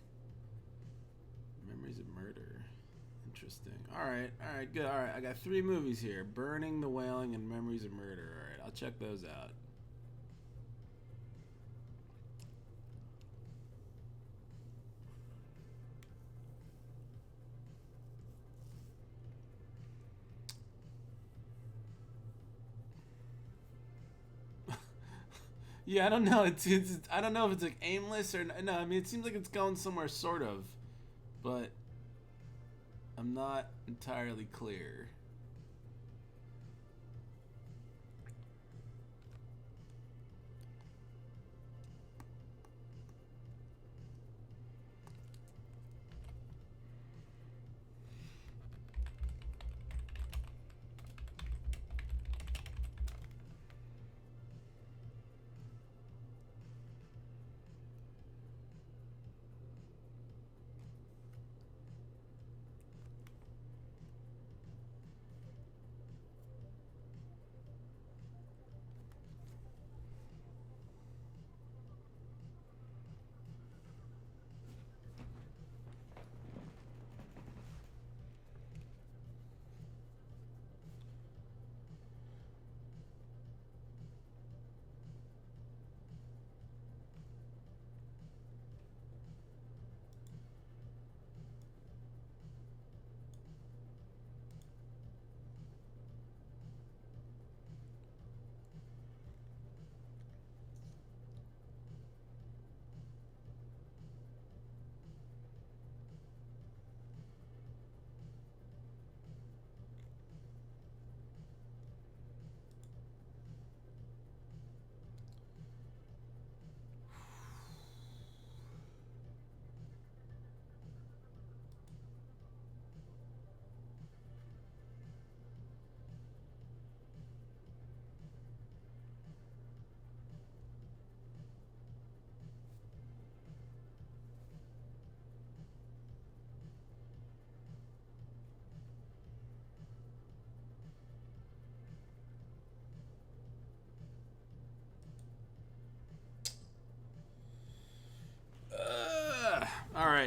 Memories of Murder. Interesting. Alright, good. Alright, I got 3 movies here. Burning, The Wailing, and Memories of Murder. Alright, I'll check those out. Yeah, I don't know. It's I don't know if it's like aimless or no. I mean, it seems like it's going somewhere, sort of, but I'm not entirely clear.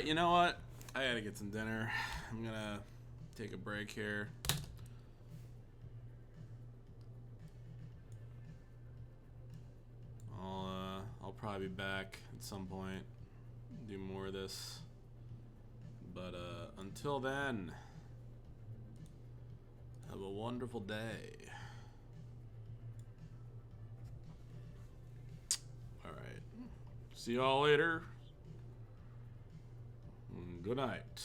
you know what? I gotta get some dinner. I'm gonna take a break here. I'll probably be back at some point, do more of this. But until then, have a wonderful day. All right. See y'all later. Good night.